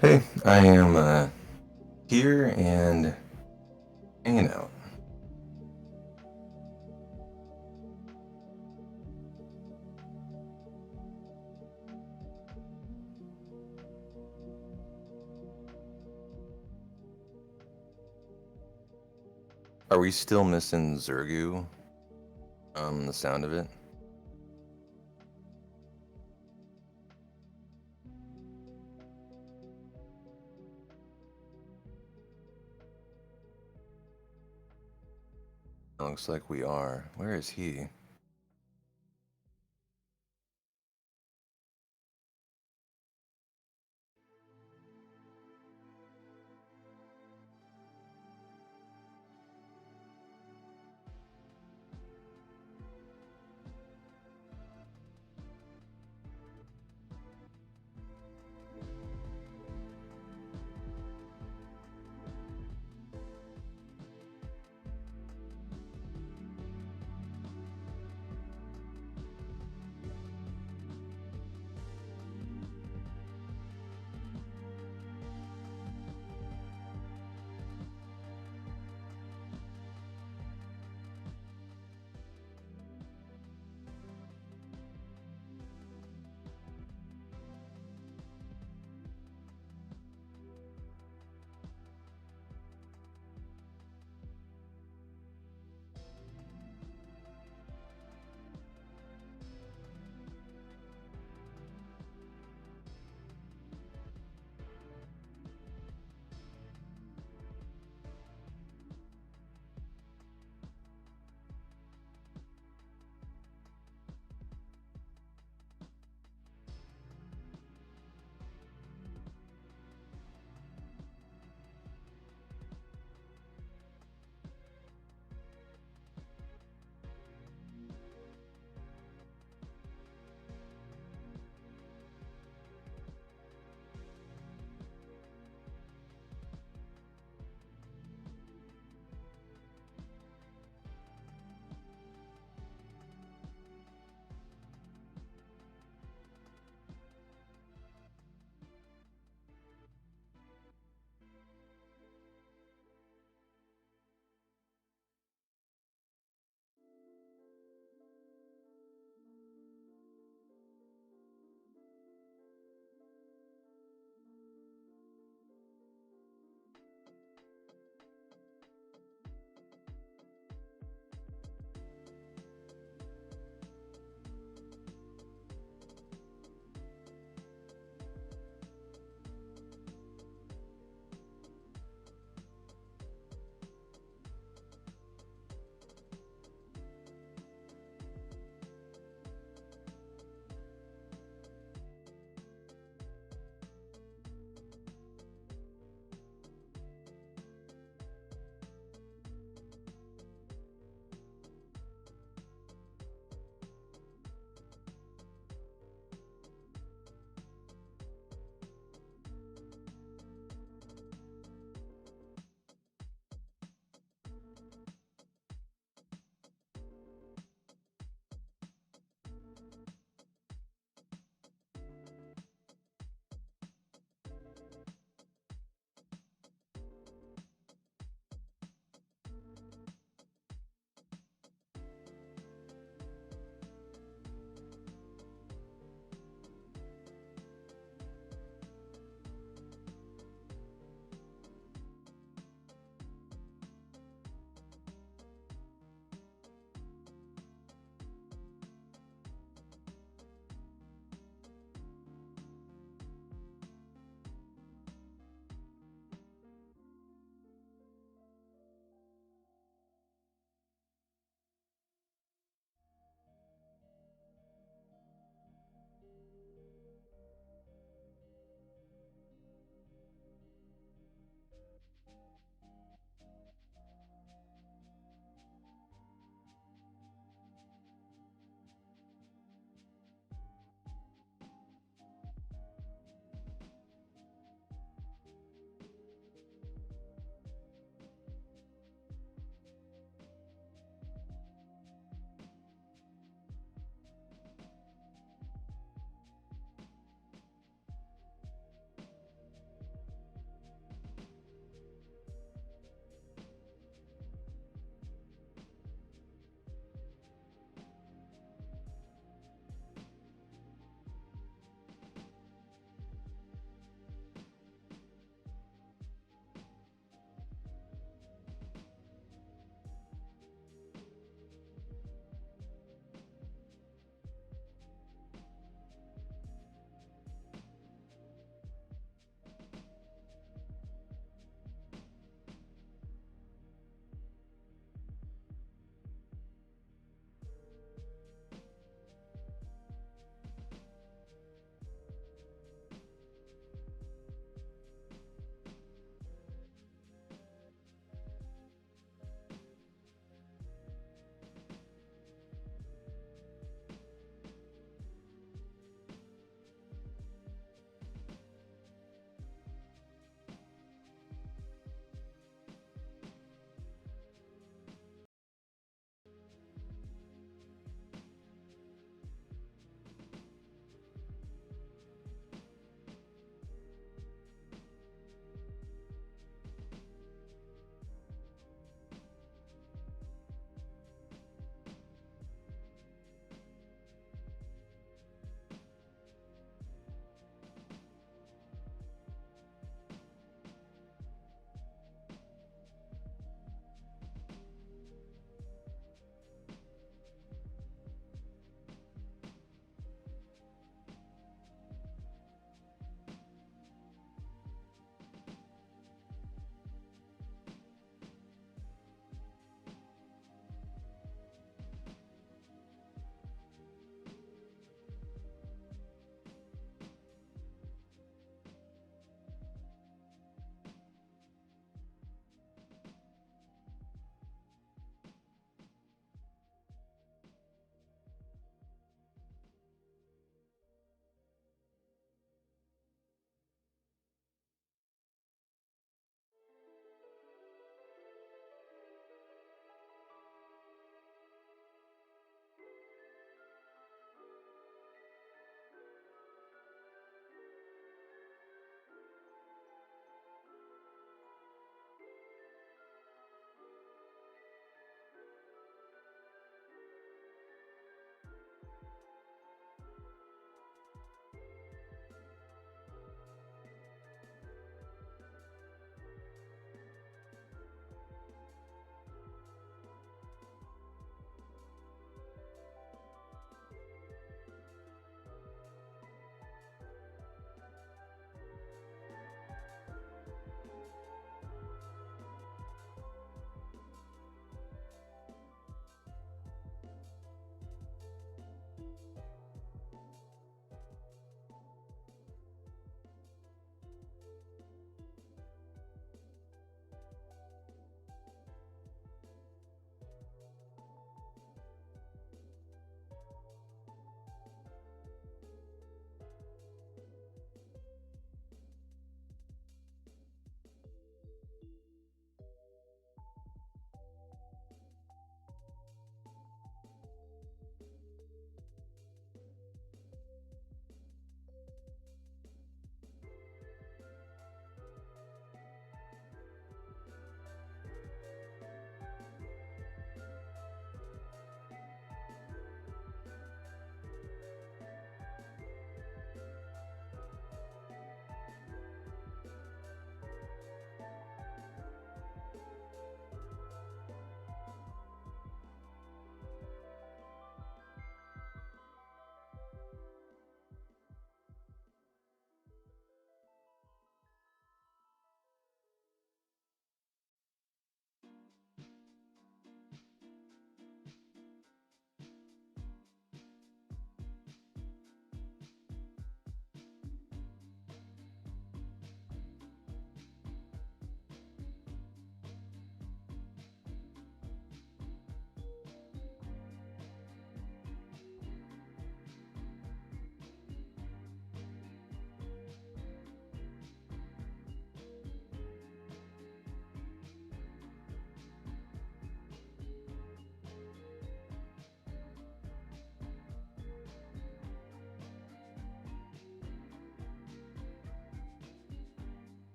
Hey, I am here and hanging out. Are we still missing Zergu? The sound of it? It looks like we are. Where is he?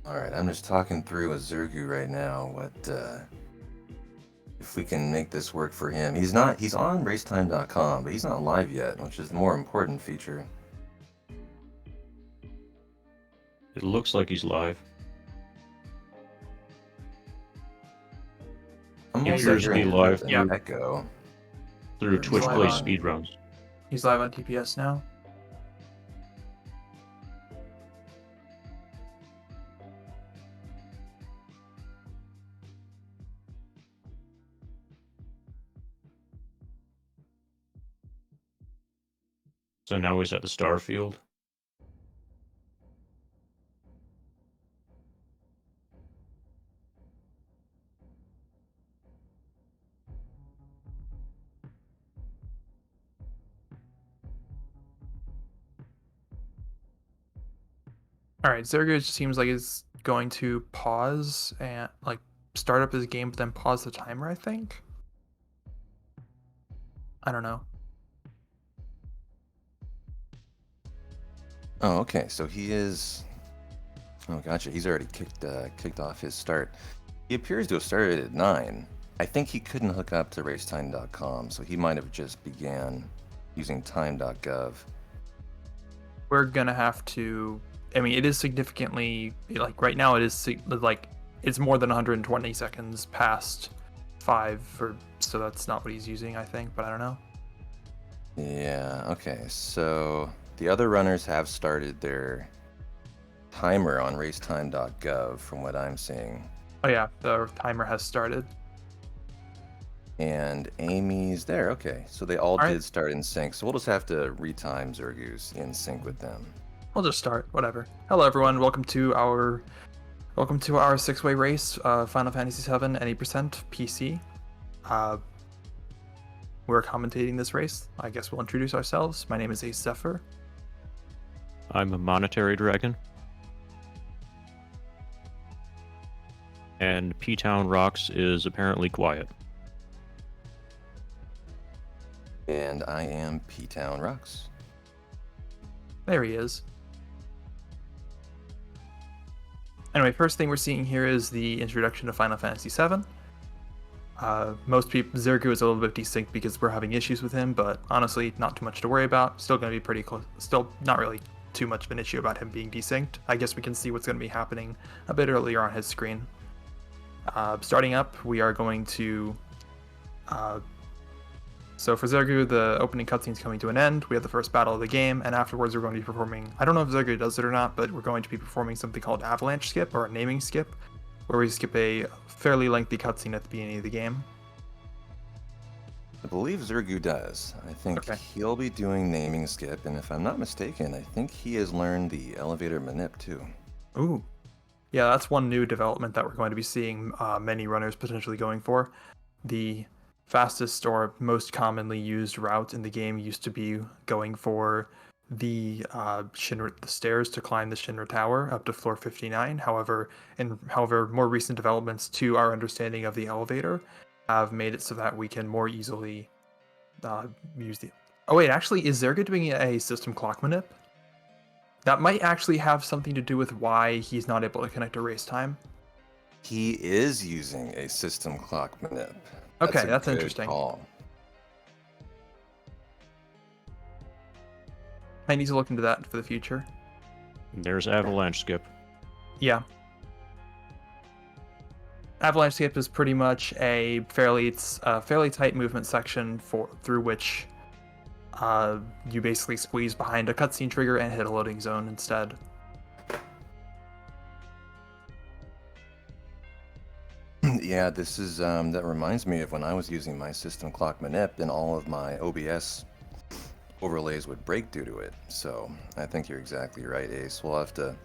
Alright, I'm just talking through with Zergu right now. If we can make this work for him. He's on racetime.com, but he's not live yet, which is the more important feature. It looks like he's live. I'm He also appears to be hearing live an echo. through Twitch live Play on- Speedruns. He's live on TPS now. So now he's at the Starfield. All right, Zergo just seems like he's going to pause and like start up his game, but then pause the timer. I think. I don't know. Oh, okay. So he is. Oh, gotcha. He's already kicked off his start. He appears to have started at 9. I think he couldn't hook up to racetime.com, so he might have just began using time.gov. We're gonna have to. I mean, it is significantly like right now. It is like it's more than 120 seconds past 5, or so that's not what he's using. I think, but I don't know. Yeah, okay. So the other runners have started their timer on racetime.gov from what I'm seeing. Oh yeah, the timer has started. And Amy's there. Okay, so they all Alright. did start in sync. So we'll just have to retime Zergus in sync with them. We'll just start. Whatever. Hello everyone. Welcome to our 6-way race. Final Fantasy VII any percent PC. We're commentating this race. I guess we'll introduce ourselves. My name is Ace Zephyr. I'm a monetary dragon. And P-Town Rocks is apparently quiet. And I am P-Town Rocks. There he is. Anyway, first thing we're seeing here is the introduction of Final Fantasy VII. Most people, Zergu is a little bit desynced because we're having issues with him, but honestly, not too much to worry about. Still going to be pretty close. Still not really too much of an issue about him being desynced. I guess we can see what's going to be happening a bit earlier on his screen. Starting up, we are going to... So for Zergu, the opening cutscene is coming to an end. We have the first battle of the game, and afterwards we're going to be performing... I don't know if Zergu does it or not, but we're going to be performing something called Avalanche Skip, or a naming skip, where we skip a fairly lengthy cutscene at the beginning of the game. I believe Zergu does. I think he'll be doing naming skip, and if I'm not mistaken, I think he has learned the elevator manip too. Ooh. Yeah, that's one new development that we're going to be seeing many runners potentially going for. The fastest or most commonly used route in the game used to be going for the stairs to climb the Shinra Tower up to floor 59. However, more recent developments to our understanding of the elevator have made it so that we can more easily use the... Oh wait, actually, is Zerga doing a system clock manip? That might actually have something to do with why he's not able to connect to race time. He is using a system clock manip. Okay, that's good interesting. Call. I need to look into that for the future. There's Avalanche Skip. Yeah. Avalanche Skip is pretty much a fairly tight movement section through which you basically squeeze behind a cutscene trigger and hit a loading zone instead. Yeah, this is that reminds me of when I was using my system clock manip and all of my OBS overlays would break due to it. So I think you're exactly right, Ace. We'll have to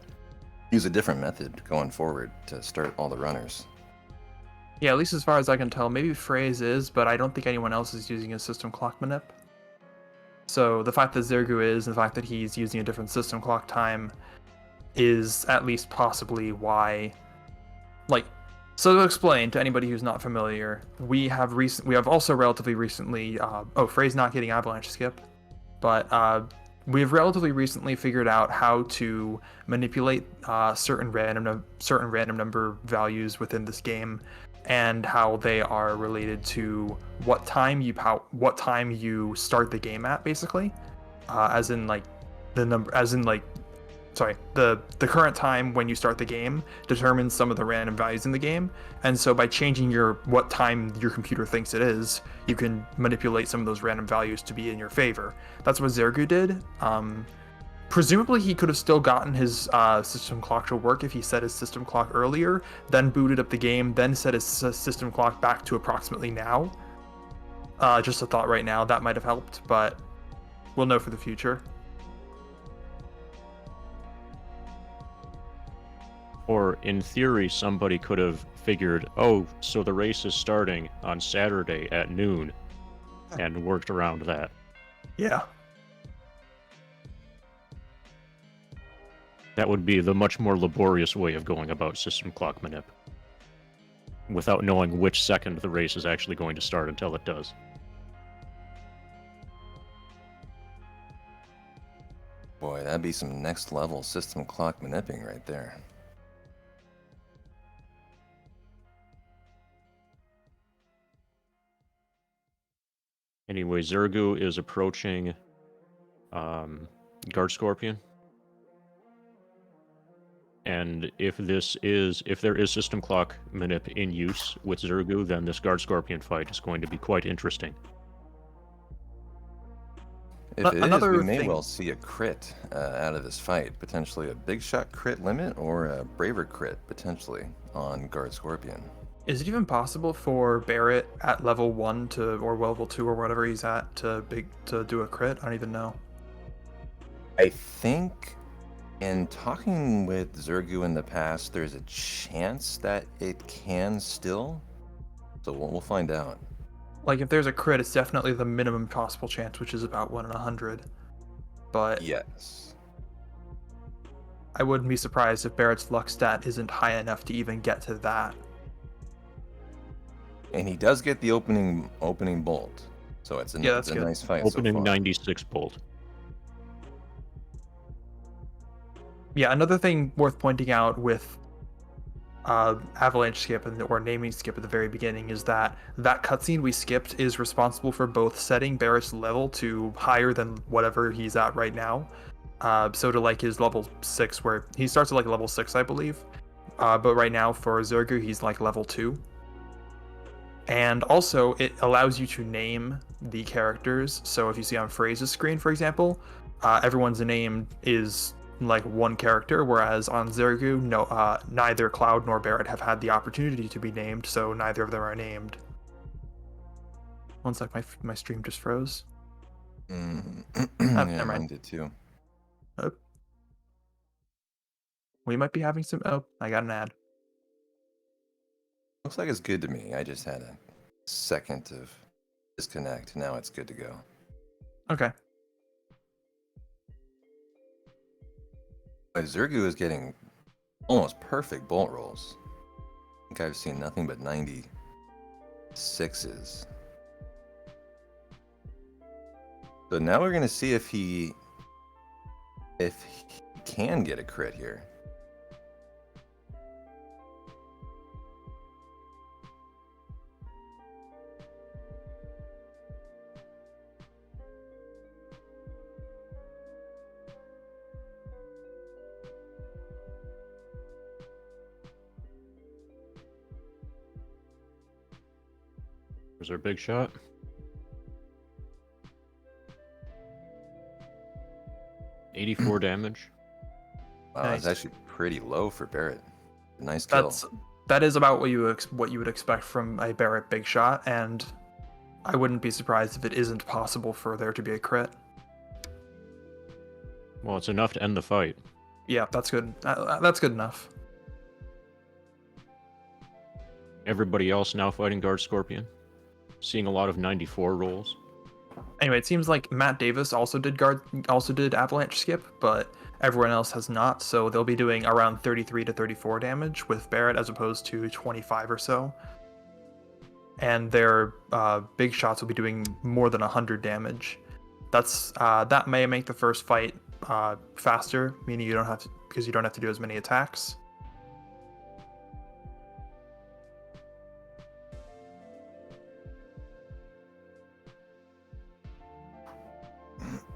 use a different method going forward to start all the runners. Yeah, at least as far as I can tell. Maybe Phrase is, but I don't think anyone else is using a system clock manip. So the fact that Zergu is, and the fact that he's using a different system clock time is at least possibly why... So to explain to anybody who's not familiar, we have also relatively recently... Phrase not getting Avalanche Skip, but we've relatively recently figured out how to manipulate certain random number values within this game, and how they are related to what time you start the game at, basically, as in like the number, as in like sorry, the current time when you start the game determines some of the random values in the game, and so by changing what time your computer thinks it is, you can manipulate some of those random values to be in your favor. That's what Zergu did. Presumably he could have still gotten his system clock to work if he set his system clock earlier, then booted up the game, then set his system clock back to approximately now. Just a thought right now, that might have helped, but we'll know for the future. Or in theory, somebody could have figured, oh, so the race is starting on Saturday at noon, and worked around that. Yeah. That would be the much more laborious way of going about system clock manip, without knowing which second the race is actually going to start until it does. Boy, that'd be some next level system clock manipping right there. Anyway, Zergu is approaching Guard Scorpion. And if there is system clock manip in use with Zergu, then this Guard Scorpion fight is going to be quite interesting. If it is, we may thing- well see a crit out of this fight. Potentially a big shot crit limit or a braver crit, potentially, on Guard Scorpion. Is it even possible for Barrett at level 1 or level 2 or whatever he's at to do a crit? I don't even know. I think in talking with Zergu in the past, there's a chance that it can still. So we'll find out. Like, if there's a crit, it's definitely the minimum possible chance, which is about 1 in 100. But Yes. I wouldn't be surprised if Barrett's luck stat isn't high enough to even get to that. And he does get the opening bolt. So it's a that's good. nice fight Opening so far. 96 bolt. Yeah, another thing worth pointing out with avalanche skip or naming skip at the very beginning is that cutscene we skipped is responsible for both setting Barrett's level to higher than whatever he's at right now. So to like his level 6, where he starts at like level 6, I believe. But right now for Zergu, he's like level 2. And also, it allows you to name the characters. So if you see on Phrase's screen, for example, everyone's name is like one character, whereas on Zergu, neither Cloud nor Barrett have had the opportunity to be named, so neither of them are named. One sec, my stream just froze. Yeah, never mind. mine did too. Oh. We might be having some... Oh, I got an ad. Looks like it's good to me. I just had a second of disconnect. Now it's good to go. Okay. But Zergu is getting almost perfect bolt rolls. I think I've seen nothing but 96s. So now we're gonna see if he can get a crit here. Is there a big shot? $84 damage. Wow, Nice. that's actually pretty low for Barrett. Nice kill. That is about what you would expect from a Barrett big shot, and I wouldn't be surprised if it isn't possible for there to be a crit. Well, it's enough to end the fight. Yeah, that's good. That's good enough. Everybody else now fighting Guard Scorpion. Seeing a lot of 94 rolls. Anyway, it seems like Matt Davis also did avalanche skip, but everyone else has not, so they'll be doing around 33 to 34 damage with Barrett as opposed to 25 or so. And their big shots will be doing more than 100 damage. That may make the first fight faster, meaning you don't have to do as many attacks.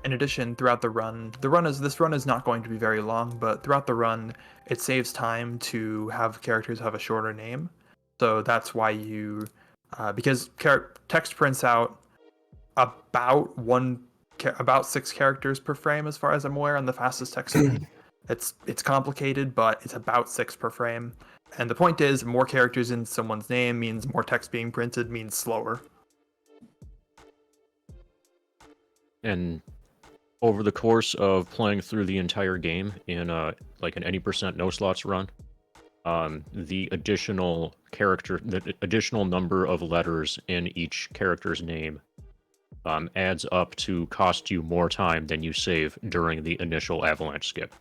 In addition, throughout this run is not going to be very long, but throughout the run, it saves time to have characters have a shorter name. So that's why because text prints out about 6 characters per frame, as far as I'm aware, on the fastest text speed. It's complicated, but it's about 6 per frame. And the point is, more characters in someone's name means more text being printed means slower. And over the course of playing through the entire game in like an any percent no slots run, the additional number of letters in each character's name adds up to cost you more time than you save during the initial avalanche skip.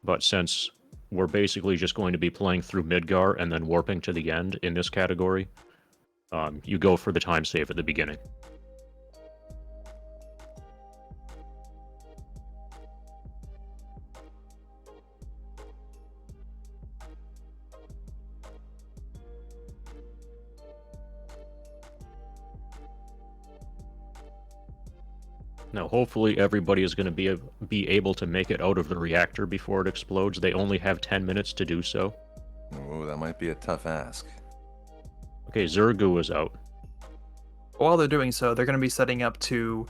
But since we're basically just going to be playing through Midgar and then warping to the end in this category, you go for the time save at the beginning. Now, hopefully everybody is going to be able to make it out of the reactor before it explodes. They only have 10 minutes to do so. Oh, that might be a tough ask. Okay, Zergu is out. While they're doing so, they're going to be setting up to...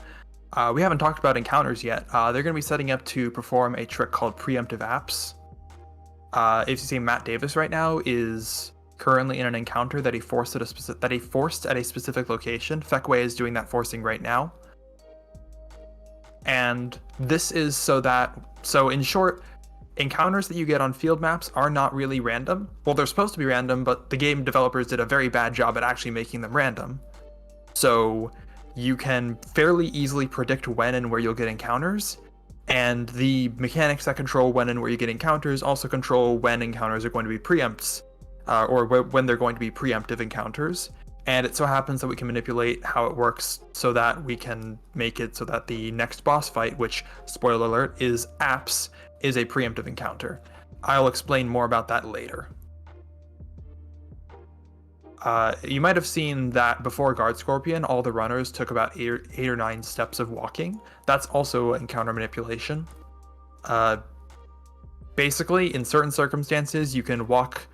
we haven't talked about encounters yet. They're going to be setting up to perform a trick called preemptive apps. If you see Matt Davis right now is currently in an encounter that he forced at a specific location. Feckway is doing that forcing right now. And this is so in short, encounters that you get on field maps are not really random. Well, they're supposed to be random, but the game developers did a very bad job at actually making them random. So you can fairly easily predict when and where you'll get encounters, and the mechanics that control when and where you get encounters also control when encounters are going to be preempts, or when they're going to be preemptive encounters. And it so happens that we can manipulate how it works so that we can make it so that the next boss fight, which, spoiler alert, is apps, is a preemptive encounter. I'll explain more about that later. You might have seen that before Guard Scorpion, all the runners took about 8 or 9 steps of walking. That's also encounter manipulation. Basically, in certain circumstances, you can walk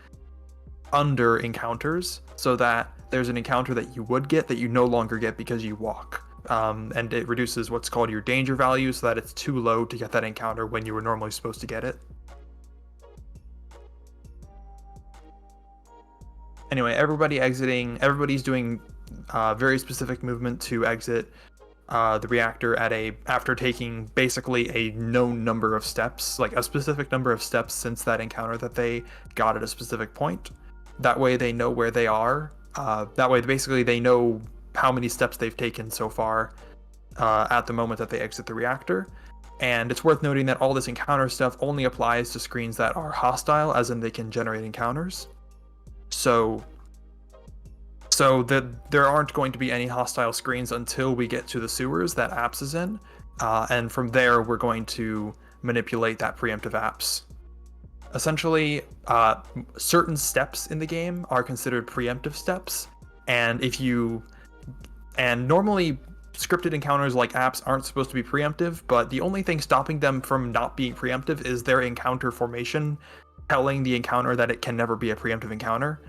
under encounters so that there's an encounter that you would get that you no longer get because you walk. And it reduces what's called your danger value so that it's too low to get that encounter when you were normally supposed to get it. Anyway, everybody's doing very specific movement to exit the reactor after taking basically a known number of steps, like a specific number of steps since that encounter that they got at a specific point. That way they know where they are. That way, basically, they know how many steps they've taken so far at the moment that they exit the reactor. And it's worth noting that all this encounter stuff only applies to screens that are hostile, as in they can generate encounters. So there aren't going to be any hostile screens until we get to the sewers that apps is in. And from there, we're going to manipulate that preemptive apps. Essentially, certain steps in the game are considered preemptive steps, and normally scripted encounters like apps aren't supposed to be preemptive, but the only thing stopping them from not being preemptive is their encounter formation telling the encounter that it can never be a preemptive encounter.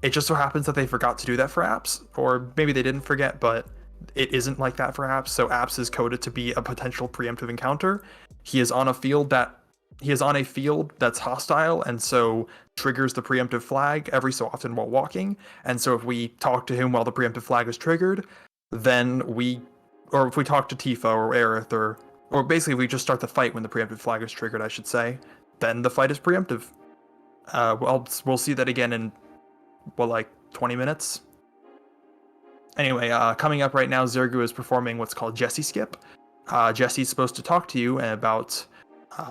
It just so happens that they forgot to do that for apps, or maybe they didn't forget, but it isn't like that for apps, so apps is coded to be a potential preemptive encounter. He is on a field that's hostile, and so triggers the preemptive flag every so often while walking. And so if we talk to him while the preemptive flag is triggered, or if we talk to Tifa or Aerith, or basically we just start the fight when the preemptive flag is triggered, I should say, then the fight is preemptive. We'll see that again in, like 20 minutes? Anyway, coming up right now, Zergu is performing what's called Jesse Skip. Jesse's supposed to talk to you about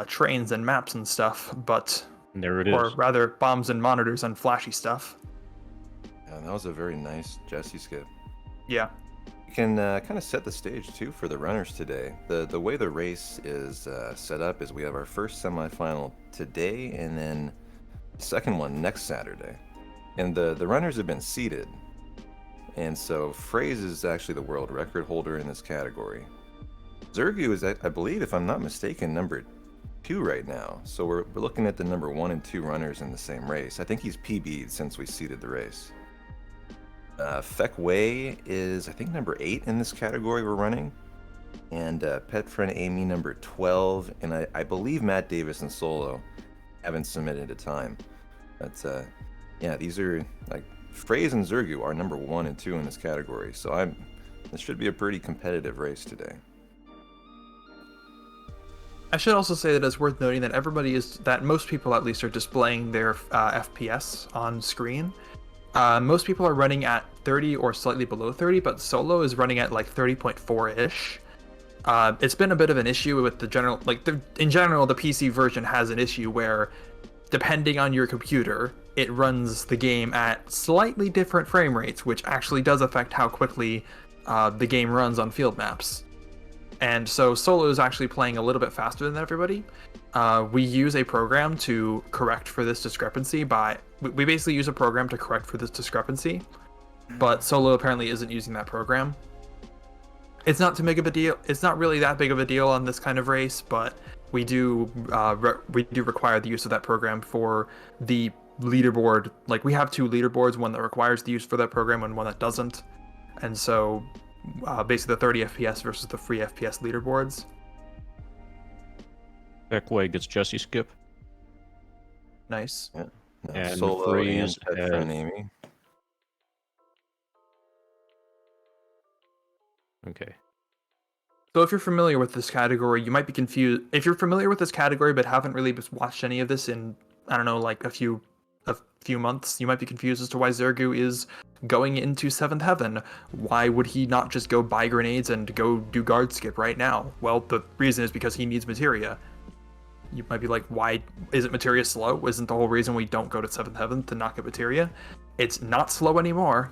trains and maps and stuff, but... There it is. Or rather, bombs and monitors and flashy stuff. Yeah, that was a very nice Jesse skip. Yeah. can kind of set the stage too for the runners today. The way the race is set up is we have our first semifinal today, and then the second one next Saturday. And the runners have been seeded, and so Fraze is actually the world record holder in this category. Zergu is, I believe, if I'm not mistaken, number 2 right now. So we're looking at the number 1 and 2 runners in the same race. I think he's PB'd since we seeded the race. Fek Wei is, I think, number 8 in this category we're running. And Pet Friend Amy, number 12. And I believe Matt Davis and Solo haven't submitted a time. But yeah, these are, like, Fraze and Zergu are number 1 and 2 in this category. So this should be a pretty competitive race today. I should also say that it's worth noting that most people at least are displaying their FPS on screen. Most people are running at 30 or slightly below 30, but Solo is running at like 30.4-ish. It's been a bit of an issue with in general, the PC version has an issue where, depending on your computer, it runs the game at slightly different frame rates, which actually does affect how quickly the game runs on field maps. And so Solo is actually playing a little bit faster than everybody. We use a program to correct for this discrepancy we basically use a program to correct for this discrepancy, but Solo apparently isn't using that program. It's not too big of a deal. It's not really that big of a deal on this kind of race, but we do require the use of that program for the leaderboard. Like, we have 2 leaderboards, one that requires the use for that program and one that doesn't. And so basically the 30 FPS versus the free FPS leaderboards. Fek Wei gets Jesse skip. Nice. Yeah. No, And Solo Fraze and Pet Friend Amy. Okay. So if you're familiar with this category, you might be confused. If you're familiar with this category but haven't really watched any of this in, I don't know, like a few months, you might be confused as to why Zergu is going into 7th Heaven. Why would he not just go buy grenades and go do guard skip right now? Well, the reason is because he needs materia. You might be like, why isn't materia slow? Isn't the whole reason we don't go to 7th Heaven to not get materia? It's not slow anymore.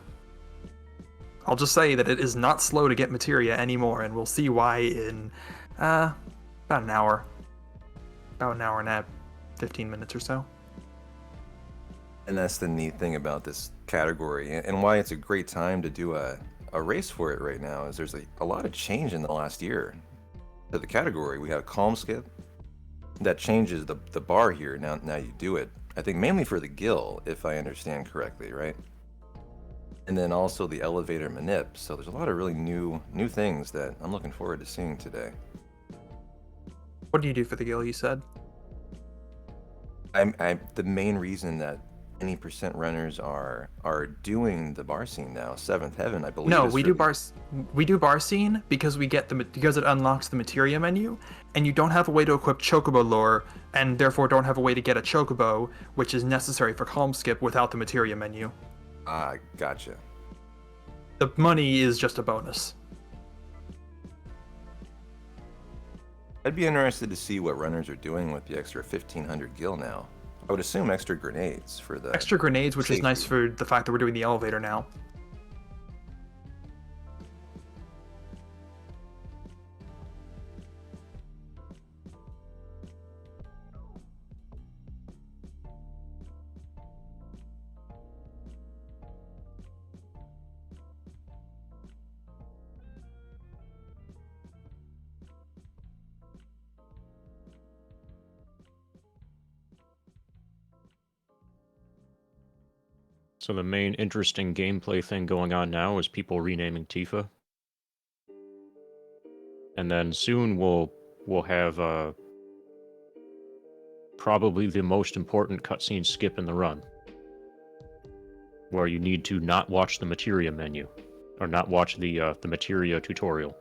I'll just say that it is not slow to get materia anymore, and we'll see why in about an hour. About an hour and 15 minutes or so. And that's the neat thing about this category, and why it's a great time to do a race for it right now, is there's a lot of change in the last year to the category. We had a calm skip that changes the bar here. Now you do it, I think, mainly for the gill, if I understand correctly, right? And then also the elevator manip. So there's a lot of really new things that I'm looking forward to seeing today. What do you do for the gill, you said? The main reason that any percent runners are doing the bar scene now, 7th Heaven, I believe. No, we do bar scene because because it unlocks the materia menu, and you don't have a way to equip chocobo lore, and therefore don't have a way to get a chocobo, which is necessary for calm skip without the materia menu. Ah, gotcha. The money is just a bonus. I'd be interested to see what runners are doing with the extra 1,500 gil now. I would assume extra grenades for the Extra grenades, which safety. is nice for the fact that we're doing the elevator now. So the main interesting gameplay thing going on now is people renaming Tifa. And then soon we'll have probably the most important cutscene skip in the run, where you need to not watch the materia menu, or not watch the materia tutorial.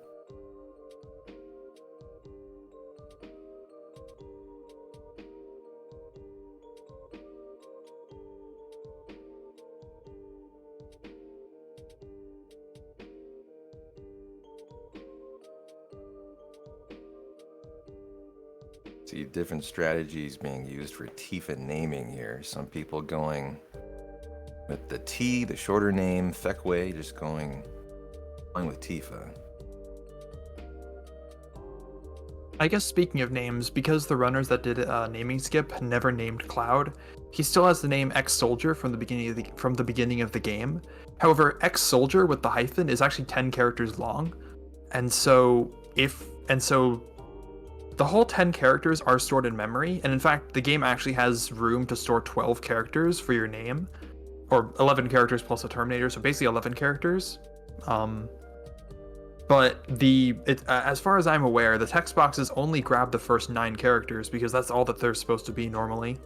See different strategies being used for Tifa naming here. Some people going with the T, the shorter name, Fek Wei just going Going with Tifa. I guess speaking of names, because the runners that did naming skip never named Cloud, he still has the name ex-soldier from the beginning of the game. However, ex-soldier with the hyphen is actually 10 characters long, and so the whole 10 characters are stored in memory, and in fact, the game actually has room to store 12 characters for your name, or 11 characters plus a Terminator, so basically 11 characters. But as far as I'm aware, the text boxes only grab the first 9 characters because that's all that they're supposed to be normally.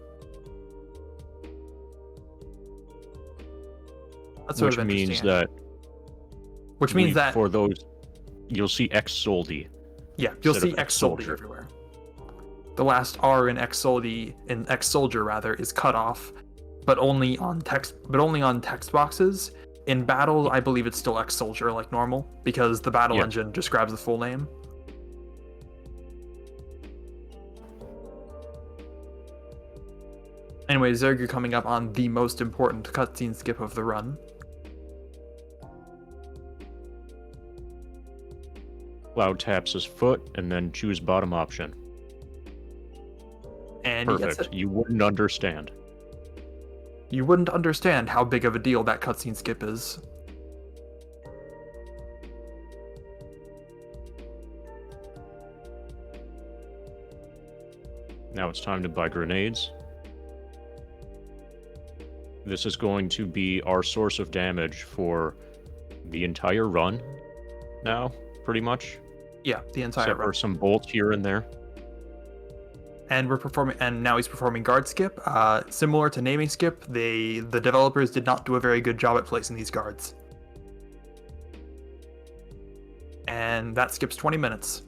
That's sort Which of means interesting. that Which means that for those, you'll see ex-soldi. yeah, you'll instead of see ex-soldier everywhere. The last R in ex-soldier rather is cut off, but only on text boxes. In battle, I believe it's still ex-soldier like normal because the battle Yeah. engine just grabs the full name. Anyway, Zerg, you're coming up on the most important cutscene skip of the run. Cloud taps his foot and then choose bottom option. And he gets Perfect. it. You wouldn't understand. You wouldn't understand how big of a deal that cutscene skip is. Now it's time to buy grenades. This is going to be our source of damage for the entire run now, pretty much. Yeah, the entire Except run. for some bolts here and there. And now he's performing guard skip. Similar to naming skip, the developers did not do a very good job at placing these guards. And that skips 20 minutes.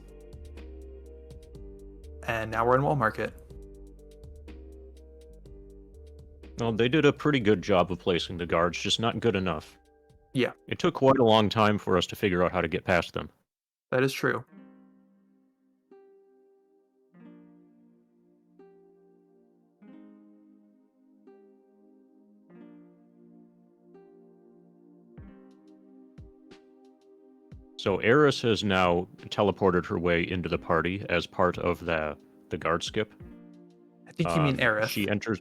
And now we're in Wall Market. Well, they did a pretty good job of placing the guards, just not good enough. Yeah, It took quite a long time for us to figure out how to get past them. that is true. So Eris has now teleported her way into the party as part of the guard skip. I think you mean Aerith. She enters.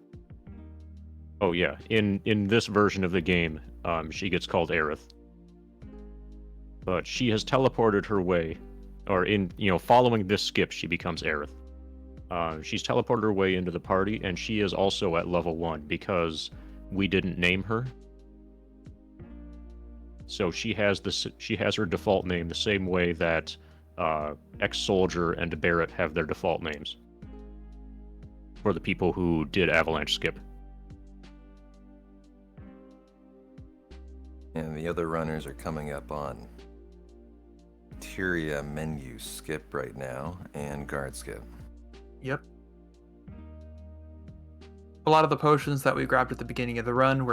Oh yeah, in this version of the game, she gets called Aerith. But she has teleported her way, or following this skip, she becomes Aerith. She's teleported her way into the party, and she is also at level 1 because we didn't name her. So she has her default name the same way that ex-soldier and Barrett have their default names. For the people who did Avalanche skip. And the other runners are coming up on Materia menu skip right now and guard skip. Yep. A lot of the potions that we grabbed at the beginning of the run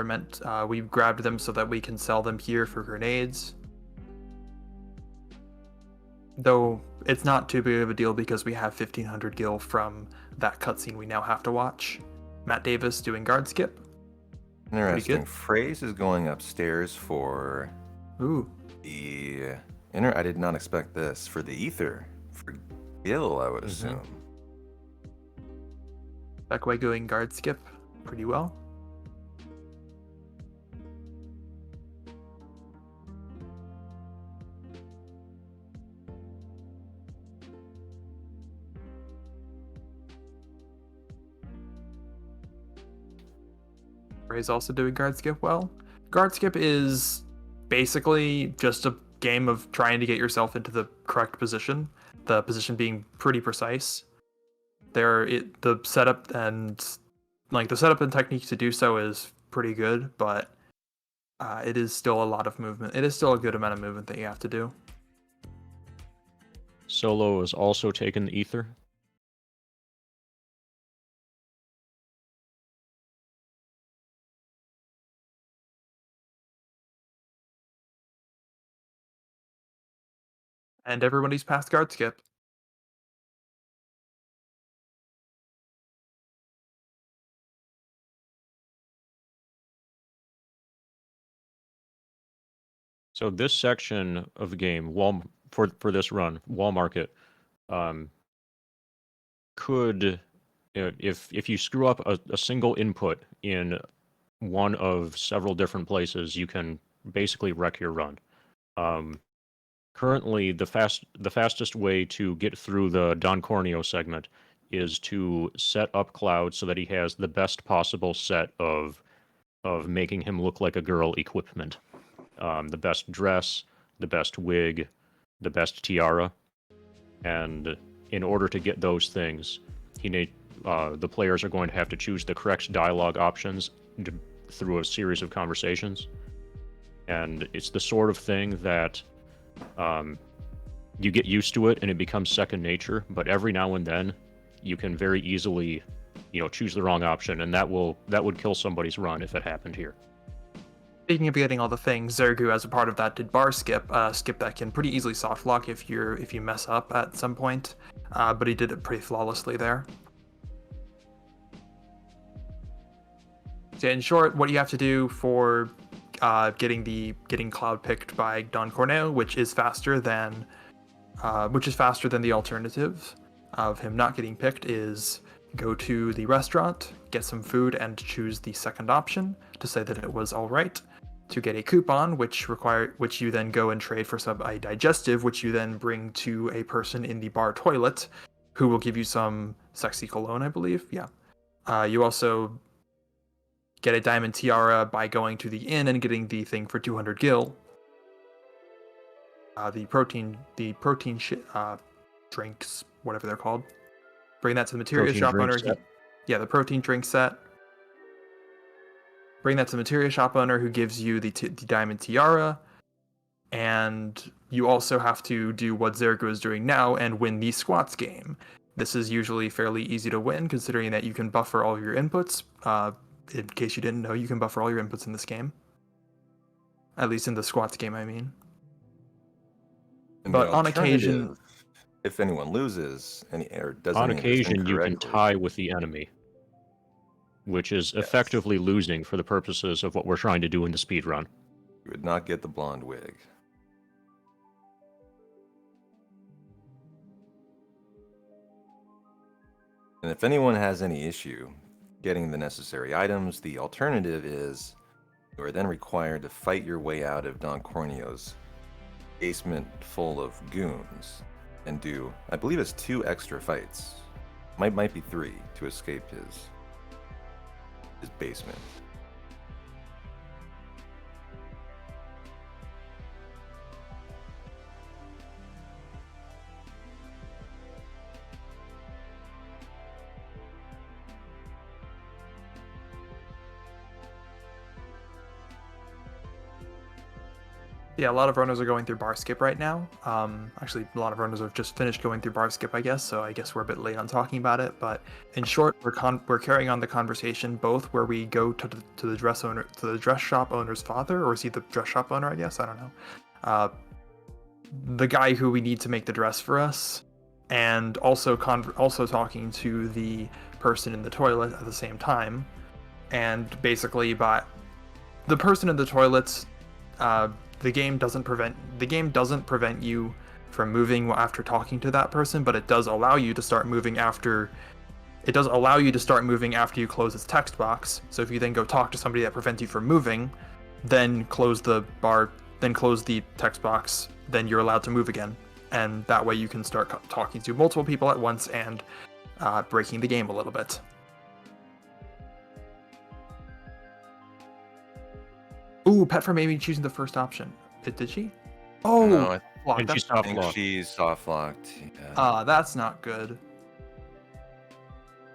we grabbed them so that we can sell them here for grenades. Though it's not too big of a deal because we have 1500 gil from that cutscene we now have to watch. Matt Davis doing guard skip. Interesting. good. Phrase is going upstairs for Ooh. I did not expect this. For the ether. For Gil, I would assume. Beckway going guard skip pretty well. Ray's also doing guard skip well. Guard skip is basically just a game of trying to get yourself into the correct position, the position being pretty precise. The setup and technique to do so is pretty good, but it is still a lot of movement. It is still a good amount of movement that you have to do. Solo has also taken the ether. And everybody's past guard skip. So this section of the game, for this run, Wall Market, um, could if you screw up a single input in one of several different places, you can basically wreck your run. Um, Currently, the fastest way to get through the Don Corneo segment is to set up Cloud so that he has the best possible set of making him look like a girl equipment. The best dress, the best wig, the best tiara, and in order to get those things, the players are going to have to choose the correct dialogue options through a series of conversations. And it's the sort of thing that um, you get used to it and it becomes second nature. But every now and then, you can very easily, choose the wrong option, and that would kill somebody's run if it happened here. Speaking of getting all the things, Zergu as a part of that did bar skip, skip that can pretty easily soft lock if you mess up at some point, but he did it pretty flawlessly there. So in short, what you have to do for getting Cloud picked by Don Corneo, which is faster than the alternative of him not getting picked, is go to the restaurant, get some food, and choose the second option to say that it was all right. To get a coupon, which you then go and trade for a digestive, which you then bring to a person in the bar toilet, who will give you some sexy cologne, I believe. Yeah. You also get a diamond tiara by going to the inn and getting the thing for 200 gil. The protein drinks, whatever they're called. Bring that to the materia Protein shop drink owner. set. The protein drink set. Bring that to the materia shop owner, who gives you the diamond tiara. And you also have to do what Zergo is doing now and win the squats game. This is usually fairly easy to win, considering that you can buffer all of your inputs. In case you didn't know, you can buffer all your inputs in this game. At least in the squats game, I mean. And But the on occasion, alternative, if anyone loses or does On any of this occasion, you can incorrectly, tie with the enemy, which is Yes. effectively losing for the purposes of what we're trying to do in the speed run. you would not get the blonde wig. And if anyone has any issue getting the necessary items, the alternative is you are then required to fight your way out of Don Corneo's basement full of goons and do, I believe it's 2 extra fights. Might be 3 to escape his basement. yeah, a lot of runners are going through bar skip right now. Actually, a lot of runners have just finished going through bar skip, I guess. So I guess we're a bit late on talking about it. But in short, we're carrying on the conversation, both where we go to the dress shop owner's father, or is he the dress shop owner? I guess I don't know. The guy who we need to make the dress for us, and also talking to the person in the toilet at the same time, and basically by the person in the toilets. The game doesn't prevent you from moving after talking to that person, but it does allow you to start moving after. It does allow you to start moving after you close its text box. So if you then go talk to somebody that prevents you from moving, then close the text box, then you're allowed to move again, and that way you can start talking to multiple people at once and breaking the game a little bit. Ooh, Pet for Amy choosing the first option. Did she? Oh, No, I block. And That's she's not, soft think locked. she's soft locked. Yeah. that's not good.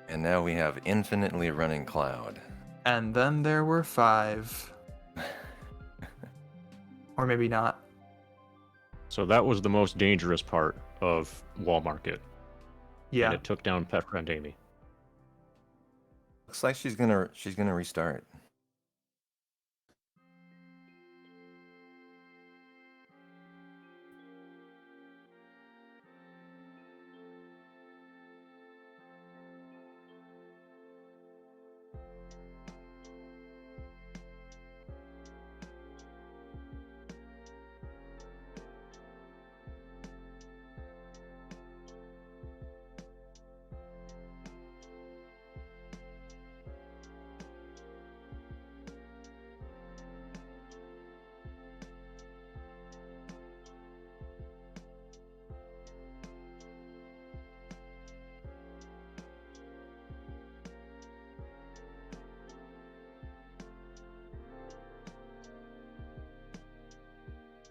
And now we have infinitely running Cloud. And then there were 5. Or maybe not. So that was the most dangerous part of Wall Market. Yeah. And it took down Pet Friend Amy. Looks like she's gonna restart.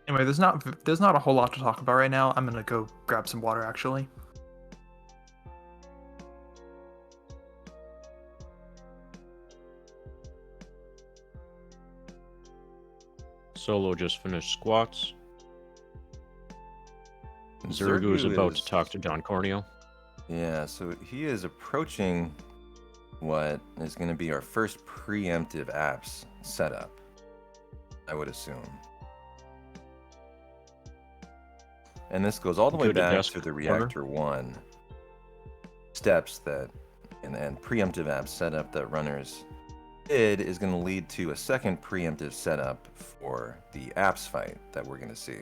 Anyway, there's not a whole lot to talk about right now. I'm gonna go grab some water actually. Solo just finished squats. Zergu is about to talk to Don Corneo. Yeah, so he is approaching what is going to be our first preemptive apps setup, I would assume. And this goes all the way Good at back desk to the corner. Reactor 1 steps that, and preemptive app setup that runners did is going to lead to a second preemptive setup for the apps fight that we're going to see.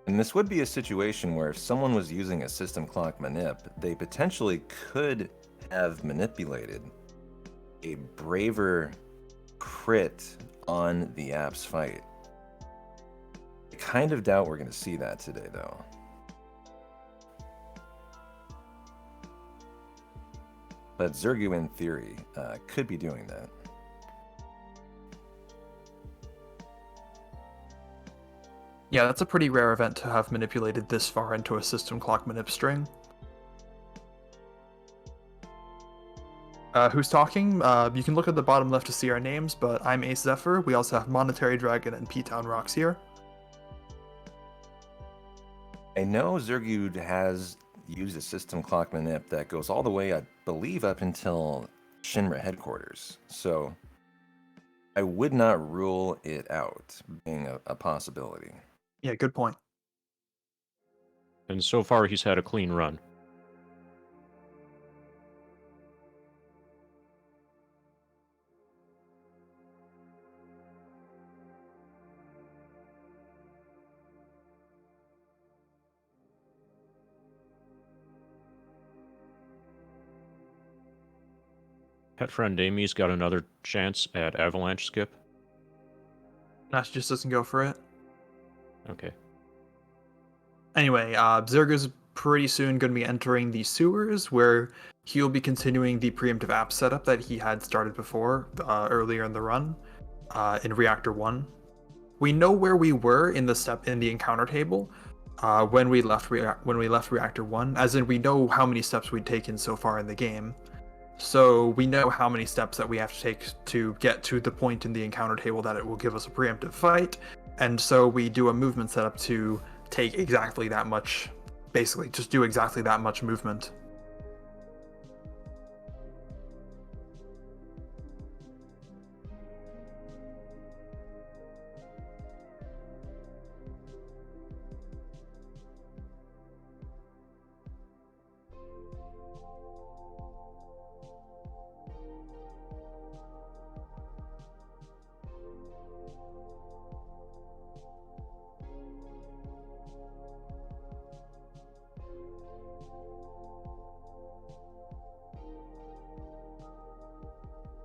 And this would be a situation where if someone was using a system clock manip, they potentially could have manipulated a braver crit on the apps fight. I kind of doubt we're going to see that today, though. But Zergu, in theory, could be doing that. Yeah, that's a pretty rare event to have manipulated this far into a system clock manip string. Who's talking? You can look at the bottom left to see our names, but I'm Ace Zephyr. We also have Monetary Dragon and P-Town Rocks here. I know Zergu has used a system clock manip that goes all the way, I believe, up until Shinra headquarters. So I would not rule it out being a possibility. Yeah, good point. And so far, he's had a clean run. Pet friend Amy's got another chance at Avalanche Skip. Nash just doesn't go for it. Okay. Anyway, Zerga's pretty soon going to be entering the sewers, where he'll be continuing the preemptive app setup that he had started before, earlier in the run, in Reactor 1. We know where we were in the encounter table when we left Reactor 1, as in we know how many steps we'd taken so far in the game. So we know how many steps that we have to take to get to the point in the encounter table that it will give us a preemptive fight, and so we do a movement setup to take exactly that much, basically just do exactly that much movement.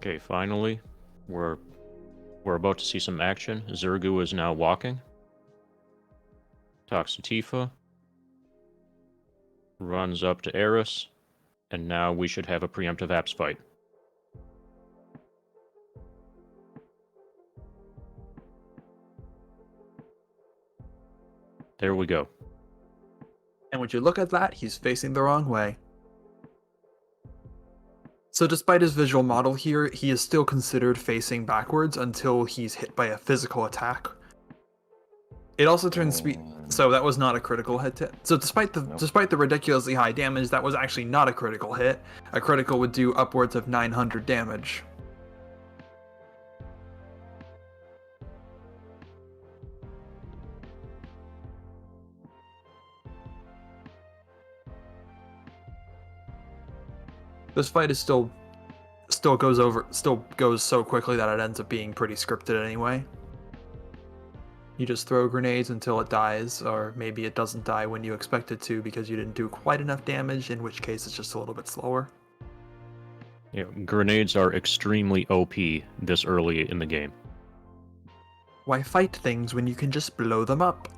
Okay, finally, we're about to see some action. Zergu is now walking. Talks to Tifa. Runs up to Eris. And now we should have a preemptive apps fight. There we go. And when you look at that, he's facing the wrong way. So despite his visual model here, he is still considered facing backwards until he's hit by a physical attack. It also turns speed. So that was not a critical hit. So despite the ridiculously high damage, that was actually not a critical hit. A critical would do upwards of 900 damage. This fight is still goes so quickly that it ends up being pretty scripted anyway. You just throw grenades until it dies, or maybe it doesn't die when you expect it to because you didn't do quite enough damage, in which case it's just a little bit slower. Yeah, grenades are extremely OP this early in the game. Why fight things when you can just blow them up?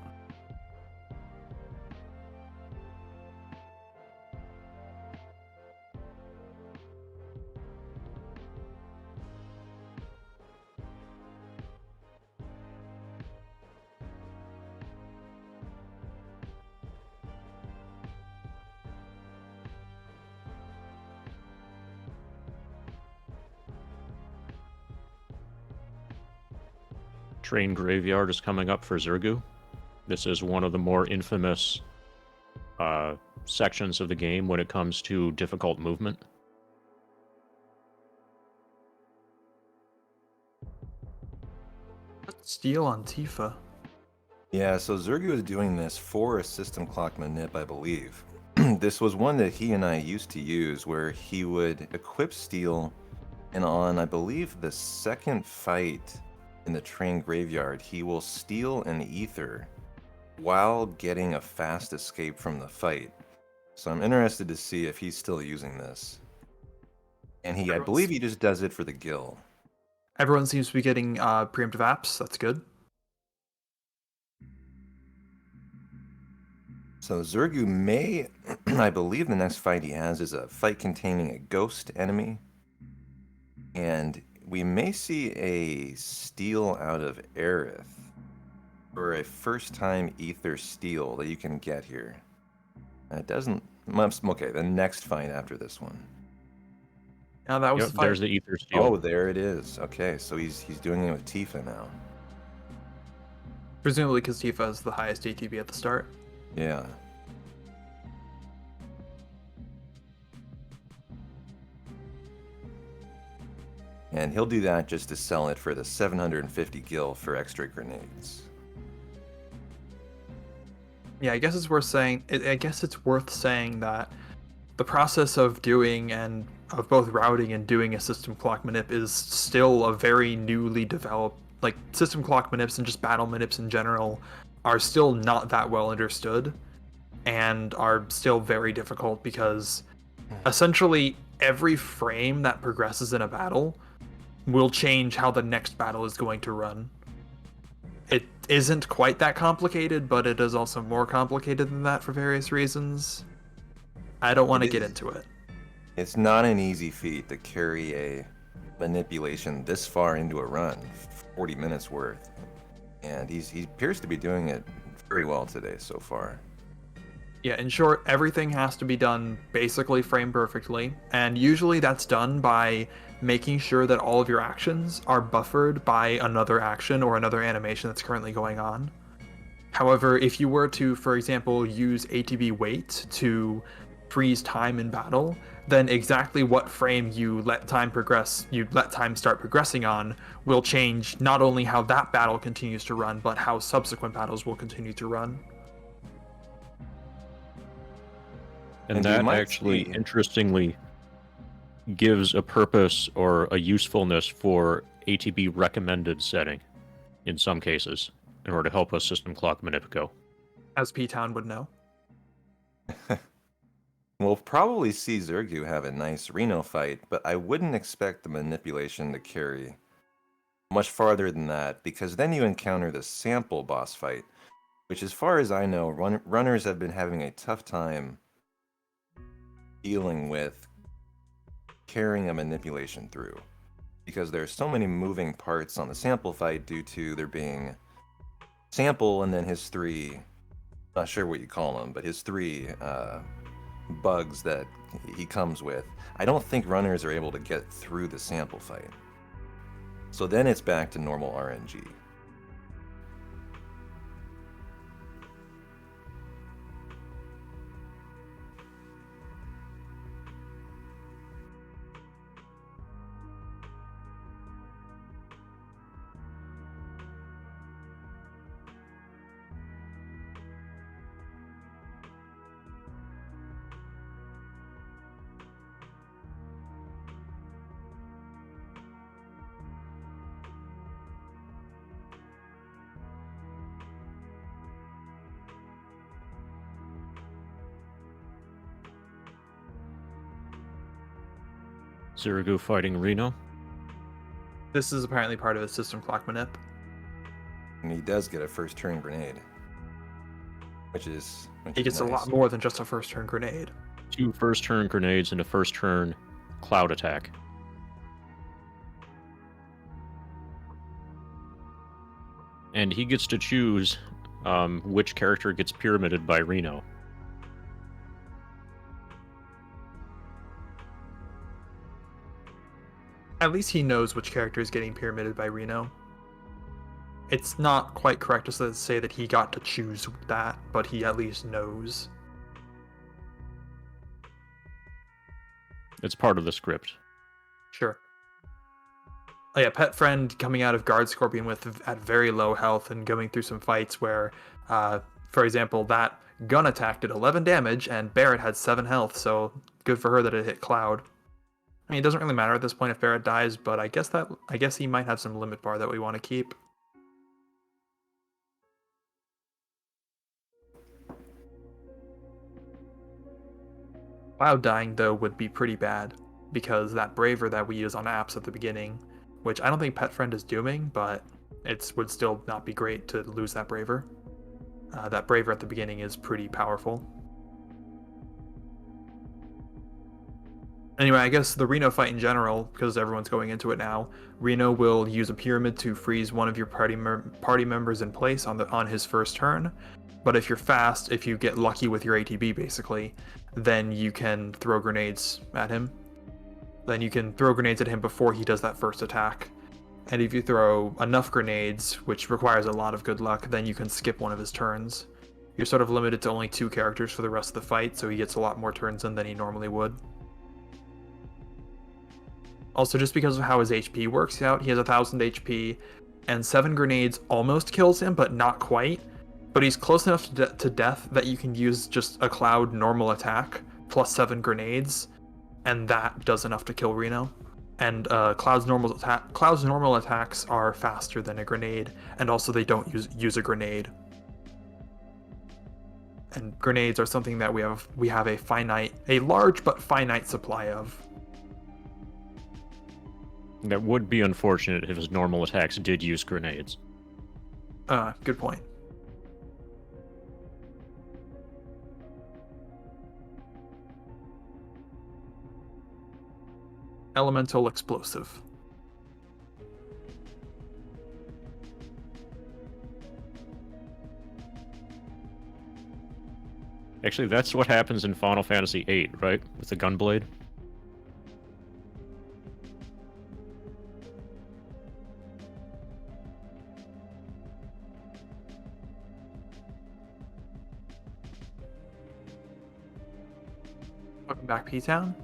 Train Graveyard is coming up for Zergu. This is one of the more infamous sections of the game when it comes to difficult movement. Steal on Tifa. Yeah, so Zergu is doing this for a system clock manip, I believe. This was one that he and I used to use where he would equip Steel, and on, I believe, the second fight in the train graveyard, he will steal an ether while getting a fast escape from the fight. So I'm interested to see if he's still using this. And I believe he just does it for the gil. Everyone seems to be getting preemptive apps. That's good. So Zergu may, I believe the next fight he has is a fight containing a ghost enemy. And we may see a steal out of Aerith for a first time ether steal that you can get here. It doesn't, okay, the next fight after this one. Now that was Yep, the fight. there's the Ether Steel. Oh, there it is. Okay, so he's doing it with Tifa now. Presumably because Tifa has the highest ATB at the start. Yeah. And he'll do that just to sell it for the 750 gil for extra grenades. Yeah, I guess it's worth saying. I guess it's worth saying that the process of doing and of both routing and doing a system clock manip is still a very newly developed. Like system clock manips and just battle manips in general are still not that well understood, and are still very difficult because essentially every frame that progresses in a battle will change how the next battle is going to run. It isn't quite that complicated, but it is also more complicated than that for various reasons. I don't want to get into it. It's not an easy feat to carry a manipulation this far into a run, 40 minutes worth. And he appears to be doing it very well today so far. Yeah, in short, everything has to be done basically frame perfectly, and usually that's done by making sure that all of your actions are buffered by another action or another animation that's currently going on. However, if you were to, for example, use ATB wait to freeze time in battle, then exactly what frame you let time start progressing on will change not only how that battle continues to run, but how subsequent battles will continue to run. And you that might actually, see- interestingly, gives a purpose or a usefulness for ATB recommended setting in some cases in order to help a system clock manip go. As P-Town would know. We'll probably see Zergu have a nice Reno fight, but I wouldn't expect the manipulation to carry much farther than that, because then you encounter the sample boss fight, which as far as I know, runners have been having a tough time dealing with carrying a manipulation through, because there's so many moving parts on the sample fight due to there being sample and then his three, not sure what you call them, but his three bugs that he comes with. I don't think runners are able to get through the sample fight. So then it's back to normal RNG. Zergu fighting Reno. This is apparently part of a system clock manip. And he does get a first turn grenade, which is He gets nice. a lot more than just a first turn grenade. 2 first turn grenades and a first turn cloud attack. And he gets to choose which character gets pyramided by Reno. At least he knows which character is getting pyramided by Reno. It's not quite correct to say that he got to choose that, but he at least knows. It's part of the script. Sure. Oh yeah, Pet Friend coming out of Guard Scorpion at very low health and going through some fights where, for example, that gun attack did 11 damage and Barret had 7 health, so good for her that it hit Cloud. I mean, it doesn't really matter at this point if Barret dies, but I guess he might have some limit bar that we want to keep. Cloud dying, though, would be pretty bad, because that Braver that we use on apps at the beginning, which I don't think Pet Friend is doing, but it would still not be great to lose that Braver. That Braver at the beginning is pretty powerful. Anyway, I guess the Reno fight in general, because everyone's going into it now, Reno will use a pyramid to freeze one of your party members in place on his first turn. But if you're fast, if you get lucky with your ATB basically, then you can throw grenades at him. Then you can throw grenades at him before he does that first attack. And if you throw enough grenades, which requires a lot of good luck, then you can skip one of his turns. You're sort of limited to only 2 characters for the rest of the fight, so he gets a lot more turns in than he normally would. Also, just because of how his HP works out, he has 1000 HP, and 7 grenades almost kills him, but not quite. But he's close enough to death that you can use just a Cloud normal attack, plus 7 grenades, and that does enough to kill Reno. And Cloud's normal attacks are faster than a grenade, and also they don't use a grenade. And grenades are something that we have a large but finite supply of. That would be unfortunate if his normal attacks did use grenades. Good point. Elemental Explosive. Actually, that's what happens in Final Fantasy VIII, right? With the Gunblade? Welcome back, P-Town.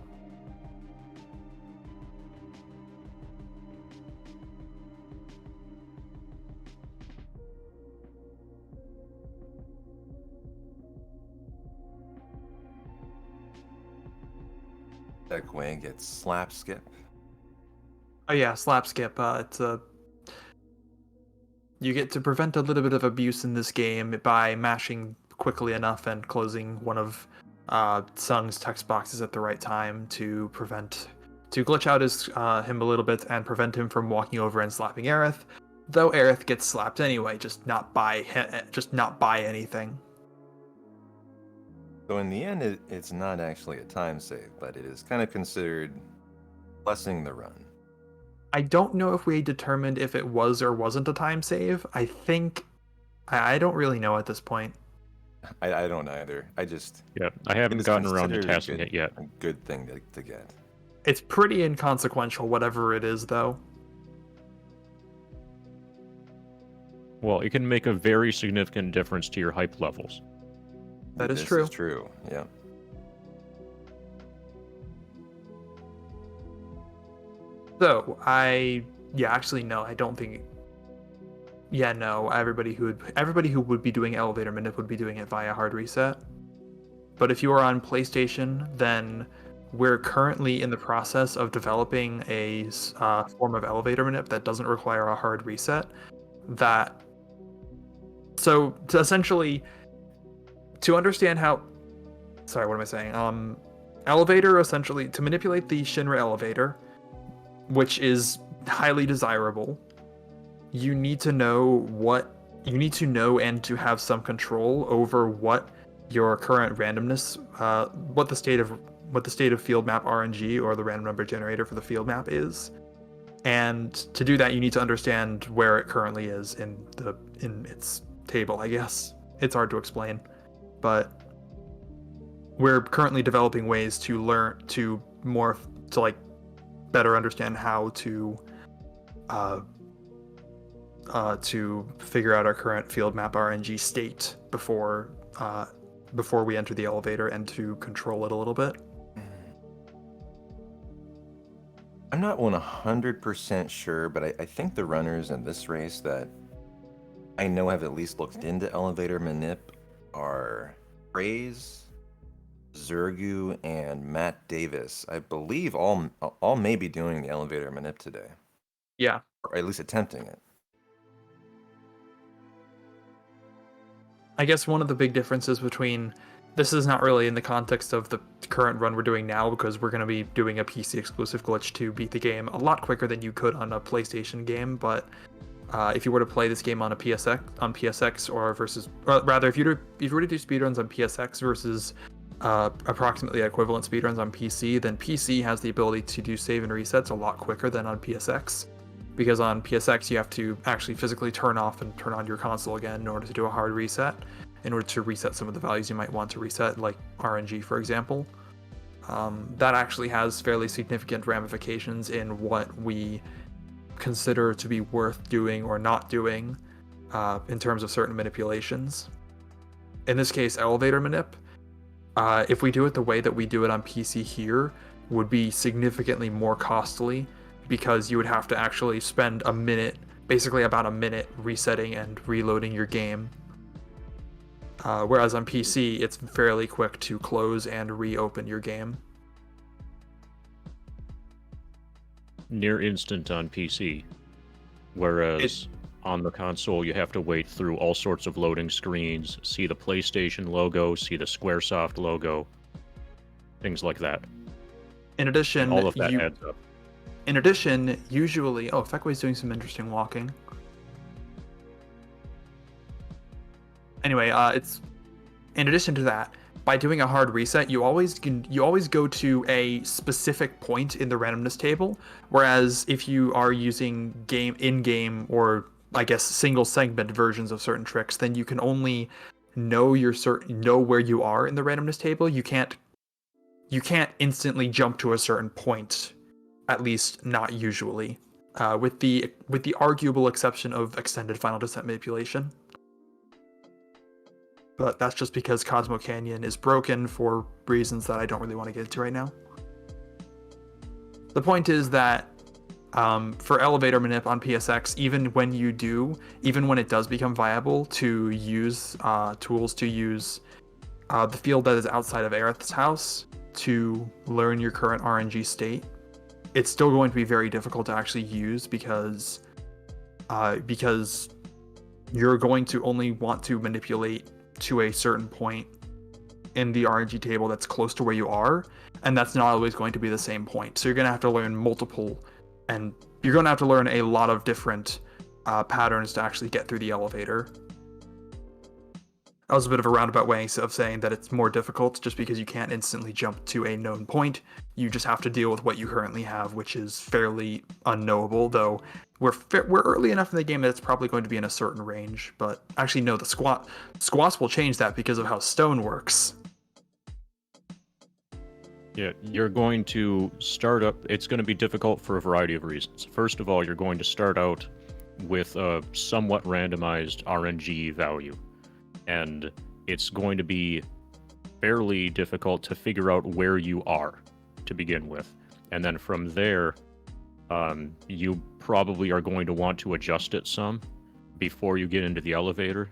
That Gwen gets slap skip. Oh yeah, slap skip. You get to prevent a little bit of abuse in this game by mashing quickly enough and closing one of Sung's text boxes at the right time to glitch out him a little bit and prevent him from walking over and slapping Aerith. Though Aerith gets slapped anyway, just not by anything. So in the end, it's not actually a time save, but it is kind of considered blessing the run. I don't know if we determined if it was or wasn't a time save. I don't really know at this point. I don't either. Yeah, I haven't gotten around to testing it yet. A good thing to get. It's pretty inconsequential, whatever it is, though. Well, it can make a very significant difference to your hype levels. That is This true. is true, yeah. So, actually, no, I don't think. Yeah, no, everybody who would be doing elevator manip would be doing it via hard reset. But if you are on PlayStation, then we're currently in the process of developing a form of elevator manip that doesn't require a hard reset. So to essentially, to understand how, sorry, what am I saying? Elevator, essentially, to manipulate the Shinra elevator, which is highly desirable, you need to know and to have some control over what your current randomness, what the state of field map RNG, or the random number generator for the field map, is. And to do that, you need to understand where it currently is in its table, I guess. It's hard to explain, but we're currently developing ways to learn to better understand how to to figure out our current field map RNG state before we enter the elevator and to control it a little bit. I'm not 100% sure, but I think the runners in this race that I know have at least looked into elevator manip are Praise, Zergu, and Matt Davis. I believe all may be doing the elevator manip today, Yeah. or at least attempting it. I guess one of the big differences between this is not really in the context of the current run we're doing now, because we're going to be doing a PC exclusive glitch to beat the game a lot quicker than you could on a PlayStation game. But if you were to play this game on a PSX or versus, rather, if you were to do speedruns on PSX versus approximately equivalent speedruns on PC, then PC has the ability to do save and resets a lot quicker than on PSX. Because on PSX you have to actually physically turn off and turn on your console again in order to do a hard reset, in order to reset some of the values you might want to reset, like RNG, for example. That actually has fairly significant ramifications in what we consider to be worth doing or not doing in terms of certain manipulations. In this case, elevator manip, if we do it the way that we do it on PC here, would be significantly more costly, because you would have to actually spend a minute, basically about a minute, resetting and reloading your game. Whereas on PC, it's fairly quick to close and reopen your game. Near instant on PC, whereas on the console you have to wait through all sorts of loading screens, see the PlayStation logo, see the Squaresoft logo, things like that. In addition, and all of that adds up. In addition, usually... Oh, Feckway's doing some interesting walking. Anyway, it's... In addition to that, by doing a hard reset, you always go to a specific point in the randomness table, whereas if you are using in-game or, I guess, single segment versions of certain tricks, then you can only know where you are in the randomness table. You can't instantly jump to a certain point, at least not usually, with the arguable exception of extended final descent manipulation. But that's just because Cosmo Canyon is broken for reasons that I don't really want to get into right now. The point is that for elevator manip on PSX, even when it does become viable to use tools to use the field that is outside of Aerith's house to learn your current RNG state, it's still going to be very difficult to actually use, because you're going to only want to manipulate to a certain point in the RNG table that's close to where you are, and that's not always going to be the same point. So you're going to have to learn multiple, and you're going to have to learn a lot of different patterns to actually get through the elevator. That was a bit of a roundabout way of saying that it's more difficult just because you can't instantly jump to a known point. You just have to deal with what you currently have, which is fairly unknowable, though we're early enough in the game that it's probably going to be in a certain range. But actually, no, the squats will change that because of how stone works. Yeah, you're going to start up... It's going to be difficult for a variety of reasons. First of all, you're going to start out with a somewhat randomized RNG value, and it's going to be fairly difficult to figure out where you are to begin with. And then from there, you probably are going to want to adjust it some before you get into the elevator,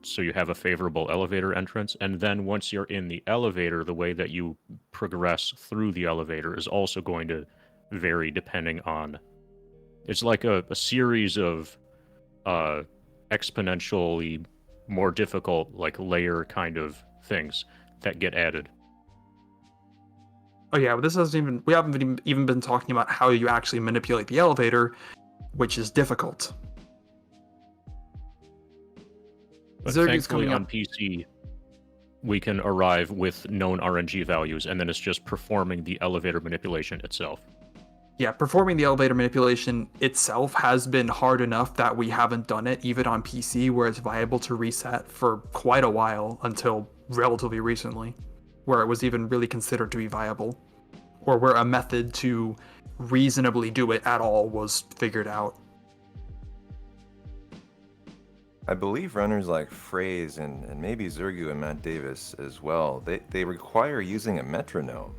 so you have a favorable elevator entrance. And then once you're in the elevator, the way that you progress through the elevator is also going to vary depending on... It's like a series of exponentially more difficult, like, layer kind of things that get added. Oh yeah, but we haven't even been talking about how you actually manipulate the elevator, which is difficult. But Zerg is thankfully coming on up. PC, we can arrive with known RNG values, and then it's just performing the elevator manipulation itself. Yeah, performing the elevator manipulation itself has been hard enough that we haven't done it even on PC, where it's viable to reset for quite a while, until relatively recently, where it was even really considered to be viable, or where a method to reasonably do it at all was figured out. I believe runners like Phrase and maybe Zergu and Matt Davis as well, they require using a metronome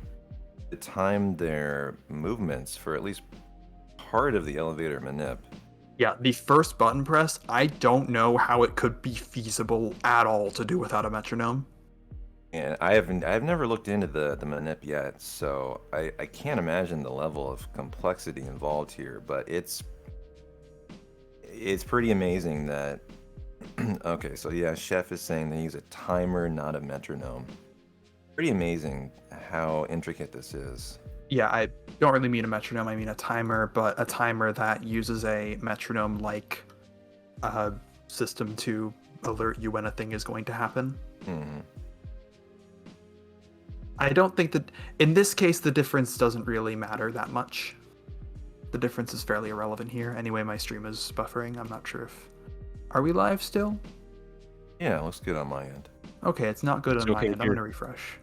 to time their movements for at least part of the elevator manip. Yeah, the first button press, I don't know how it could be feasible at all to do without a metronome. And I've never looked into the manip yet, so I can't imagine the level of complexity involved here, but it's pretty amazing that okay, so yeah, Chef is saying they use a timer, not a metronome. Pretty amazing how intricate this is. Yeah, I don't really mean a metronome, I mean a timer, but a timer that uses a metronome-like system to alert you when a thing is going to happen. Hmm. I don't think that, in this case, the difference doesn't really matter that much. The difference is fairly irrelevant here. Anyway, my stream is buffering. I'm not sure if... Are we live still? Yeah, looks good on my end. Okay, it's not good It's on my okay end. I'm here. going to refresh.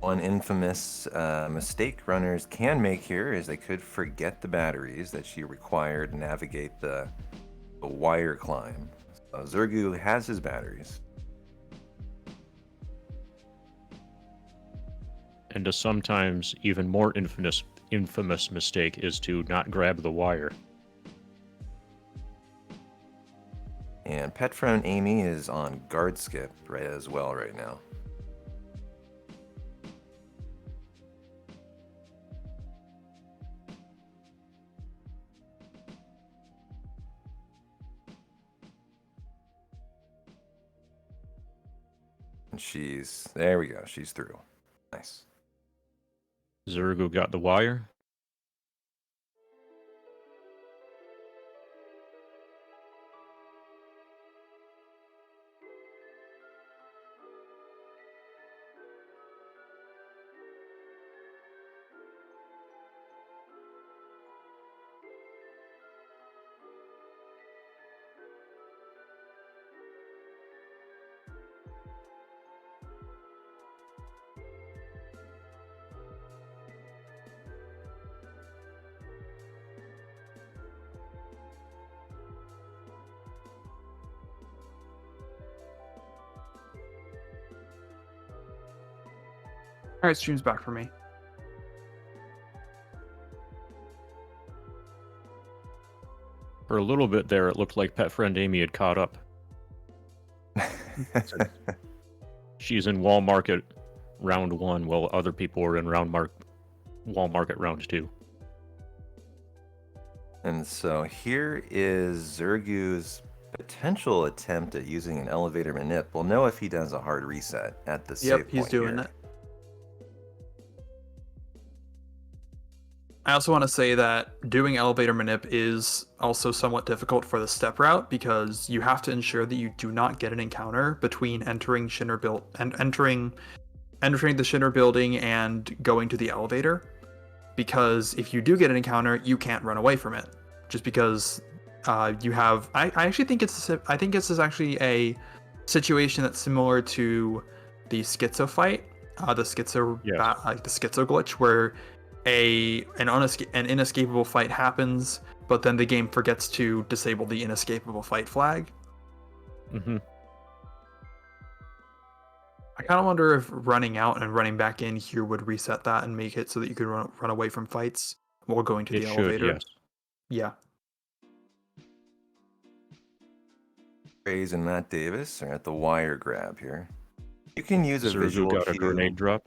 One infamous mistake runners can make here is they could forget the batteries that she required to navigate the wire climb. So Zergu has his batteries. And a sometimes even more infamous mistake is to not grab the wire. And pet friend Amy is on guard skip right as well right now. And there we go, she's through. Nice. Zergu got the wire. Alright, stream's back for me. For a little bit there, it looked like pet friend Amy had caught up. She's in Wall Market round 1, while other people were in Wall Market round 2. And so here is Zergu's potential attempt at using an elevator manip. We'll know if he does a hard reset at the save Yep, point he's doing here. it. I also want to say that doing elevator manip is also somewhat difficult for the step route because you have to ensure that you do not get an encounter between entering entering the Shinner building and going to the elevator. Because if you do get an encounter, you can't run away from it. Just because you have, I actually think it's actually a situation that's similar to the schizo fight, the schizo Yes. the schizo glitch, where an inescapable fight happens, but then the game forgets to disable the inescapable fight flag. Mm-hmm. I kind of wonder if running out and running back in here would reset that and make it so that you could run away from fights while going to It the should, elevator. yes. Yeah. Praise and Matt Davis are at the wire grab here. You can use a Zergu visual got a cue. grenade drop.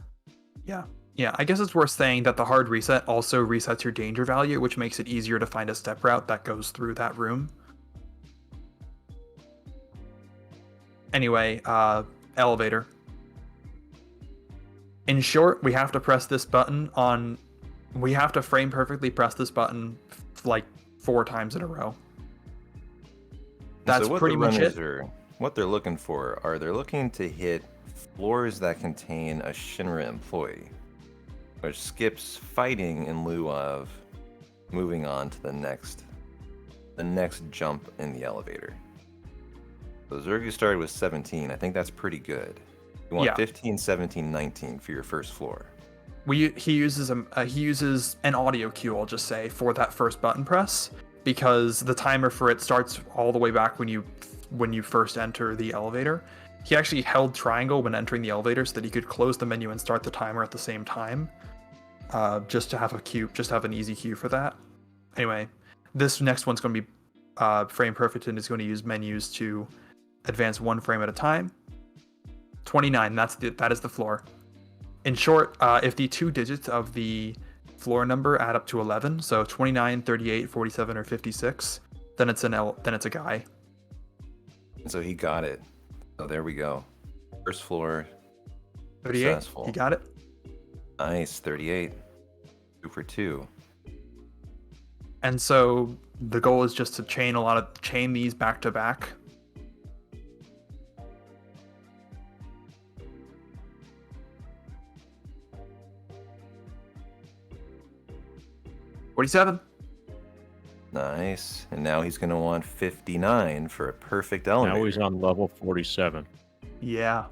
Yeah. Yeah, I guess it's worth saying that the hard reset also resets your danger value, which makes it easier to find a step route that goes through that room. Anyway, elevator. In short, we have to press this button on... We have to frame perfectly press this button like 4 times in a row. That's So what pretty the much runners it. are, what they're looking for are they're looking to hit floors that contain a Shinra employee, which skips fighting in lieu of moving on to the next jump in the elevator. So Zergu started with 17. I think that's pretty good. You want Yeah. 15, 17, 19 for your first floor. he uses an audio cue, I'll just say, for that first button press, because the timer for it starts all the way back when you first enter the elevator. He actually held triangle when entering the elevator so that he could close the menu and start the timer at the same time, just to have an easy cue for that. Anyway, this next one's going to be frame perfect and is going to use menus to advance one frame at a time. 29, that is the floor. In short, if the two digits of the floor number add up to 11, so 29, 38, 47, or 56, then it's a guy. And so he got it. So there we go. First floor. 38. Successful. He got it. Nice. 38. 2 for 2. And so the goal is just to chain these back to back. $47. Nice. And now he's going to want 59 for a perfect elevator. Now he's on level 47. Yeah.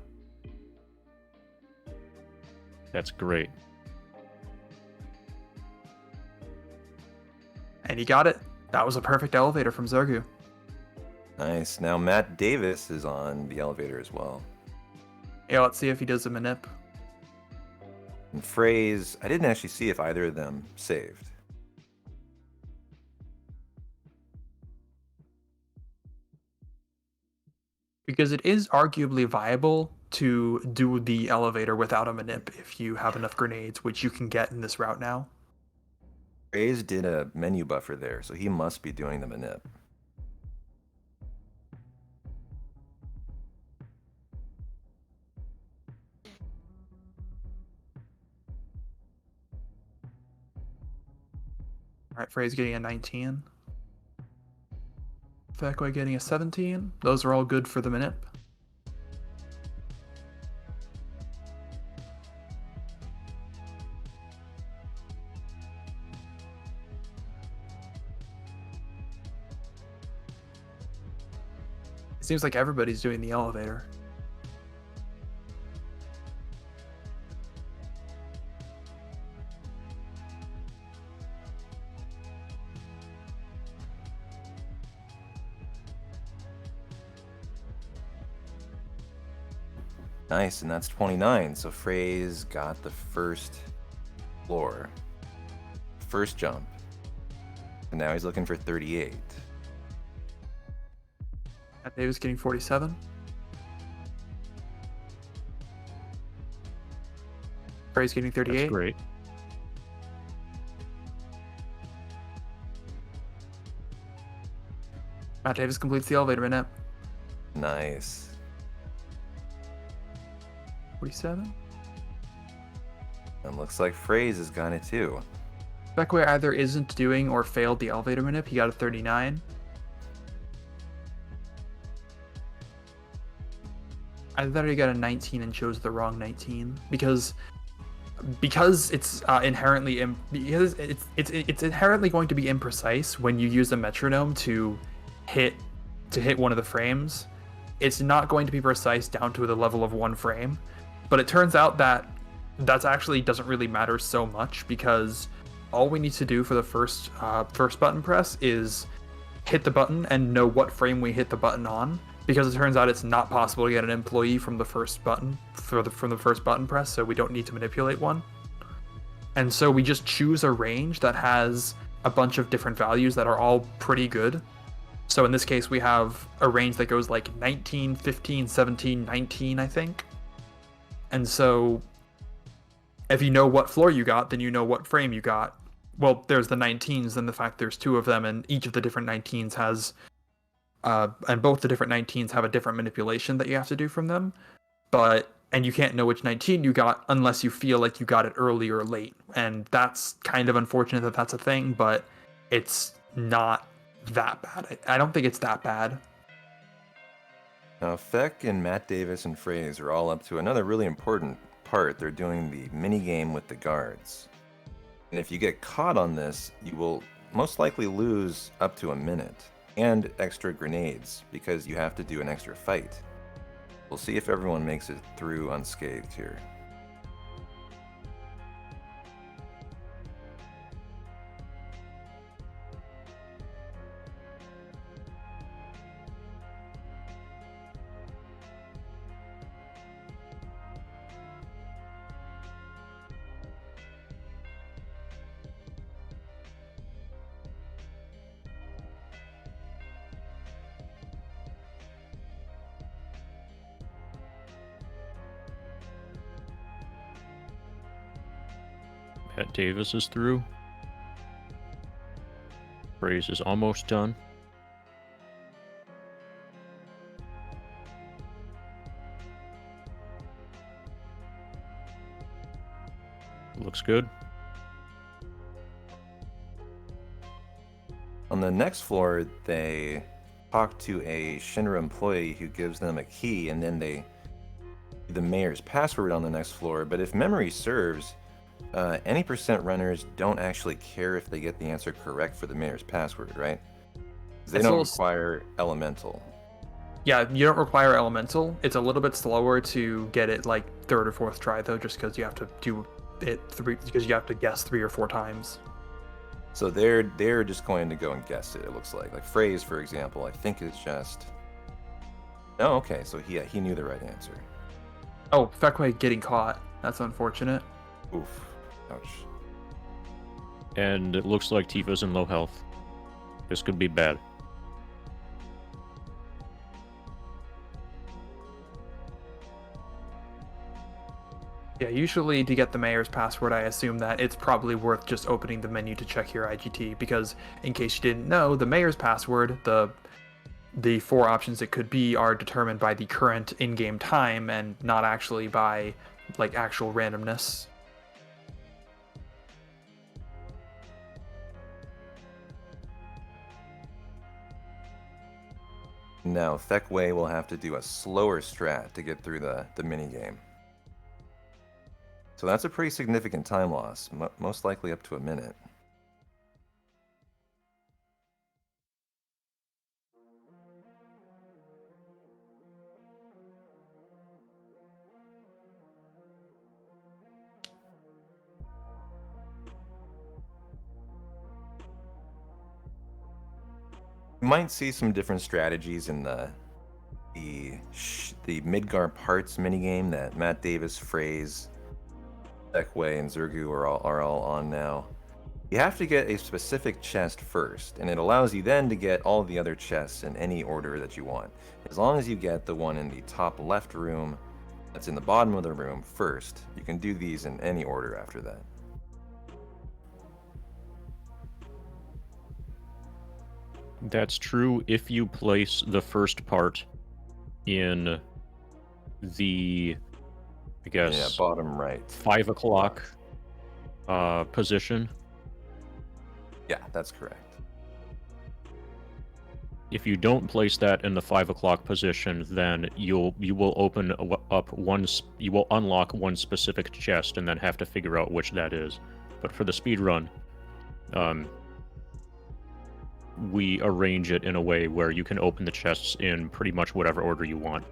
That's great. And he got it. That was a perfect elevator from Zergu. Nice. Now Matt Davis is on the elevator as well. Yeah, let's see if he does a manip. And Phrase, I didn't actually see if either of them saved. Because it is arguably viable to do the elevator without a manip if you have enough grenades, which you can get in this route now. Phrase did a menu buffer there, so he must be doing the manip. Alright, Frey's getting a 19. Fekwe getting a 17. Those are all good for the manip. It seems like everybody's doing the elevator. Nice, and that's 29. So Phrase got the first floor, first jump. And now he's looking for 38. Matt Davis getting 47. Frey's getting 38. That's great. Matt Davis completes the elevator manip. Nice. 47. And looks like Phrase has got it too. Fekwe either isn't doing or failed the elevator manip. He got a 39. I thought he got a 19 and chose the wrong 19 because it's inherently it's inherently going to be imprecise when you use a metronome to hit one of the frames. It's not going to be precise down to the level of one frame, but it turns out that actually doesn't really matter so much because all we need to do for the first button press is hit the button and know what frame we hit the button on, because it turns out it's not possible to get an employee from the first button from the first button press, so we don't need to manipulate one. And so we just choose a range that has a bunch of different values that are all pretty good. So in this case we have a range that goes like 19, 15, 17, 19, I think. And so if you know what floor you got, then you know what frame you got. Well, there's the 19s and the fact there's two of them, and each of the different 19s has and both the different 19s have a different manipulation that you have to do from them. And you can't know which 19 you got unless you feel like you got it early or late. And that's kind of unfortunate that that's a thing, but it's not that bad. I don't think it's that bad. Now, Feck and Matt Davis and Phrase are all up to another really important part. They're doing the mini game with the guards. And if you get caught on this, you will most likely lose up to a minute and extra grenades because you have to do an extra fight. We'll see if everyone makes it through unscathed here. Matt Davis is through. Phrase is almost done. Looks good. On the next floor, they talk to a Shinra employee who gives them a key, and then they the mayor's password on the next floor. But if memory serves, any percent runners don't actually care if they get the answer correct for the mayor's password, right? 'Cause they It's a don't little require elemental. Yeah, you don't require elemental. It's a little bit slower to get it like third or fourth try though, just because you have to do it because you have to guess 3 or 4 times. So they're just going to go and guess it. It looks like phrase, for example. I think it's just. Oh, okay. So he knew the right answer. Oh, Fekwe getting caught. That's unfortunate. Oof. Ouch. And it looks like Tifa's in low health. This could be bad. Yeah, usually to get the mayor's password, I assume that it's probably worth just opening the menu to check your IGT, because in case you didn't know, the mayor's password, the 4 options it could be are determined by the current in-game time and not actually by like actual randomness. Now Theckway will have to do a slower strat to get through the mini game. So that's a pretty significant time loss, most likely up to a minute. You might see some different strategies in the Midgar Parts minigame that Matt Davis, Phrase, Theckway, and Zergu are all on now. You have to get a specific chest first, and it allows you then to get all the other chests in any order that you want. As long as you get the one in the top left room that's in the bottom of the room first, you can do these in any order after that. That's true if you place the first part in the, I guess, Yeah, bottom right. 5 o'clock position. Yeah, that's correct. If you don't place that in the 5 o'clock position, then you will open up you will unlock one specific chest and then have to figure out which that is. But for the speed run, we arrange it in a way where you can open the chests in pretty much whatever order you want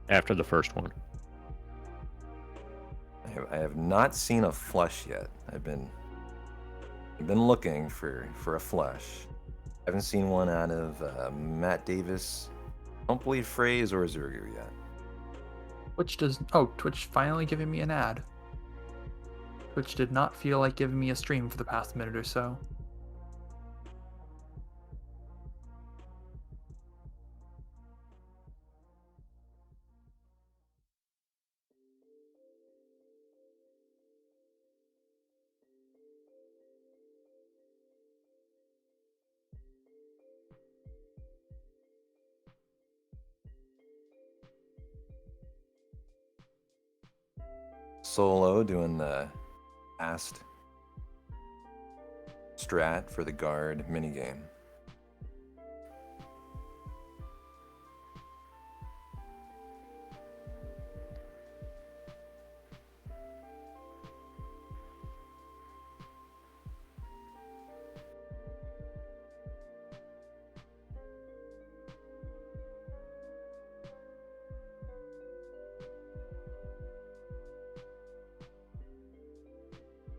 after the first one. I have not seen a flush yet. I've been looking for a flush. I haven't seen one out of Matt Davis. I don't believe Phrase or Zergu yet. Twitch finally giving me an ad. Twitch did not feel like giving me a stream for the past minute or so. Solo doing the last strat for the guard minigame.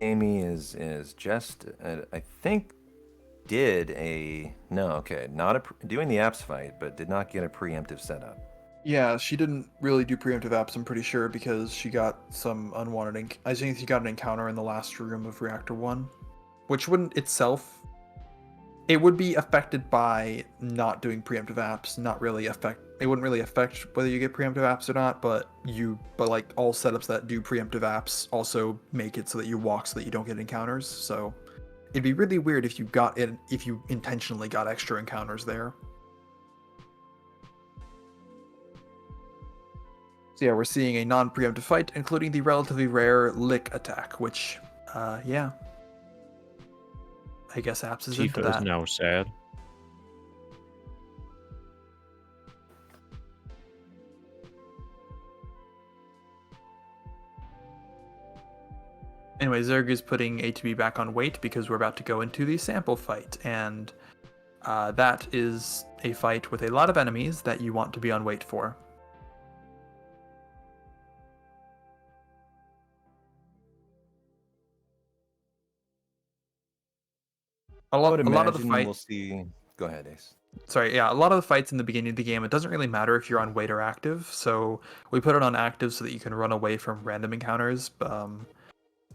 Amy is just I think doing the apps fight, but did not get a preemptive setup. Yeah, she didn't really do preemptive apps, I'm pretty sure, because she got some unwanted. I think she got an encounter in the last room of Reactor 1, which wouldn't itself. It would be affected by not doing preemptive apps, not really affect really affect whether you get preemptive apps or not, but like all setups that do preemptive apps also make it so that you walk so that you don't get encounters. So it'd be really weird if you intentionally got extra encounters there. So yeah, we're seeing a non-preemptive fight, including the relatively rare lick attack, which, yeah, I guess apps is into Tifa is that. now sad. Anyway, Zerg's putting ATB back on wait because we're about to go into the sample fight, and that is a fight with a lot of enemies that you want to be on wait for. I would A lot of the imagine fight. we'll see. Go ahead, Ace. Sorry, yeah, a lot of the fights in the beginning of the game, it doesn't really matter if you're on wait or active. So we put it on active so that you can run away from random encounters.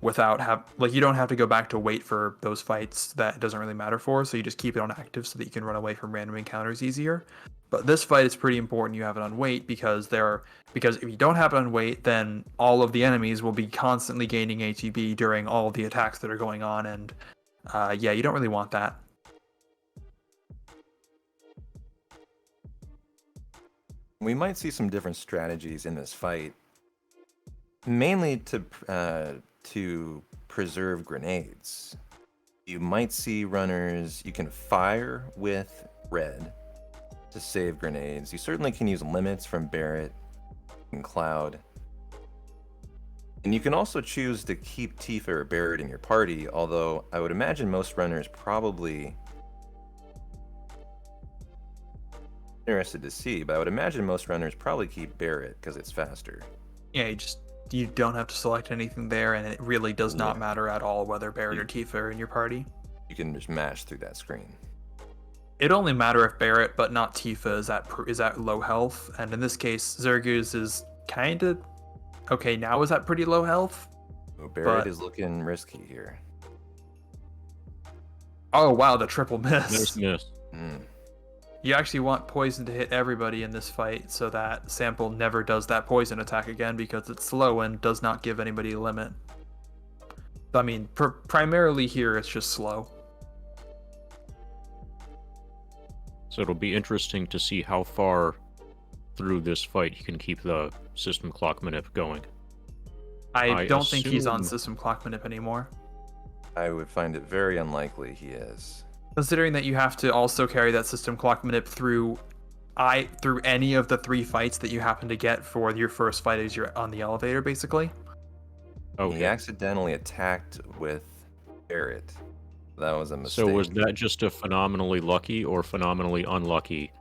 Without you don't have to go back to wait for those fights that it doesn't really matter for, so you just keep it on active so that you can run away from random encounters easier. But this fight is pretty important you have it on wait because if you don't have it on wait, then all of the enemies will be constantly gaining ATB during all of the attacks that are going on, and yeah, you don't really want that. We might see some different strategies in this fight, mainly to preserve grenades. You might see runners. You can fire with red to save grenades. You certainly can use limits from Barrett and Cloud. And you can also choose to keep Tifa or Barrett in your party, although I would imagine most runners probably interested to see, but I would imagine most runners probably keep Barrett because it's faster. Yeah, you don't have to select anything there, and it really does not Yeah. matter at all whether Barrett or Tifa are in your party. You can just mash through that screen. It'd only matter if Barrett, but not Tifa, is at low health, and in this case, Zergus is kind of okay. Now is at pretty low health. Oh, Barrett But- is looking risky here. Oh wow, the triple Nice miss. miss. Mm. You actually want poison to hit everybody in this fight, so that Sample never does that poison attack again because it's slow and does not give anybody a limit. I mean, primarily here it's just slow. So it'll be interesting to see how far through this fight he can keep the system clock manip going. I don't think he's on assume- system clock manip anymore. I would find it very unlikely he is. Considering that you have to also carry that system clock manip through any of the 3 fights that you happen to get for your first fight as you're on the elevator, basically. Oh, He accidentally attacked with Barrett. That was a mistake. so was that just a phenomenally lucky or phenomenally unlucky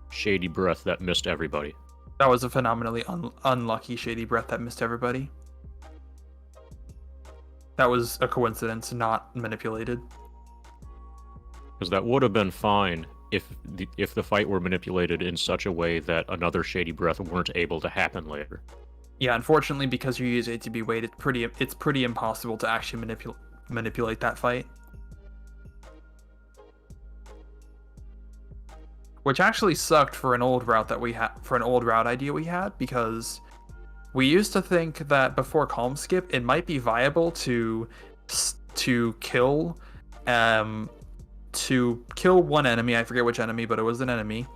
shady breath that missed everybody? That was a phenomenally unlucky shady breath that missed everybody. That was a coincidence, not manipulated. Because that would have been fine if the fight were manipulated in such a way that another shady breath weren't able to happen later. Yeah, unfortunately, because you use ATB weight, it's pretty impossible to actually manipulate that fight. Which actually sucked for an old route idea we had, because we used to think that before Calm Skip, it might be viable to kill one enemy. I forget which enemy, but it was an enemy.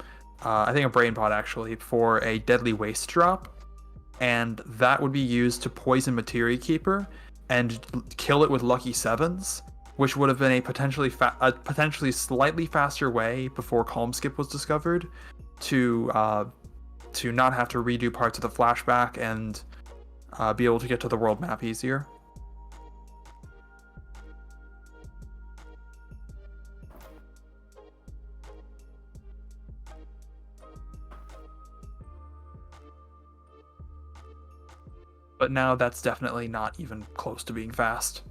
I think a brain pod actually, for a deadly waste drop, and that would be used to poison Materia Keeper and kill it with lucky 7s, which would have been a potentially slightly faster way before Calm Skip was discovered to not have to redo parts of the flashback and be able to get to the world map easier. But now that's definitely not even close to being fast.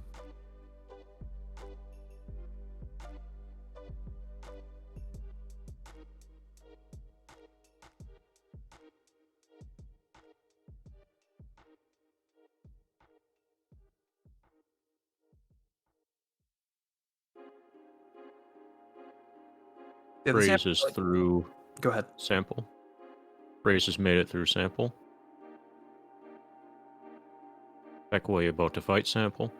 Yeah, the Praise sample is fight- through Go ahead. Sample. Race has made it through sample. Back away about to fight sample.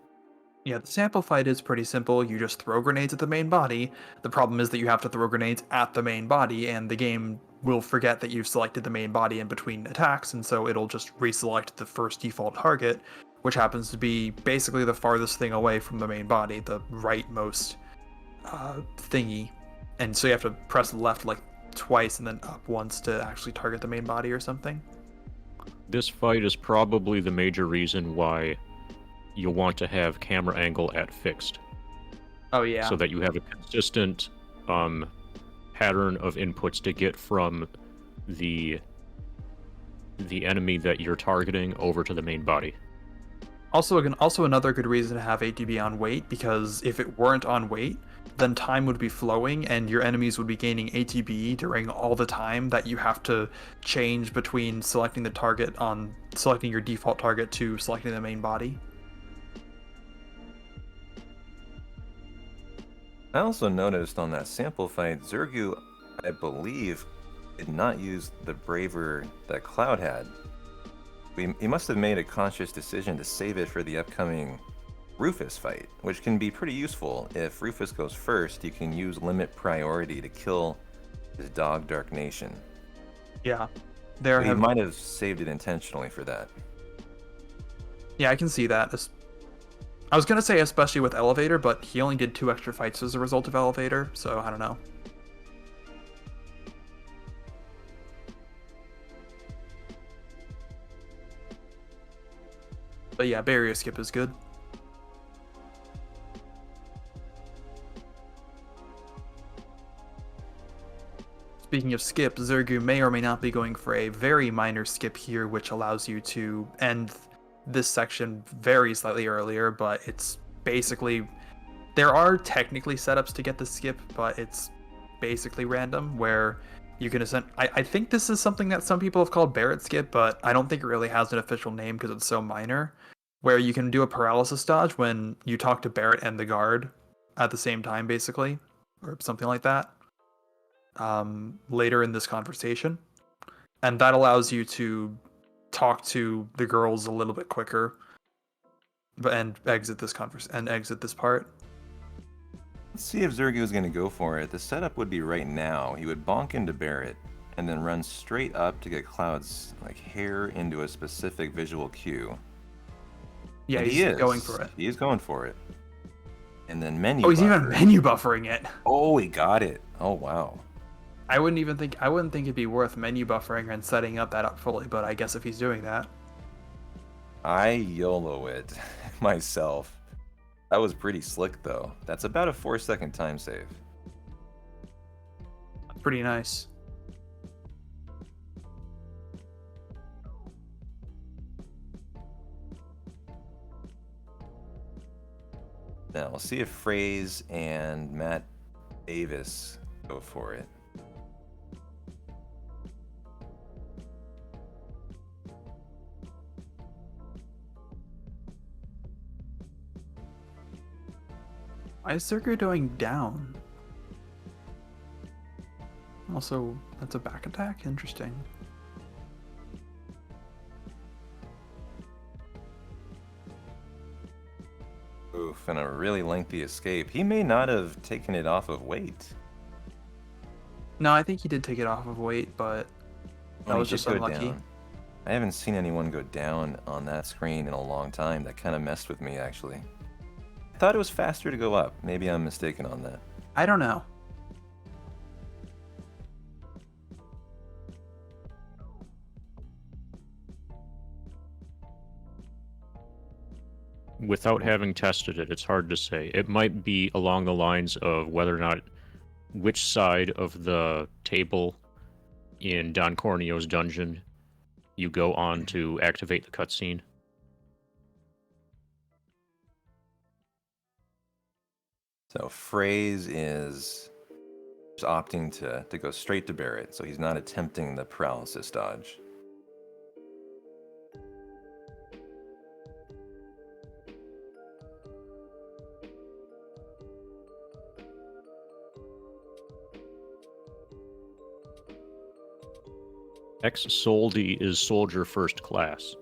Yeah, the sample fight is pretty simple. You just throw grenades at the main body. The problem is that you have to throw grenades at the main body, and the game will forget that you've selected the main body in between attacks, and so it'll just reselect the first default target, which happens to be basically the farthest thing away from the main body, the rightmost thingy. And so you have to press left like twice and then up once to actually target the main body or something. This fight is probably the major reason why you'll want to have camera angle at fixed. Oh yeah. So that you have a consistent pattern of inputs to get from the enemy that you're targeting over to the main body. Also another good reason to have ATB on wait, because if it weren't on wait, then time would be flowing and your enemies would be gaining ATB during all the time that you have to change between selecting your default target to selecting the main body. I also noticed on that sample fight, Zergu, I believe, did not use the Braver that Cloud had. He must have made a conscious decision to save it for the upcoming Rufus fight, which can be pretty useful. If Rufus goes first, you can use limit priority to kill his dog Dark Nation. Yeah. He might have saved it intentionally for that. Yeah, I can see that. I was going to say especially with Elevator, but he only did 2 extra fights as a result of Elevator, so I don't know. But yeah, barrier skip is good. Speaking of skip, Zergu may or may not be going for a very minor skip here, which allows you to end this section very slightly earlier, but it's basically... There are technically setups to get the skip, but it's basically random, where you can I think this is something that some people have called Barrett skip, but I don't think it really has an official name because it's so minor, where you can do a paralysis dodge when you talk to Barrett and the guard at the same time, basically, or something like that, later in this conversation. And that allows you to talk to the girls a little bit quicker and exit this part. Let's see if Zergu is going to go for it. The setup would be right now. He would bonk into Barrett and then run straight up to get Cloud's hair into a specific visual cue. Yeah, and he's going for it. He is going for it. And then menu. Oh, he's even menu buffering it. Oh, he got it. Oh, wow. I wouldn't think it'd be worth menu buffering and setting up that up fully, but I guess if he's doing that. I YOLO it myself. That was pretty slick, though. That's about a 4-second time save. That's pretty nice. Now, we'll see if Fraze and Matt Davis go for it. Why is Zergu going down? Also, that's a back attack? Interesting. Oof, and a really lengthy escape. He may not have taken it off of weight. No, I think he did take it off of weight, but that was just unlucky. Down. I haven't seen anyone go down on that screen in a long time. That kind of messed with me, actually. I thought it was faster to go up. Maybe I'm mistaken on that. I don't know. Without having tested it, it's hard to say. It might be along the lines of whether or not which side of the table in Don Corneo's dungeon you go on to activate the cutscene. So Fraze is opting to go straight to Barrett, so he's not attempting the paralysis dodge. Ex-soldy is soldier first class.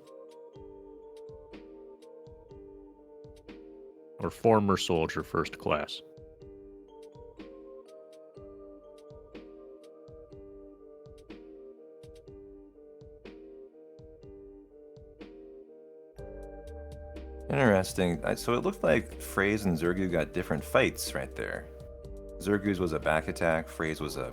Or former soldier first class. Interesting. So it looked like Phrase and Zergu got different fights right there. Zergu's was a back attack. Phrase was a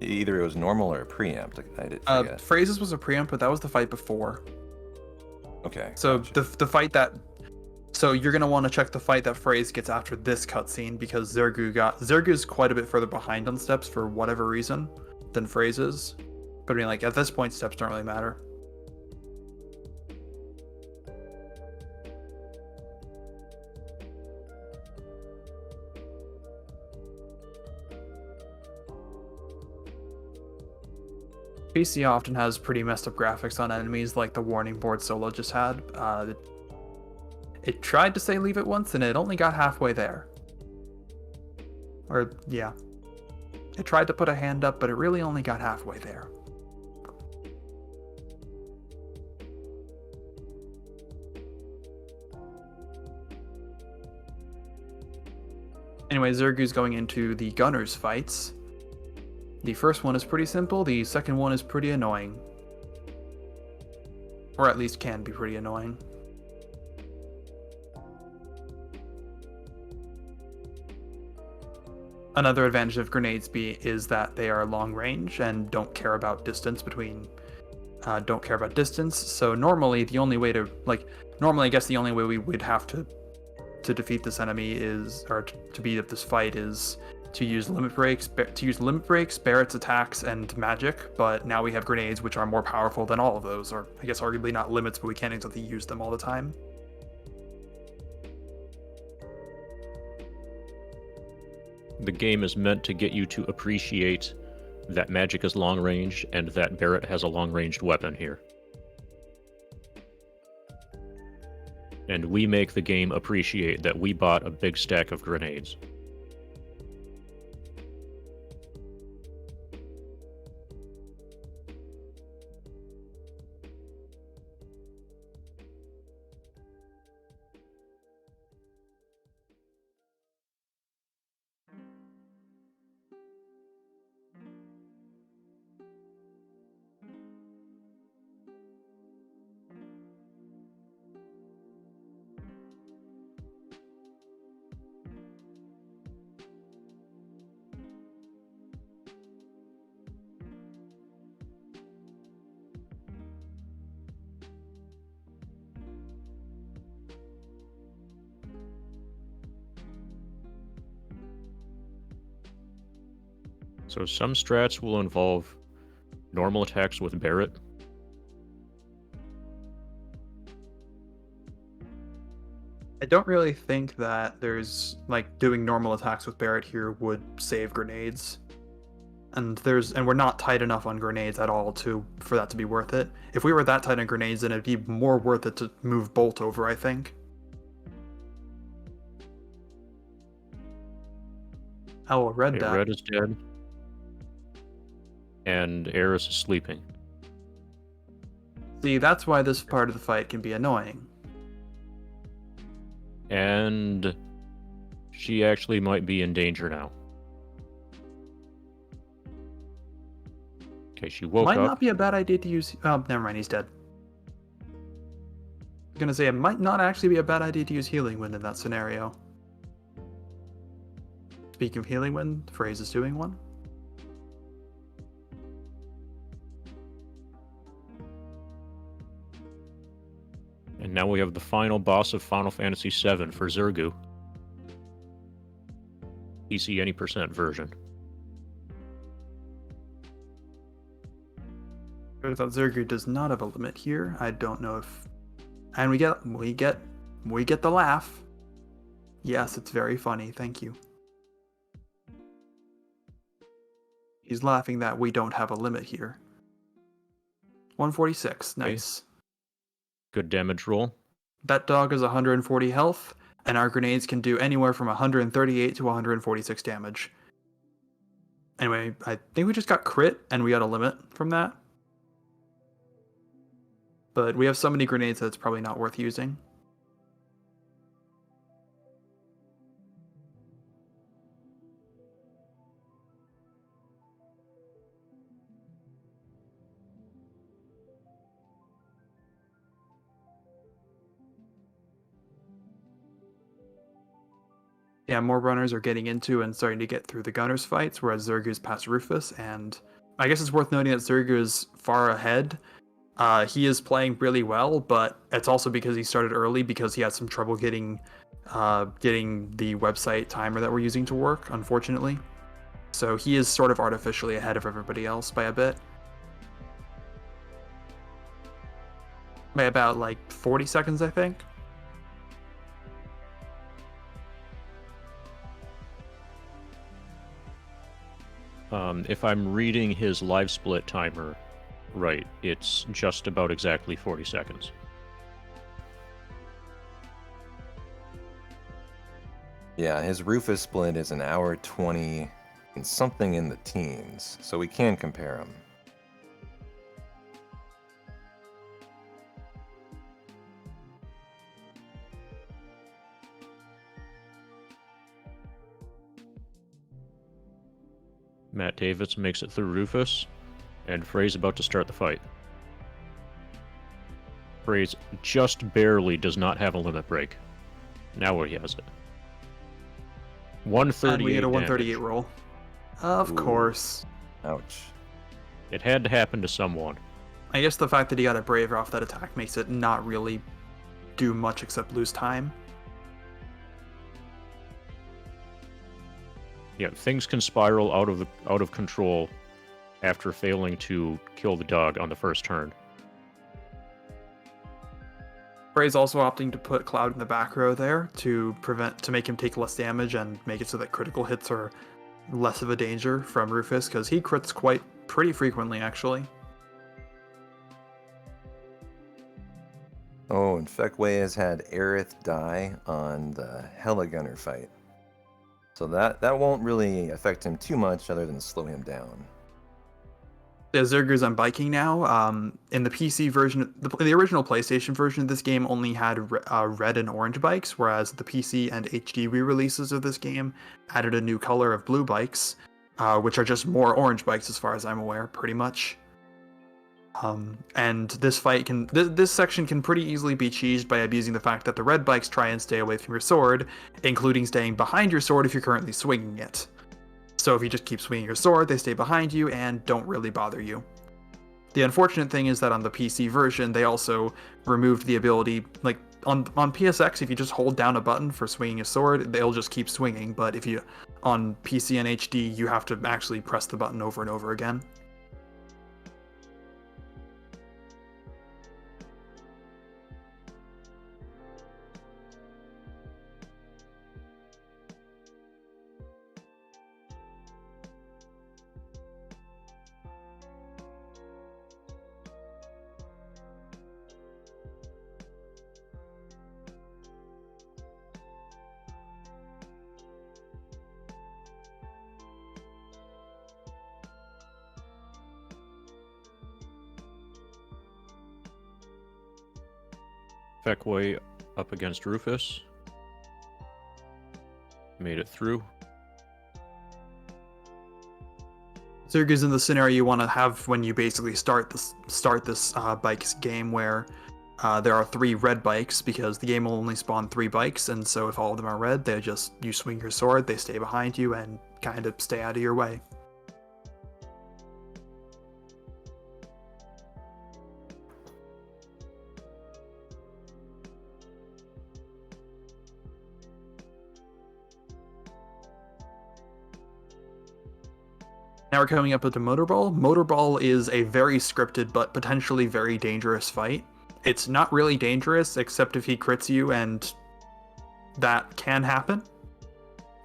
either it was normal or a preempt. I did forget. Phrases was a preempt, but that was the fight before. Okay. So gotcha. the fight that, so you're gonna want to check the fight that Phrase gets after this cutscene because Zergu's quite a bit further behind on steps for whatever reason than Phrase is. But I mean, like at this point, steps don't really matter. PC often has pretty messed up graphics on enemies, like the warning board Solo just had. It tried to say leave it once, and it only got halfway there. Or, yeah. It tried to put a hand up, but it really only got halfway there. Anyway, Zergu's going into the Gunners fights. The first one is pretty simple, the second one is pretty annoying. Or at least can be pretty annoying. Another advantage of grenades is that they are long range and don't care about distance so normally the only way to, I guess the only way we would have to defeat this enemy is, or to beat up this fight is to use limit breaks, Barrett's attacks, and magic, but now we have grenades which are more powerful than all of those, or I guess arguably not limits, but we can't exactly use them all the time. The game is meant to get you to appreciate that magic is long range and that Barrett has a long ranged weapon here. And we make the game appreciate that we bought a big stack of grenades. So some strats will involve normal attacks with Barrett. I don't really think that there's, doing normal attacks with Barrett here would save grenades. And we're not tight enough on grenades at all for that to be worth it. If we were that tight on grenades, then it'd be more worth it to move Bolt over, I think. Oh, Red died. Red is dead. And Air is sleeping. See, that's why this part of the fight can be annoying. And she actually might be in danger now. Okay, she woke up. Might not be a bad idea to use... Oh, never mind, he's dead. I'm gonna say it might not actually be a bad idea to use Healing Wind in that scenario. Speaking of Healing Wind, Phrase is doing one. And now we have the final boss of Final Fantasy VII for Zergu. PC any % version. I thought Zergu does not have a limit here. I don't know if... And we get the laugh. Yes, it's very funny. Thank you. He's laughing that we don't have a limit here. 146. Nice. Okay. Good damage roll. That dog is 140 health, and our grenades can do anywhere from 138 to 146 damage. Anyway, I think we just got crit, and we got a limit from that. But we have so many grenades that it's probably not worth using. Yeah, more runners are getting into and starting to get through the Gunners fights, whereas Zergu's past Rufus, and I guess it's worth noting that Zergu is far ahead. He is playing really well, but it's also because he started early because he had some trouble getting the website timer that we're using to work, unfortunately. So he is sort of artificially ahead of everybody else by a bit. By about like 40 seconds, I think. If I'm reading his live split timer right, it's just about exactly 40 seconds. Yeah, his Rufus split is an hour 20 and something in the teens, so we can compare them. Matt Davis makes it through Rufus, and Frey's about to start the fight. Frey's just barely does not have a limit break. Now he has it. 138 And we hit a 138 damage. roll. Of Ooh. course. Ouch. It had to happen to someone. I guess the fact that he got a Braver off that attack makes it not really do much except lose time. Yeah, things can spiral out of control after failing to kill the dog on the first turn. Bray's also opting to put Cloud in the back row there to make him take less damage and make it so that critical hits are less of a danger from Rufus, because he crits pretty frequently actually. Oh, and Feckway has had Aerith die on the Hella Gunner fight. So that won't really affect him too much other than slow him down. Yeah, Zergu's on biking now. In the PC version, the original PlayStation version of this game only had red and orange bikes, whereas the PC and HD re-releases of this game added a new color of blue bikes, which are just more orange bikes as far as I'm aware, pretty much. And this section can pretty easily be cheesed by abusing the fact that the red bikes try and stay away from your sword, including staying behind your sword if you're currently swinging it. So if you just keep swinging your sword, they stay behind you and don't really bother you. The unfortunate thing is that on the PC version, they also removed the ability, like on PSX, if you just hold down a button for swinging a sword, they'll just keep swinging, but if you on PC and HD, you have to actually press the button over and over again. Feckway up against Rufus. Made it through. Zerg is in the scenario you want to have when you basically start this bikes game, where there are 3 red bikes, because the game will only spawn 3 bikes, and so if all of them are red, you swing your sword, they stay behind you and kind of stay out of your way. Now we're coming up with the Motorball. Motorball is a very scripted but potentially very dangerous fight. It's not really dangerous except if he crits you, and that can happen.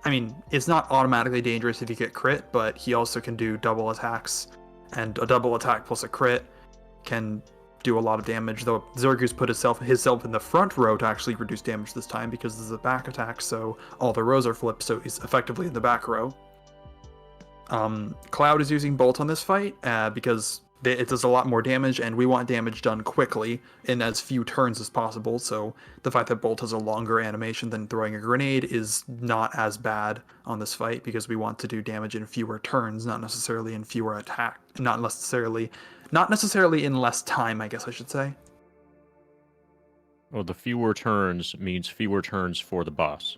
I mean, it's not automatically dangerous if you get crit, but he also can do double attacks, and a double attack plus a crit can do a lot of damage, though Zergu's put himself in the front row to actually reduce damage this time because this is a back attack, so all the rows are flipped, so he's effectively in the back row. Cloud is using Bolt on this fight because it does a lot more damage, and we want damage done quickly in as few turns as possible. So the fact that Bolt has a longer animation than throwing a grenade is not as bad on this fight because we want to do damage in fewer turns, not necessarily in fewer attack, not necessarily in less time, I guess I should say. Well, the fewer turns means fewer turns for the boss,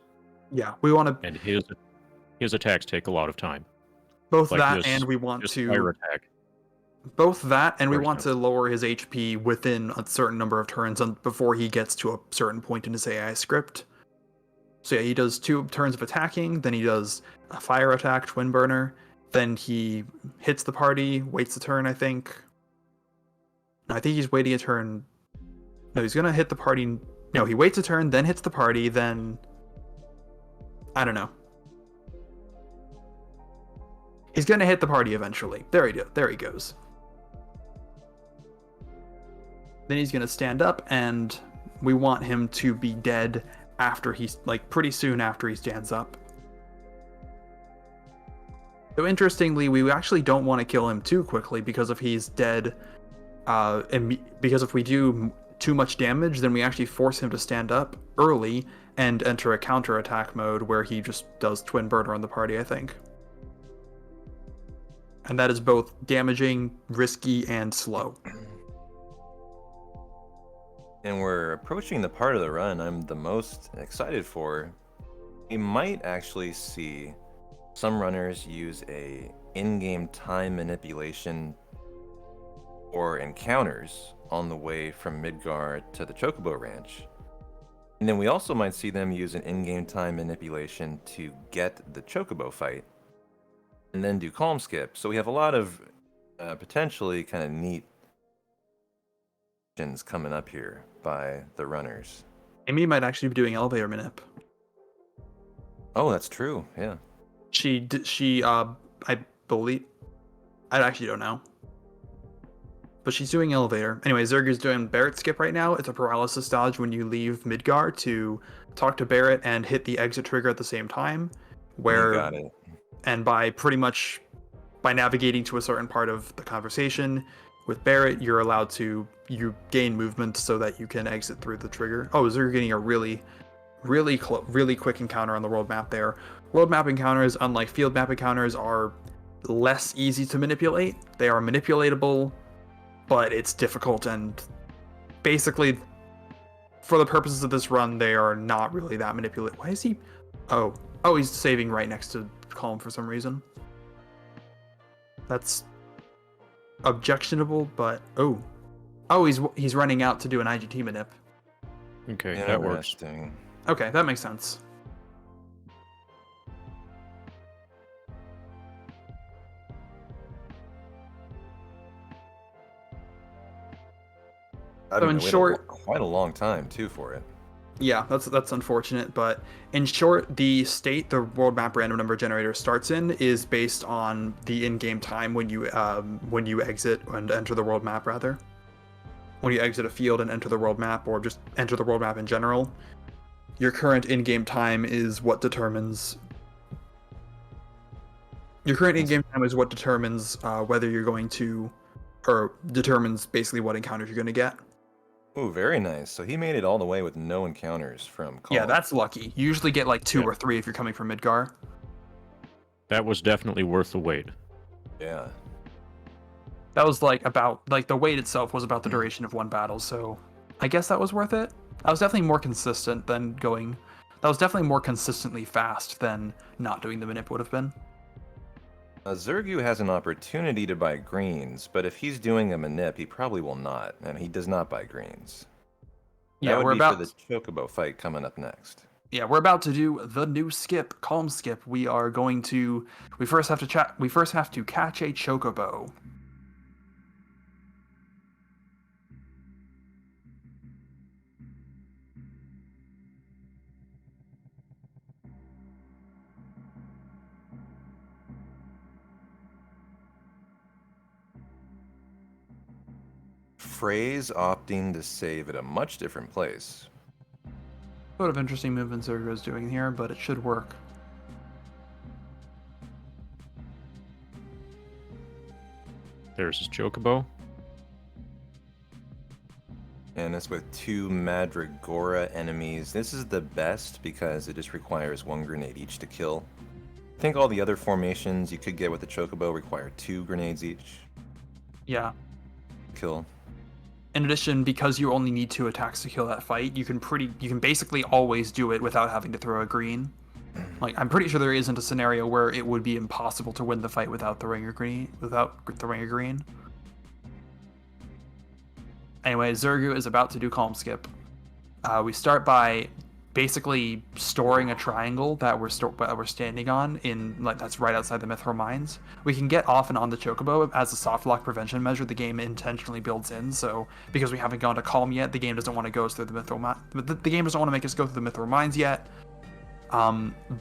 Yeah, we want to and his attacks take a lot of time. both Like that, this, and we want this to fire attack. both that, and we For want to example. lower his HP within a certain number of turns before he gets to a certain point in his AI script. So yeah, he does 2 turns of attacking, then he does a fire attack, twin burner, then he hits the party, waits a turn, I think. No, I think he's waiting a turn. No, he's gonna hit the party. No, he waits a turn, then hits the party, then I don't know. He's gonna hit the party eventually. There he goes. Then he's gonna stand up, and we want him to be dead after he's pretty soon after he stands up. So interestingly, we actually don't want to kill him too quickly because if he's dead, because if we do too much damage, then we actually force him to stand up early and enter a counter-attack mode where he just does twin burner on the party, I think. And that is both damaging, risky, and slow. And we're approaching the part of the run I'm the most excited for. We might actually see some runners use a in-game time manipulation or encounters on the way from Midgar to the Chocobo Ranch. And then we also might see them use an in-game time manipulation to get the Chocobo fight and then do Calm Skip. So we have a lot of potentially kind of neat actions coming up here by the runners. Amy might actually be doing elevator manip. Oh, that's true. Yeah. I believe, I actually don't know, but she's doing elevator. Anyway, Zerg's doing Barret skip right now. It's a paralysis dodge when you leave Midgar to talk to Barret and hit the exit trigger at the same time. You got it. And by navigating to a certain part of the conversation with Barret, you gain movement so that you can exit through the trigger. Oh, Zerg getting a really quick encounter on the world map there. World map encounters, unlike field map encounters, are less easy to manipulate. They are manipulatable, but it's difficult, and basically, for the purposes of this run, they are not really that manipulated. Why is he? Oh, he's saving right next to Calm for some reason. That's objectionable, but he's running out to do an IGT manip. Okay, that works. Interesting. Okay, that makes sense. So in short, quite a long time too for it. Yeah, that's unfortunate, but in short, the state the world map random number generator starts in is based on the in-game time when you exit and enter the world map, rather. When you exit a field and enter the world map, or just enter the world map in general, your current in-game time is what determines. Your current in-game time is what determines whether you're going to, or determines basically what encounters you're going to get. Oh, very nice. So he made it all the way with no encounters from Calm. Yeah, that's lucky. You usually get like 2 or 3 if you're coming from Midgar. That was definitely worth the wait. Yeah. That was the wait itself was about the duration of one battle, so I guess that was worth it. That was definitely more consistent than going. That was definitely more consistently fast than not doing the manip would have been. Zergu has an opportunity to buy greens, but if he's doing a manip, he probably will not, and he does not buy greens. Yeah, that would we're be about for the Chocobo fight coming up next. Yeah, we're about to do the new skip, Calm Skip. We first have to catch a Chocobo. Phrase opting to save at a much different place. Sort of interesting movement Zergo's doing here, but it should work. There's his Chocobo. And it's with 2 Madragora enemies. This is the best because it just requires 1 grenade each to kill. I think all the other formations you could get with the Chocobo require 2 grenades each Yeah. to kill. In addition, because you only need 2 attacks to kill that fight, you can basically always do it without having to throw a green. Like, I'm pretty sure there isn't a scenario where it would be impossible to win the fight without throwing a green. Anyway, Zergu is about to do Calm Skip. We start by basically storing a triangle that we're standing on that's right outside the Mithril Mines. We can get off and on the Chocobo as a soft lock prevention measure. The game intentionally builds in, so because we haven't gone to Calm yet, the game doesn't want to go through the the game doesn't want to make us go through the Mithril Mines yet.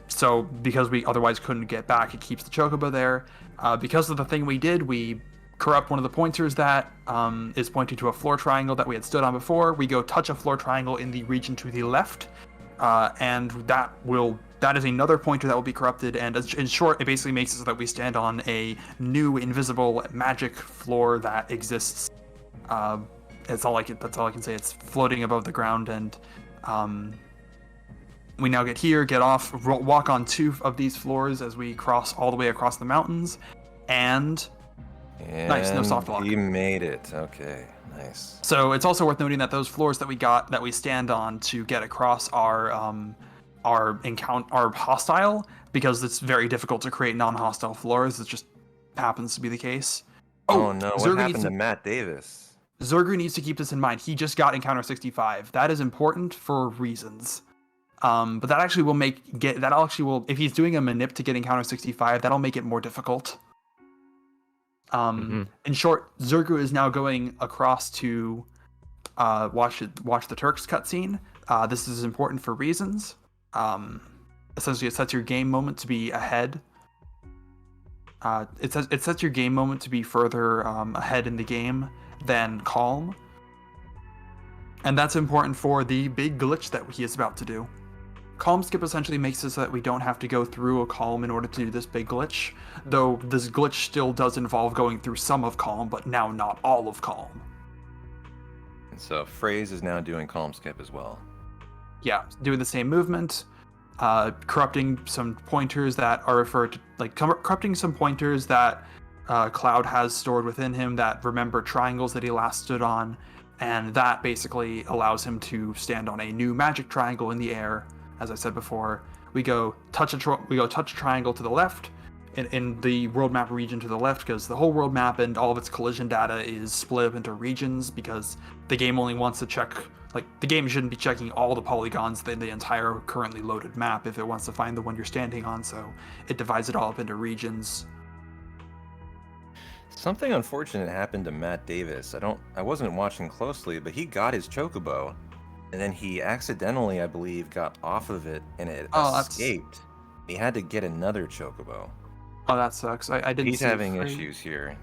So because we otherwise couldn't get back, it keeps the Chocobo there. Because of the thing we did, we corrupt one of the pointers that is pointing to a floor triangle that we had stood on before. We go touch a floor triangle in the region to the left, and that is another pointer that will be corrupted. And in short, it basically makes it so that we stand on a new invisible magic floor that exists. That's all I can say. It's floating above the ground, and we now get off, walk on 2 of these floors as we cross all the way across the mountains, and nice, no soft lock. He made it. Okay, nice. So it's also worth noting that those floors that we stand on to get across are hostile, because it's very difficult to create non-hostile floors. It just happens to be the case. Oh no, what happened to Matt Davis? Zergu needs to keep this in mind. He just got encounter 65. That is important for reasons. But that actually will if he's doing a manip to get encounter 65, that'll make it more difficult. In short, Zergu is now going across to watch the Turks cutscene. This is important for reasons. Essentially, it sets your game moment to be ahead. It sets your game moment to be further ahead in the game than Calm, and that's important for the big glitch that he is about to do. Calm Skip essentially makes it so that we don't have to go through a Calm in order to do this big glitch, though this glitch still does involve going through some of Calm, but now not all of Calm. And so Phrase is now doing Calm Skip as well. Yeah, doing the same movement, corrupting some pointers that are referred to, corrupting some pointers that Cloud has stored within him that remember triangles that he last stood on, and that basically allows him to stand on a new magic triangle in the air. As I said before, we go touch a triangle to the left, in the world map region to the left, because the whole world map and all of its collision data is split up into regions, because the game only wants to check, the game shouldn't be checking all the polygons in the entire currently loaded map if it wants to find the one you're standing on, so it divides it all up into regions. Something unfortunate happened to Matt Davis. I wasn't watching closely, but he got his Chocobo, and then he accidentally, I believe, got off of it, and it escaped. He had to get another Chocobo. Oh, that sucks. I didn't. He's having issues here.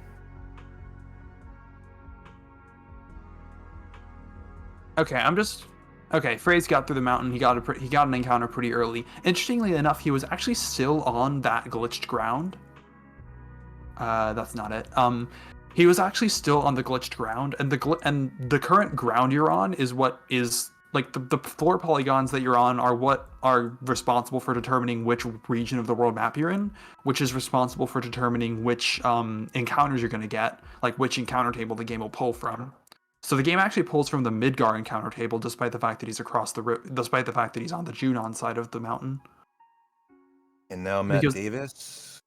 Okay, Phrase got through the mountain. He got an encounter pretty early. Interestingly enough, he was actually still on that glitched ground. That's not it. He was actually still on the glitched ground, and the current ground you're on is what is the floor polygons that you're on are what are responsible for determining which region of the world map you're in, which is responsible for determining which encounters you're going to get, which encounter table the game will pull from. So the game actually pulls from the Midgar encounter table, despite the fact that he's despite the fact that he's on the Junon side of the mountain. And now Matt Davis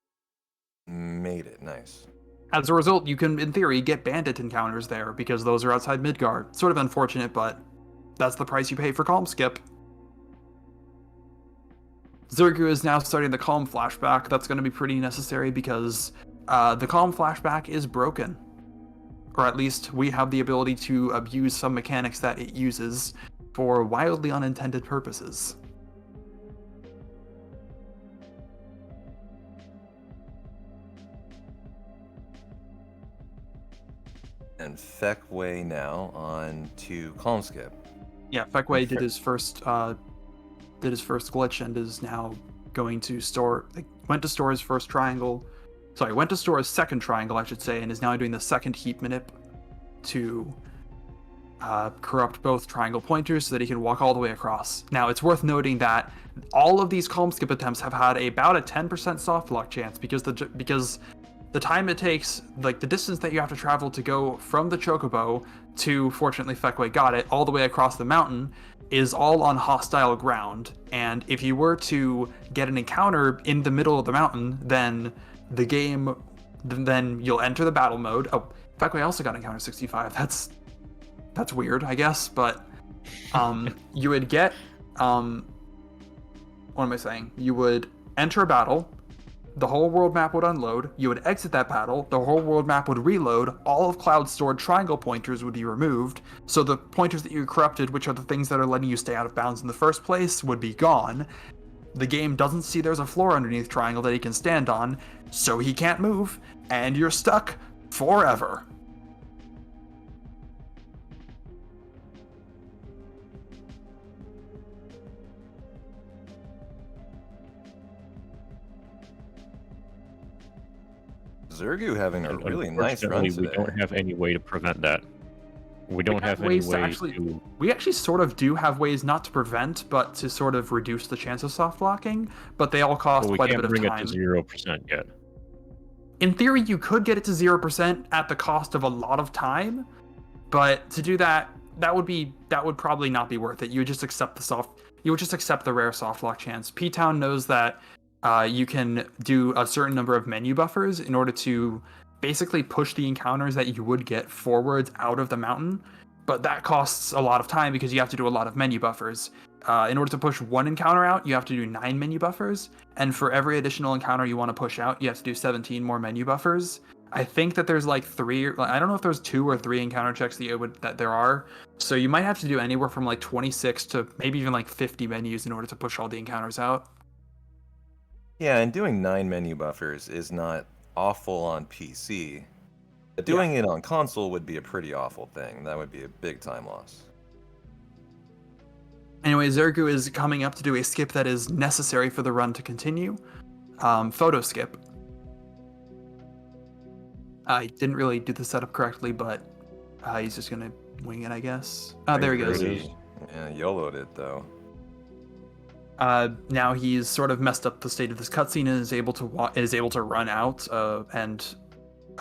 made it. Nice. As a result, you can, in theory, get bandit encounters there, because those are outside Midgar. Sort of unfortunate, but that's the price you pay for Calm Skip. Zergu is now starting the Calm flashback. That's going to be pretty necessary, because the Calm flashback is broken. Or at least we have the ability to abuse some mechanics that it uses for wildly unintended purposes. And Feckway now on to Calm Skip. Yeah, Feckway did his first glitch and is now going to went to store his first triangle, sorry, went to store a second triangle, I should say, and is now doing the second heap manip to corrupt both triangle pointers so that he can walk all the way across. Now, it's worth noting that all of these calm skip attempts have had about a 10% soft lock chance because the time it takes, like the distance that you have to travel to go from the Chocobo to, fortunately, Feckway got it, all the way across the mountain, is all on hostile ground. And if you were to get an encounter in the middle of the mountain, then the game, then you'll enter the battle mode. Oh, Feckway also got encounter 65. That's weird, I guess, but you would get, what am I saying? You would enter a battle, the whole world map would unload, you would exit that battle, the whole world map would reload, all of Cloud's stored triangle pointers would be removed, so the pointers that you corrupted, which are the things that are letting you stay out of bounds in the first place, would be gone. The game doesn't see there's a floor underneath Triangle that he can stand on, so he can't move, and you're stuck forever. Zergu having a really nice run Unfortunately, today. we don't have any way to prevent that. We don't have any ways to way actually- to. We actually sort of do have ways not to prevent, but to sort of reduce the chance of soft locking, but they all cost Well, we quite a can't bit of bring it time. to 0% yet. In theory, you could get it to 0% at the cost of a lot of time, but to do that, that would probably not be worth it. You would just accept the rare soft lock chance. P-Town knows that you can do a certain number of menu buffers in order to basically push the encounters that you would get forwards out of the mountain, but that costs a lot of time because you have to do a lot of menu buffers. In order to push one encounter out, you have to do 9 menu buffers, and for every additional encounter you want to push out, you have to do 17 more menu buffers. I think that there's like 3, I don't know if there's 2 or 3 encounter checks that there are, so you might have to do anywhere from like 26 to maybe even like 50 menus in order to push all the encounters out. Yeah, and doing 9 menu buffers is not awful on PC. But doing it on console would be a pretty awful thing. That would be a big time loss. Anyway, Zergu is coming up to do a skip that is necessary for the run to continue. Photo skip. I didn't really do the setup correctly, but he's just going to wing it, I guess. There he goes. Pretty- Yeah, YOLO'd it though. Now he's sort of messed up the state of this cutscene and is able to run out and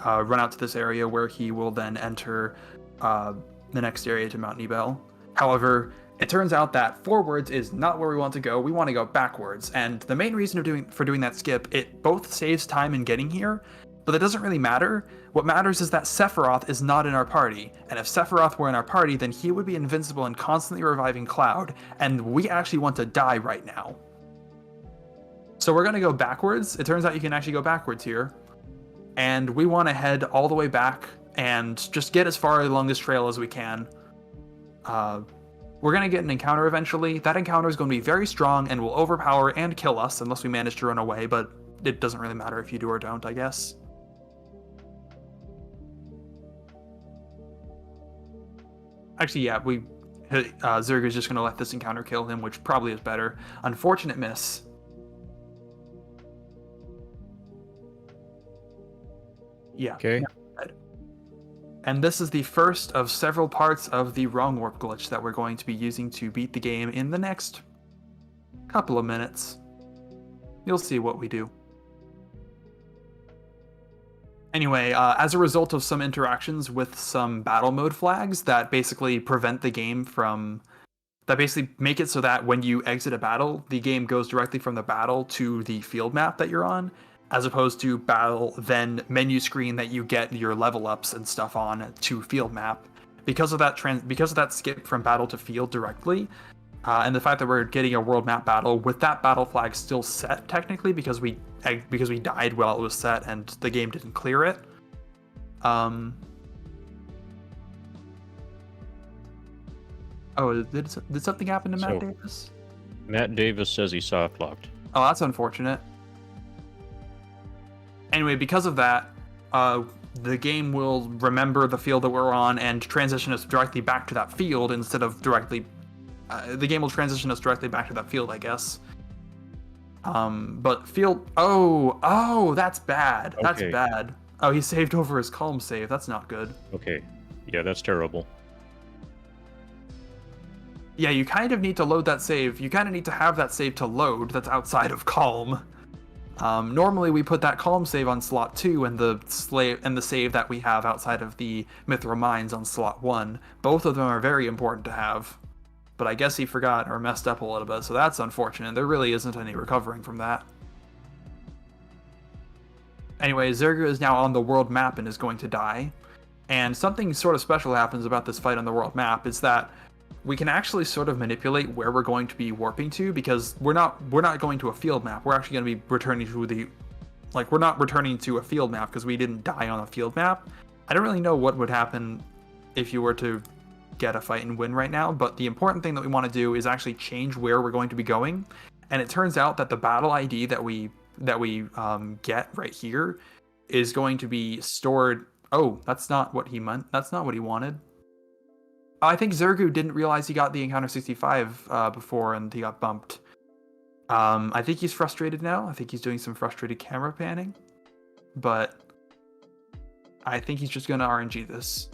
run out to this area where he will then enter the next area to Mount Nibel. However, it turns out that forwards is not where we want to go. We want to go backwards, and the main reason for doing that skip, it both saves time in getting here, but that doesn't really matter. What matters is that Sephiroth is not in our party, and if Sephiroth were in our party, then he would be invincible and constantly reviving Cloud, and we actually want to die right now. So we're going to go backwards. It turns out you can actually go backwards here, and we want to head all the way back and just get as far along this trail as we can. We're going to get an encounter eventually. That encounter is going to be very strong and will overpower and kill us unless we manage to run away, but it doesn't really matter if you do or don't, I guess. Actually, yeah, Zergu's just going to let this encounter kill him, which probably is better. Unfortunate miss. Yeah. Okay. And this is the first of several parts of the wrong warp glitch that we're going to be using to beat the game in the next couple of minutes. You'll see what we do. Anyway, as a result of some interactions with some battle mode flags that basically prevent the game from... that basically make it so that when you exit a battle, the game goes directly from the battle to the field map that you're on, as opposed to battle, then menu screen that you get your level ups and stuff on to field map. Because of that skip from battle to field directly, and the fact that we're getting a world map battle with that battle flag still set technically because we died while it was set and the game didn't clear it. Oh, did something happen to Matt Davis? Matt Davis says he soft locked. Oh, that's unfortunate. Anyway, because of that, the game will remember the field that we're on and transition us directly back to that field instead of directly... the game will transition us directly back to that field, I guess. But field. Oh, that's bad. That's Okay. bad. Oh, he saved over his calm save. That's not good. Okay. Yeah, that's terrible. Yeah, you kind of need to load that save. You kind of need to have that save to load that's outside of calm. Normally we put that calm save on slot 2 and the save that we have outside of the Mithril Mines on slot 1. Both of them are very important to have. But I guess he forgot or messed up a little bit, so that's unfortunate. There really isn't any recovering from that. Anyway, Zergu is now on the world map and is going to die. And something sort of special happens about this fight on the world map is that we can actually sort of manipulate where we're going to be warping to, because we're not going to a field map. We're actually going to be returning to we're not returning to a field map because we didn't die on a field map. I don't really know what would happen if you were to get a fight and win right now, but the important thing that we want to do is actually change where we're going to be going. And it turns out that the battle ID that we get right here is going to be stored. Oh, that's not what he meant. That's not what he wanted. I think Zergu didn't realize he got the encounter 65 before, and he got bumped. I think he's frustrated now. I think he's doing some frustrated camera panning, but I think he's just going to RNG this.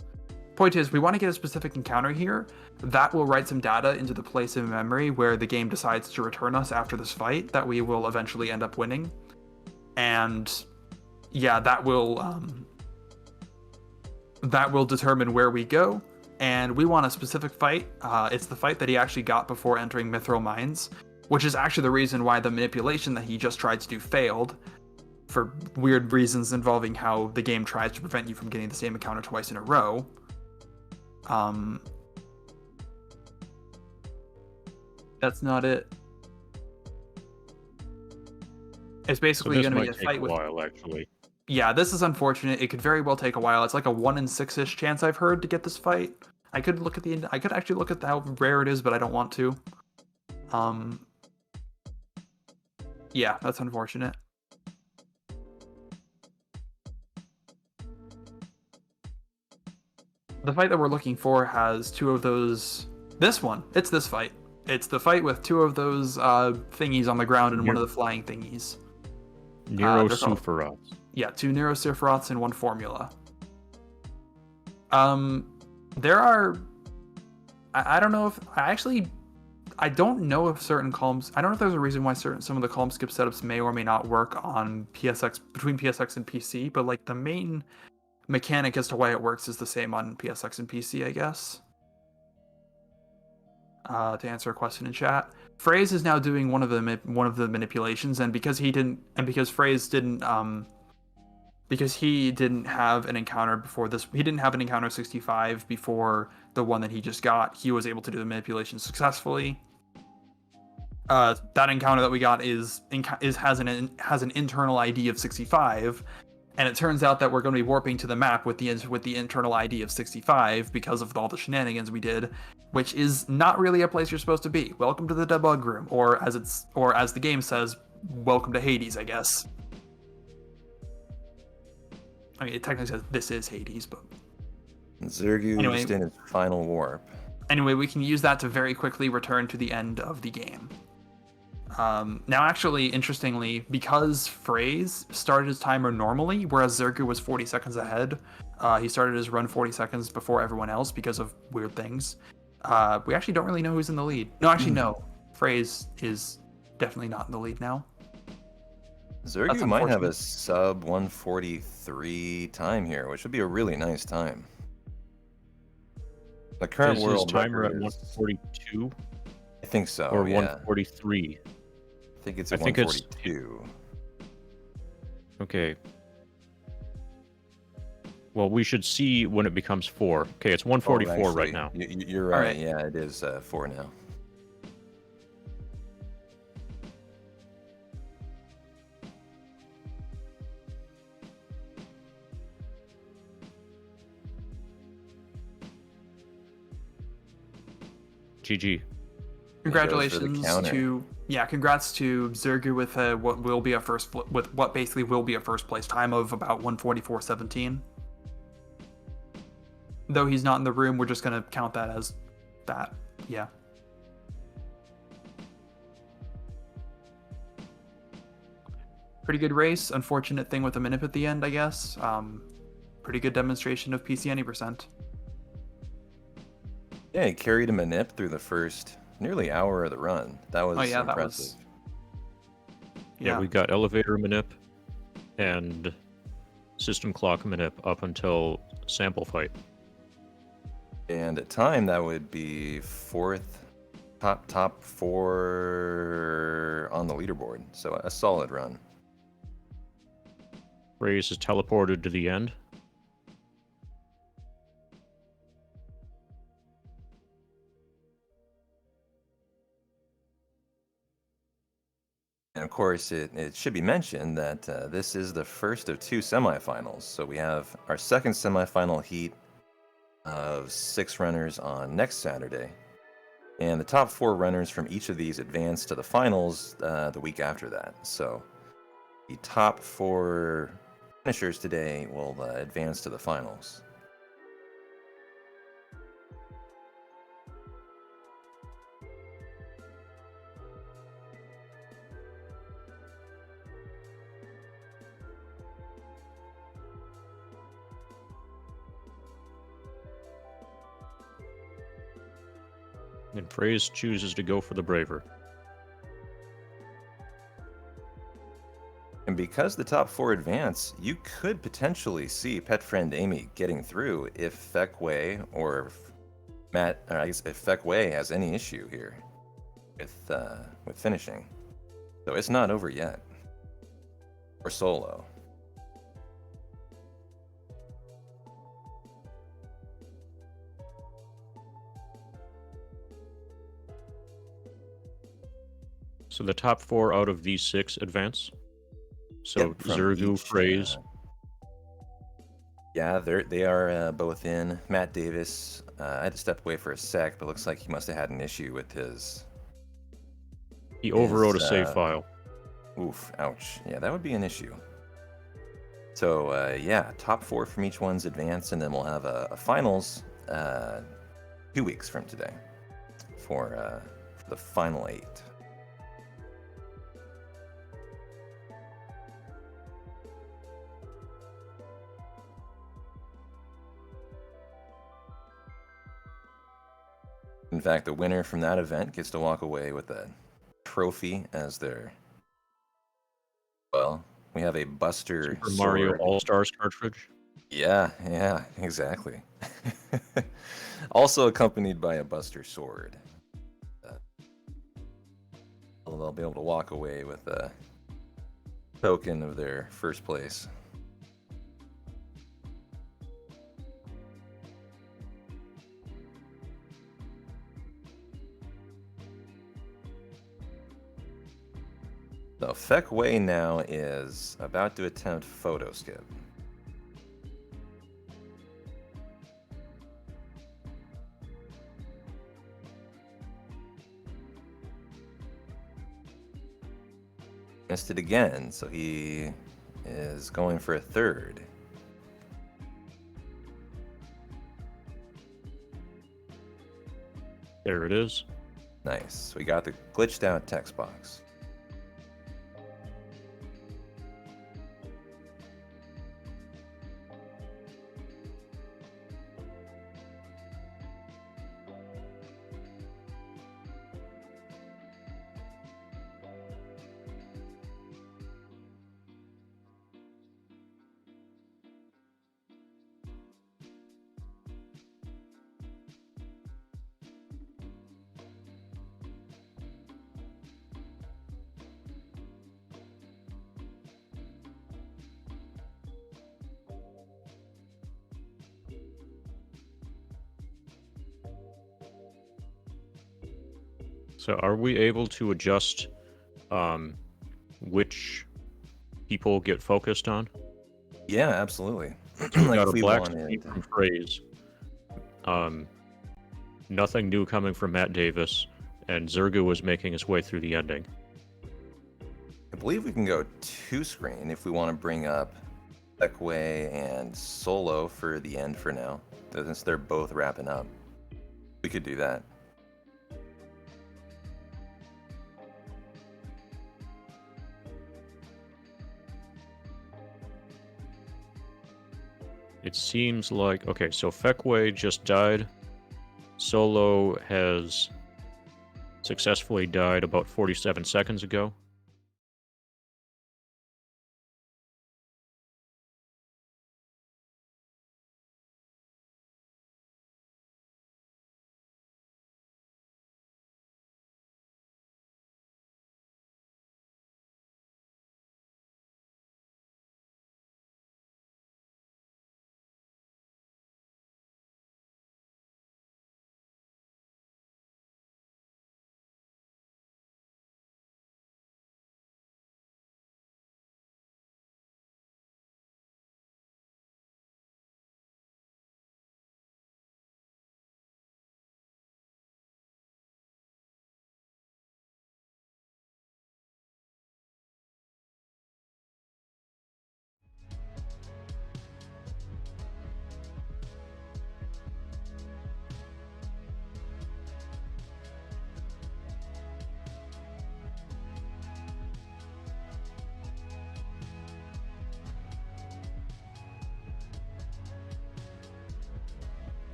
Point is, we want to get a specific encounter here. That will write some data into the place in memory where the game decides to return us after this fight that we will eventually end up winning. And yeah, that will determine where we go. And we want a specific fight. It's the fight that he actually got before entering Mithril Mines, which is actually the reason why the manipulation that he just tried to do failed, for weird reasons involving how the game tries to prevent you from getting the same encounter twice in a row. That's not it. It's basically going to be a fight with. While, actually. Yeah, this is unfortunate. It could very well take a while. It's like a 1 in 6-ish chance I've heard to get this fight. I could actually look at how rare it is, but I don't want to. Yeah, that's unfortunate. The fight that we're looking for has two of those. This one, it's this fight. It's the fight with two of those thingies on the ground and one of the flying thingies. Neurosupherots. Yeah, 2 Neurosupherots and 1 Formula. There are. I don't know if I don't know if certain calms. I don't know if there's a reason why some of the calm skip setups may or may not work on PSX, between PSX and PC, but like the main mechanic as to why it works is the same on PSX and PC, I guess. To answer a question in chat, Phrase is now doing one of the manipulations, and because he didn't have an encounter before this, he didn't have an encounter 65 before the one that he just got. He was able to do the manipulation successfully. That encounter that we got has an internal ID of 65, and it turns out that we're going to be warping to the map with the internal ID of 65 because of all the shenanigans we did, which is not really a place you're supposed to be. Welcome to the debug room, or as the game says, welcome to Hades, I guess. I mean, it technically says this is Hades, but Zergu Anyway. just in his final warp. Anyway, we can use that to very quickly return to the end of the game. Now, actually, interestingly, because Phrase started his timer normally, whereas Zergu was 40 seconds ahead, he started his run 40 seconds before everyone else because of weird things. We actually don't really know who's in the lead. No, actually, no. Phrase is definitely not in the lead now. Zergu might have a sub 143 time here, which would be a really nice time. The current Is world his timer at record is- 142 I think so. or yeah. 143? I think it's I at think it's- 142. Okay. Well, we should see when it becomes 4. Okay, it's 144 right now. You're right. Alright. Yeah, it is 4 now. GG. Congratulations counter. congrats to Zergu with what basically will be a first place time of about 144.17. Though he's not in the room, we're just gonna count that as that. Yeah. pretty good race. Unfortunate thing with the minute at the end, I guess. Pretty good demonstration of PC any percent. Yeah, he carried a manip through the first nearly hour of the run. That was Oh yeah, that impressive. was. Yeah, we got elevator manip and system clock manip up until sample fight. And at time, that would be top 4 on the leaderboard. So a solid run. Raze is teleported to the end. And of course, it should be mentioned that this is the first of 2 semifinals. So we have our second semifinal heat of 6 runners on next Saturday. And the top 4 runners from each of these advance to the finals the week after that. So the top 4 finishers today will advance to the finals. And Phrase chooses to go for the Braver. And because the top 4 advance, you could potentially see Pet Friend Amy getting through if Feckway or Matt, or I guess if Feckway has any issue here with finishing. So it's not over yet. Or Solo. So the top 4 out of these 6 advance. So Yep, from Zergu, each, Phrase. Yeah, they are both in. Matt Davis, I had to step away for a sec, but looks like he must have had an issue with his. He overwrote a his, save file. Oof, ouch. Yeah, that would be an issue. So, yeah, top 4 from each one's advance, and then we'll have a finals 2 weeks from today for the final 8. In fact, the winner from that event gets to walk away with a trophy as their. Well, we have a Buster Super Mario sword. All-Stars cartridge. Yeah, exactly. Also accompanied by a Buster sword. They'll be able to walk away with a token of their first place. So Fek Wei now is about to attempt photo skip. Missed it again, so he is going for a third. There it is. Nice. We got the glitched out text box. So are we able to adjust which people get focused on? Yeah, absolutely. So we Like got if a we black wanted- sheep from Phrase. Nothing new coming from Matt Davis, and Zergu was making his way through the ending. I believe we can go 2-screen if we want to bring up Ekway and Solo for the end for now. Since they're both wrapping up. We could do that. It seems like... Okay, so Feckway just died. Solo has successfully died about 47 seconds ago.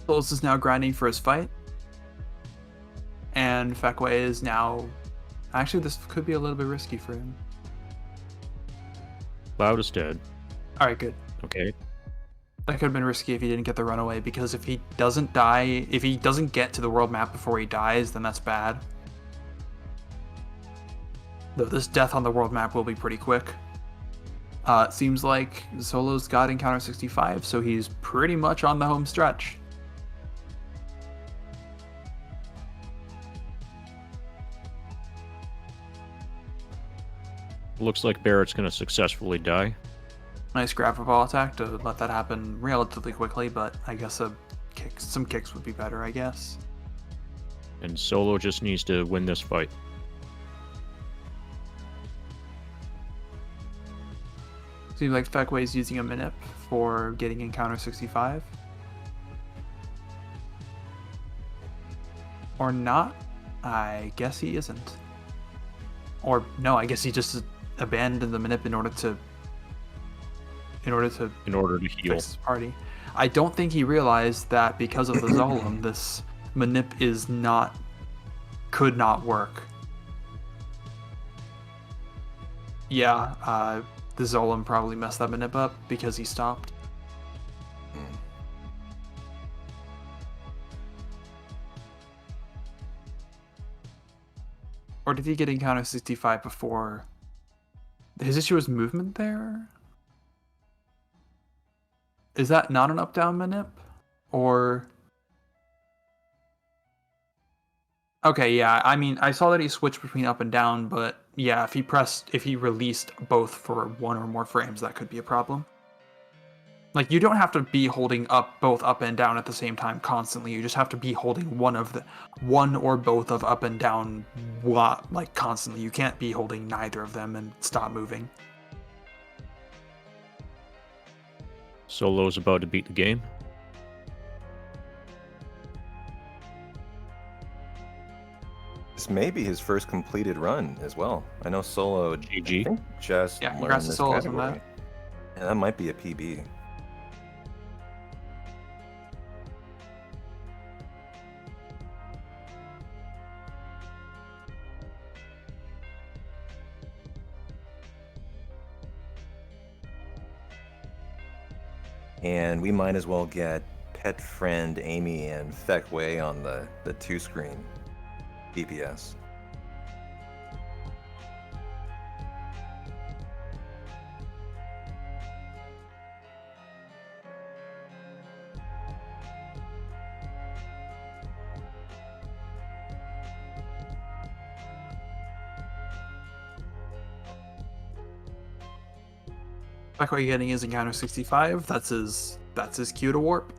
Solos is now grinding for his fight. And Feckway is now... Actually, this could be a little bit risky for him. Cloud is dead. Alright, good. Okay. That could have been risky if he didn't get the runaway, because if he doesn't die, if he doesn't get to the world map before he dies, then that's bad. Though this death on the world map will be pretty quick. It seems like Solo's got Encounter 65, so he's pretty much on the home stretch. Looks like Barrett's going to successfully die. Nice grapple ball attack to let that happen relatively quickly, but I guess some kicks would be better, I guess. And Solo just needs to win this fight. Seems like Feckway's using a Minip for getting Encounter 65. Or not? I guess he isn't. Or no, I guess he just abandoned the Minip in order to heal. fix his party. I don't think he realized that because of the Zolom, this Manip could not work. Yeah, the Zolom probably messed that Manip up because he stopped. Or did he get Encounter 65 before? His issue was movement there? Is that not an up-down Manip? Or... Okay, yeah, I mean, I saw that he switched between up and down, but yeah, if he released both for one or more frames, that could be a problem. Like, you don't have to be holding both up and down at the same time constantly. You just have to be holding one or both of up and down, like, constantly. You can't be holding neither of them and stop moving. Solo's about to beat the game. This may be his first completed run as well. I know Solo GG. I think just Yeah, learned congrats to this Solo on category. that. Yeah, that might be a PB. And we might as well get Pet Friend Amy and Feckway on the two-screen DPS. Back what you're getting is Encounter 65. That's his cue to warp.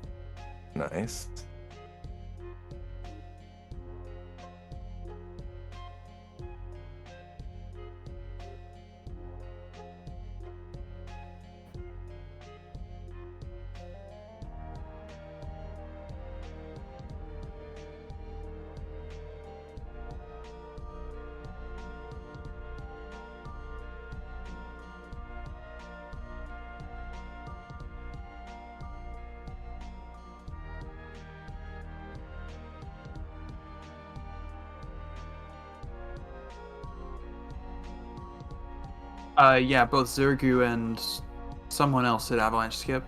Nice. Yeah, both Zergu and someone else did avalanche skip.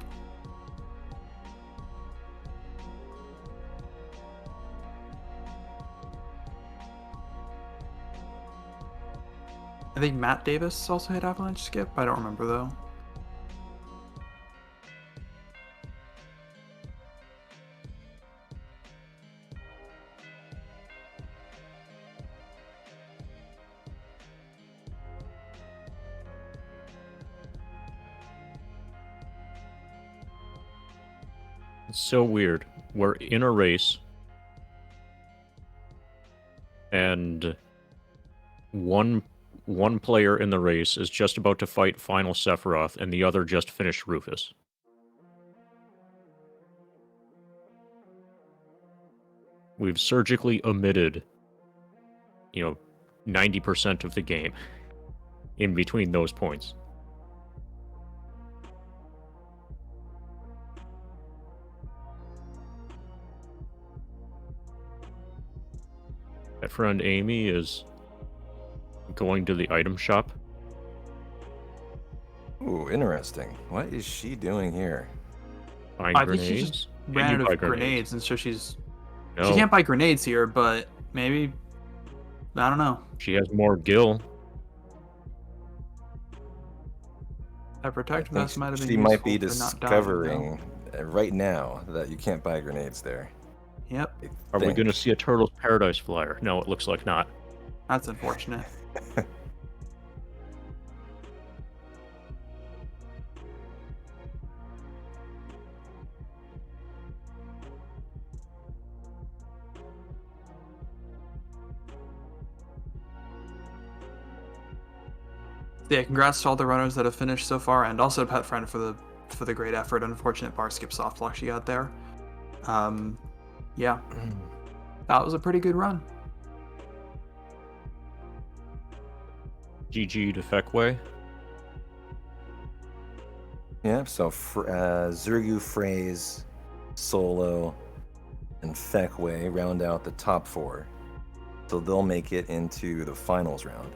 I think Matt Davis also hit avalanche skip. I don't remember though. It's so weird. We're in a race, and one player in the race is just about to fight final Sephiroth, and the other just finished Rufus. We've surgically omitted, 90% of the game in between those points. That friend Amy is going to the item shop. Ooh, interesting. What is she doing here? Buying I think she grenades? just Can ran you out buy of grenades, and so she No, can't buy grenades here, but maybe I don't know. she has more gil. That I protect think vest might have been she might useful be for not dying, though. discovering right now that you can't buy grenades there. Yep, I Are we think. going to see a Turtles Paradise flyer? No, it looks like not. that's unfortunate. Yeah, congrats to all the runners that have finished so far, and also Pet Friend for the great effort. Unfortunate bar skip soft lock she got there. Yeah, that was a pretty good run. GG to Feckway. Yeah, so Zergu, Phrase, Solo, and Feckway round out the top 4. So they'll make it into the finals round.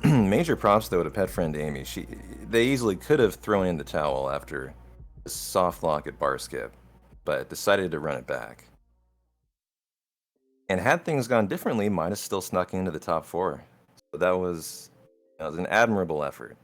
Major props though to pet friend Amy. They easily could have thrown in the towel after the soft lock at bar skip, but decided to run it back. And had things gone differently, might have still snuck into the top 4. So that was an admirable effort.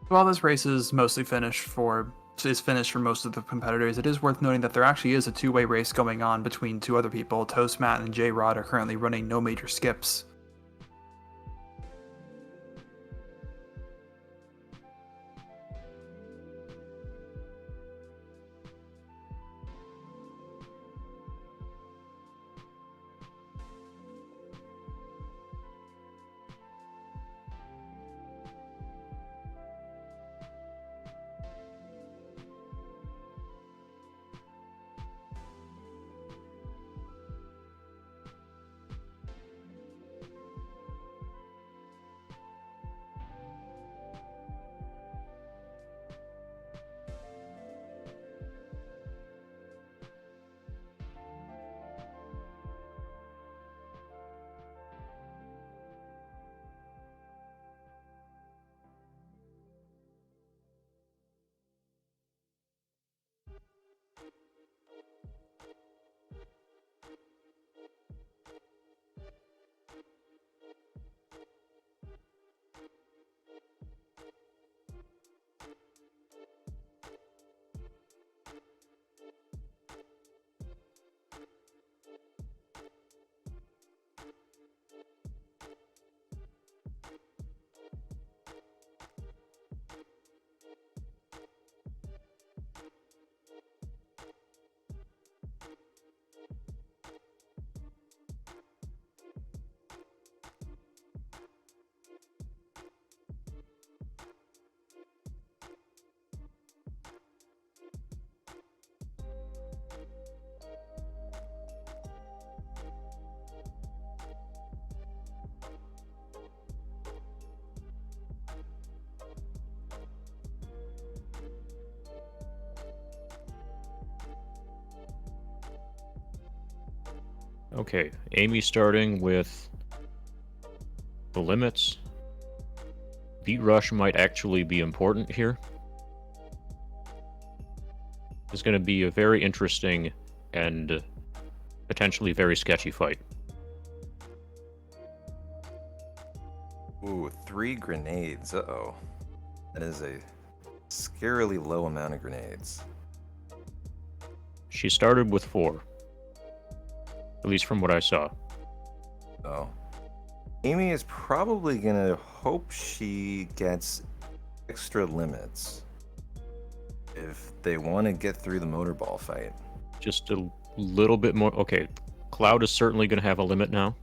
While this race is finished for most of the competitors, it is worth noting that there actually is a two-way race going on between two other people. Toast Matt and J Rod are currently running no major skips. Okay, Amy starting with the limits. Beat rush might actually be important here. It's going to be a very interesting and potentially very sketchy fight. Ooh, 3 grenades. Uh-oh. That is a scarily low amount of grenades. She started with 4. At least from what I saw. Oh. Amy is probably gonna hope she gets extra limits if they want to get through the motorball fight. Just a little bit more. Okay, Cloud is certainly going to have a limit now.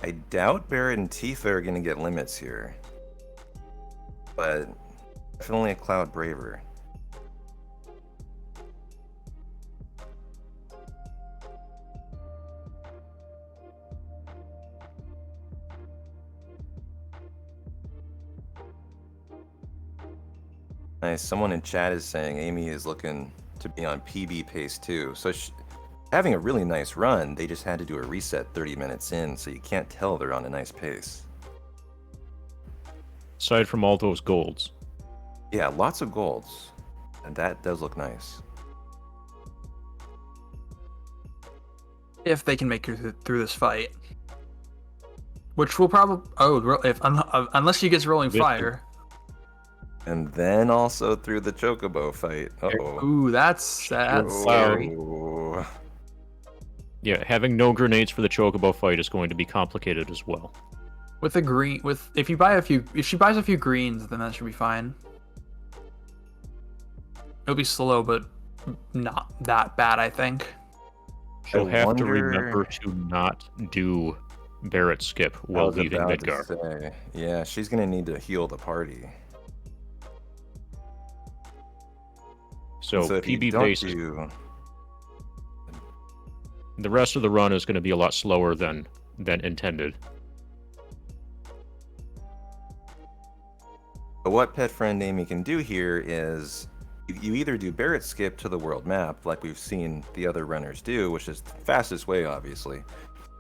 I doubt Barrett and Tifa are gonna get limits here, but definitely a Cloud Braver. Nice. Someone in chat is saying Amy is looking to be on PB pace too. So having a really nice run, they just had to do a reset 30 minutes in, so you can't tell they're on a nice pace. Aside from all those golds. Yeah, lots of golds. And that does look nice. If they can make it through this fight. Which will probably... unless she gets rolling With the- fire. And then also through the Chocobo fight. Uh-oh. Ooh, that's scary. Oh. Yeah, having no grenades for the Chocobo fight is going to be complicated as well. With a green... if she buys a few greens, then that should be fine. It'll be slow, but not that bad, I think. She'll have to wonder- remember to not do Barrett skip I while was leaving about to Midgar. say, yeah, she's gonna need to heal the party. So if you PB don't pace, the rest of the run is going to be a lot slower than intended. But what Pet Friend Amy can do here is you either do Barrett skip to the world map, like we've seen the other runners do, which is the fastest way, obviously.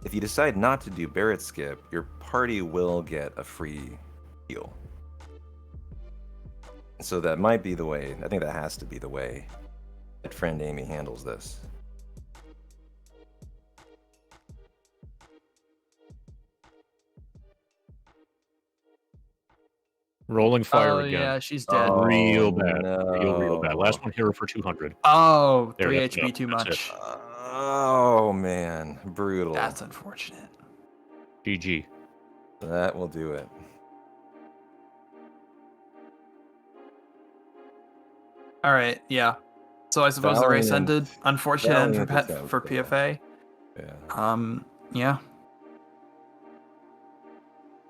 If you decide not to do Barrett skip, your party will get a free heal. So that might be the way, I think that has to be the way Pet Friend Amy handles this. Rolling fire Oh, again. yeah, she's dead. Real Oh, bad. Real bad. no. Last one hero for 200. Oh, There, 3 that's HP enough. too That's much. Oh man, brutal. That's unfortunate. GG. That will do it. All right, yeah. So I suppose the race Valiant- ended. Unfortunate end valiant attempt, for though. PFA. Yeah. Yeah.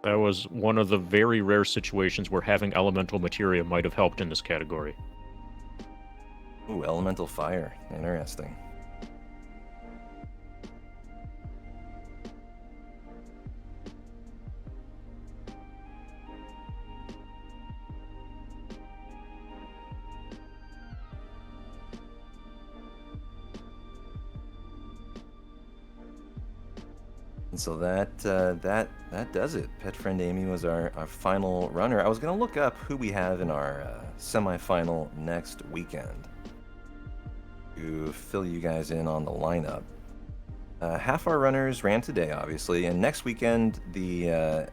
That was one of the very rare situations where having elemental materia might have helped in this category. Ooh, elemental fire. Interesting. And so that does it. Pet Friend Amy was our final runner. I was gonna look up who we have in our semifinal next weekend to fill you guys in on the lineup. Half our runners ran today, obviously, and next weekend the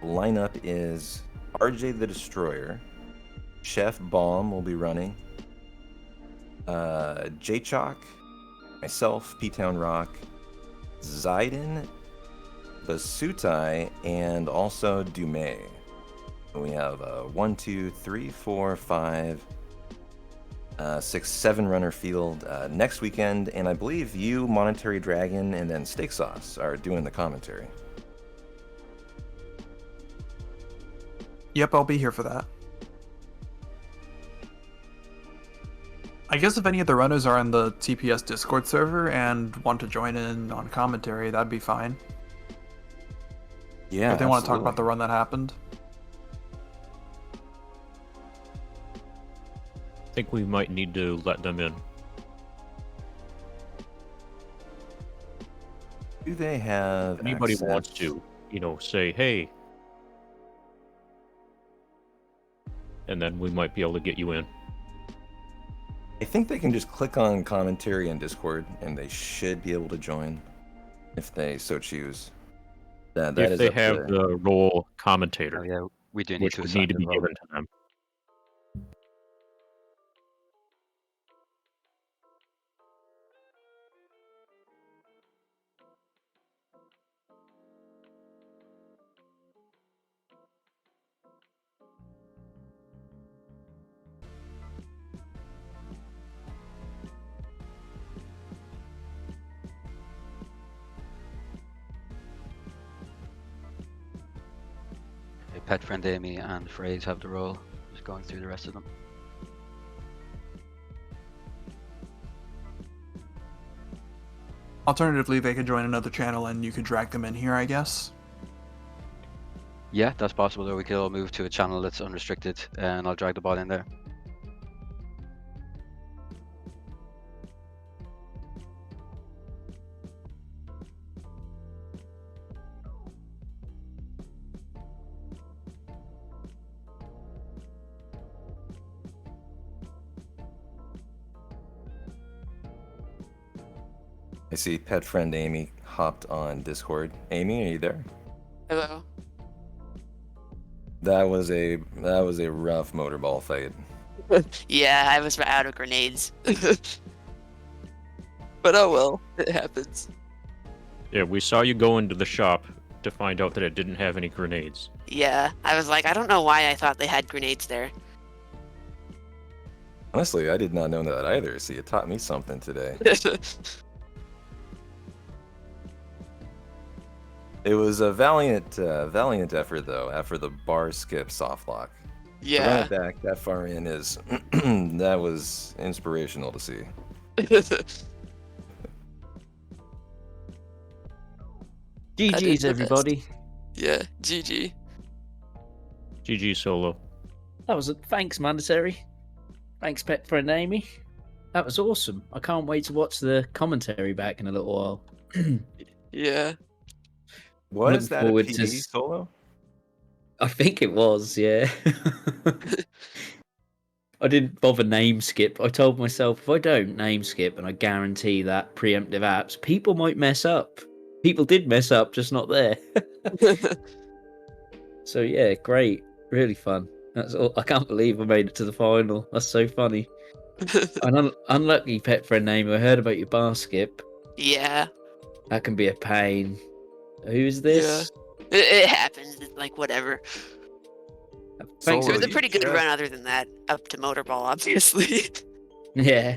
lineup is RJ the Destroyer, Chef Bomb will be running, J-Chalk, myself, P-Town Rock, Zaiden, Basutai, and also Dumay. We have 1, 2, 3, 4, 5, 6, 7 runner field next weekend, and I believe you, Monetary Dragon, and then Steak Sauce are doing the commentary. Yep, I'll be here for that. I guess if any of the runners are on the TPS Discord server and want to join in on commentary, that'd be fine. Yeah, If they want to talk absolutely. about the run that happened. I think we might need to let them in. Do they have If anybody access? wants to, say, hey, and then we might be able to get you in. I think they can just click on commentary in Discord, and they should be able to join if they so choose. That If is they up have to... the role commentator, Oh yeah, we do need which to would assign need to the be role. given to them. Pet friend Amy and Phrase have the role. Just going through the rest of them. Alternatively, they could join another channel and you could drag them in here, I guess. Yeah, that's possible. Or we could all move to a channel that's unrestricted, and I'll drag the bot in there. I see pet friend Amy hopped on Discord. Amy, are you there? Hello. That was a rough motorball fight. Yeah, I was out of grenades. But oh well, it happens. Yeah, we saw you go into the shop to find out that it didn't have any grenades. Yeah, I was like, I don't know why I thought they had grenades there. Honestly, I did not know that either. See, it taught me something today. It was a valiant effort, though, after the bar skip soft lock. To run Yeah. it back that far in is that was inspirational to see. GG's, everybody. Yeah, GG. GG Solo. That was thanks, Mandatory. Thanks, pet friend Amy. That was awesome. I can't wait to watch the commentary back in a little while. Yeah. Was Looking that a forward PD to solo? I think it was, yeah. I didn't bother name skip. I told myself if I don't name skip and I guarantee that preemptive apps, people might mess up. People did mess up, just not there. So yeah, great. Really fun. That's all. I can't believe I made it to the final. That's so funny. An unlucky pet friend name. I heard about your bar skip. Yeah. That can be a pain. Who's this? It happens. It's like whatever. Thanks. It Solo, was a you pretty good just- run other than that. Up to Motorball, obviously. Yeah.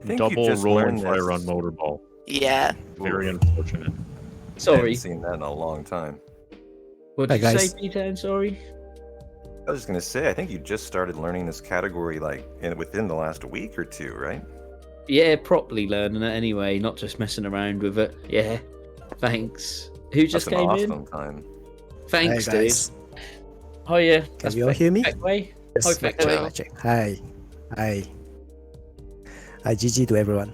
I think you Double just roll and learned fire this. on Motorball. Yeah. Very unfortunate. I Sorry. haven't seen that in a long time. What Hi, did you guys. say, Peter? I'm sorry. I was just gonna say, I think you just started learning this category within the last week or two, right? Yeah, properly learning it anyway, not just messing around with it. Yeah. Thanks. Who just That's an came in? awesome time. Thanks, Hi, dude. guys. Oh yeah. Can you all hear me? Feckway? Yes, Hi, mic Feckway. mic check. Hi. Hi. Hi, GG to everyone.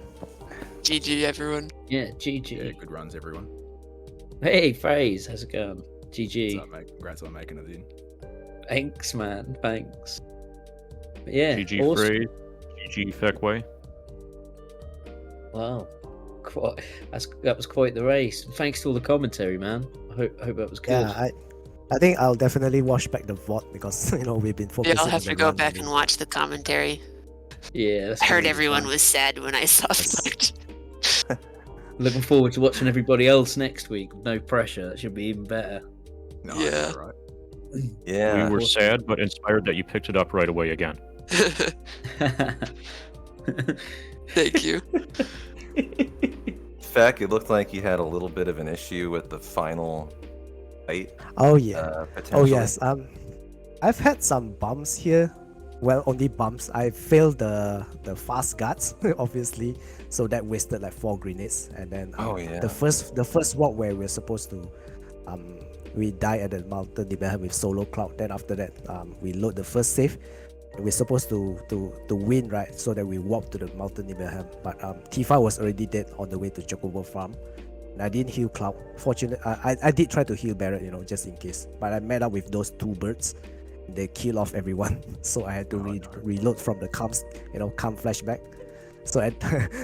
GG, everyone. Yeah, GG. Yeah, good runs, everyone. Hey, Phrase, how's it going? GG. What's up, mate? Congrats on making it in. Thanks, man. Thanks. But yeah. GG awesome. Phrase. GG Feckway. Wow. That was quite the race. Thanks to all the commentary, man. I hope that was good. Yeah, I think I'll definitely watch back the VOD because we've been focusing. Yeah, I'll have on to the go run back only. and watch the commentary. Yeah, that's I heard gonna be everyone fun. was sad when I saw Yes. Smudge. Looking forward to watching everybody else next week. No pressure. That should be even better. No, Yeah. all right. Yeah. We were awesome. sad, but inspired that you picked it up right away again. Thank you. Feck, it looked like you had a little bit of an issue with the final fight. Oh yeah. Oh Potentially. yes. I've had some bumps here. Well, only bumps. I failed the fast guards, obviously, so that wasted like 4 grenades. And then Oh, yeah. the first walk where we're supposed to we die at the mountain Nibelheim with solo cloud. Then after that we load the first save. We're supposed to win, right? So that we walk to the mountain Nibelheim. But Tifa was already dead on the way to Chocobo farm. And I didn't heal Cloud. Fortunately, I did try to heal Barrett, just in case. But I met up with those two birds. They kill off everyone. So I had to reload from the comms, calm flashback. So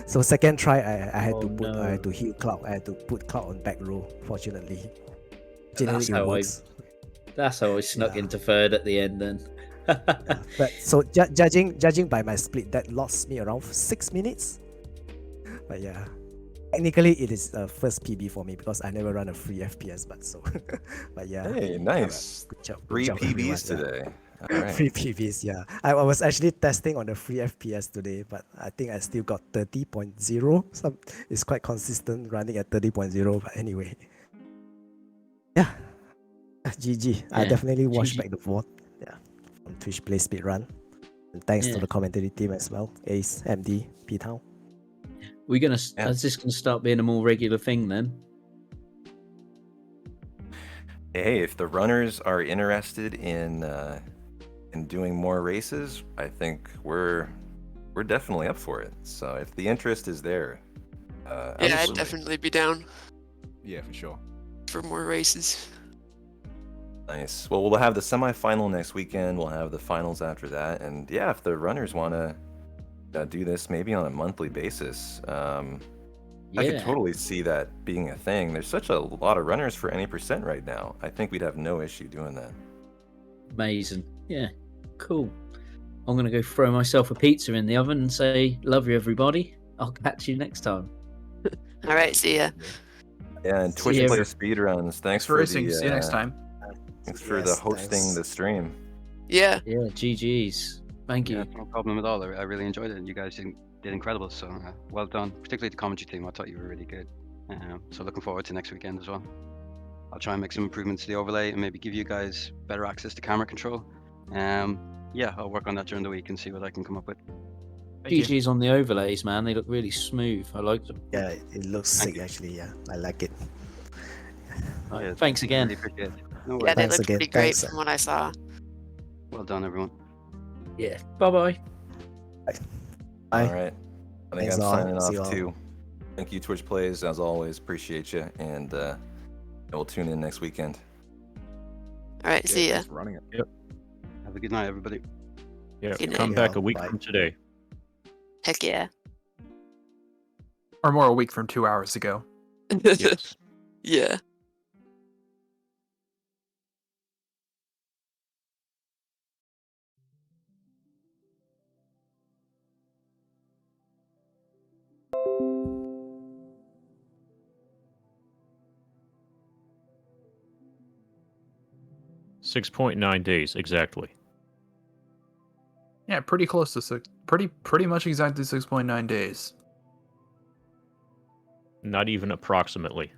so second try, I had to put I had to heal Cloud. I had to put Cloud on back row. Fortunately, generally it works. That's how I snuck Yeah. into third at the end then. But so judging by my split, that lost me around 6 minutes. But yeah, technically it is first PB for me because I never run a free FPS. But yeah. Hey, nice. Good job. Free Good job, everyone, PBs yeah. today. All right. Free PVs, yeah. I was actually testing on the free FPS today, but I think I still got 30.0. It's quite consistent running at 30.0, but anyway. Yeah. GG. I Yeah, definitely watched GG. back the VOD. Yeah. On Twitch Play Speedrun. And thanks to Yeah. the commentary team as well. Ace, MD, P-Town. Is this gonna start being a more regular thing then? Hey, if the runners are interested in doing more races, I think we're definitely up for it. So if the interest is there, Yeah, I'd absolutely. definitely be down Yeah, for sure. for more races. Nice. Well, we'll have the semifinal next weekend. We'll have the finals after that, and yeah, if the runners want to do this maybe on a monthly basis, I could Yeah. totally see that being a thing. There's such a lot of runners for any percent right now. I think we'd have no issue doing that. Amazing. Yeah. Cool. I'm gonna go throw myself a pizza in the oven and say, love you everybody. I'll catch you next time. All right, see ya. Yeah, and See Twitch you. Player Speedruns. Thanks Thanks for for racing. the See you next time. thanks for the Yes, hosting thanks. the stream. Yeah. Yeah, GG's. Thank Yeah, you. no problem at all. I really enjoyed it. You guys did incredible. So well done, particularly the commentary team. I thought you were really good. So looking forward to next weekend as well. I'll try and make some improvements to the overlay and maybe give you guys better access to camera control. Yeah, I'll work on that during the week and see what I can come up with. Thank you. GG's on the overlays, man. They look really smooth. I like them. Yeah, it looks Thank sick you. actually. Yeah, I like it. Yeah, Thanks again. Really appreciate it. No Yeah, worries. they Thanks look again. pretty great Thanks. from what I saw. Well done, everyone. Yeah. Bye bye. Bye. All right. I think Thanks I'm all. signing See you off all. too. Thank you, Twitch Plays, as always. Appreciate you, and we'll tune in next weekend. All right, see ya. Thanks for running it. Have a good night, everybody. Yeah, Good come night. back Yeah, a week bye. from today. Heck yeah. Or more a week from 2 hours ago. Yes. Yeah. .9 days exactly. Yeah, pretty close to pretty much exactly 6.9 days. Not even approximately.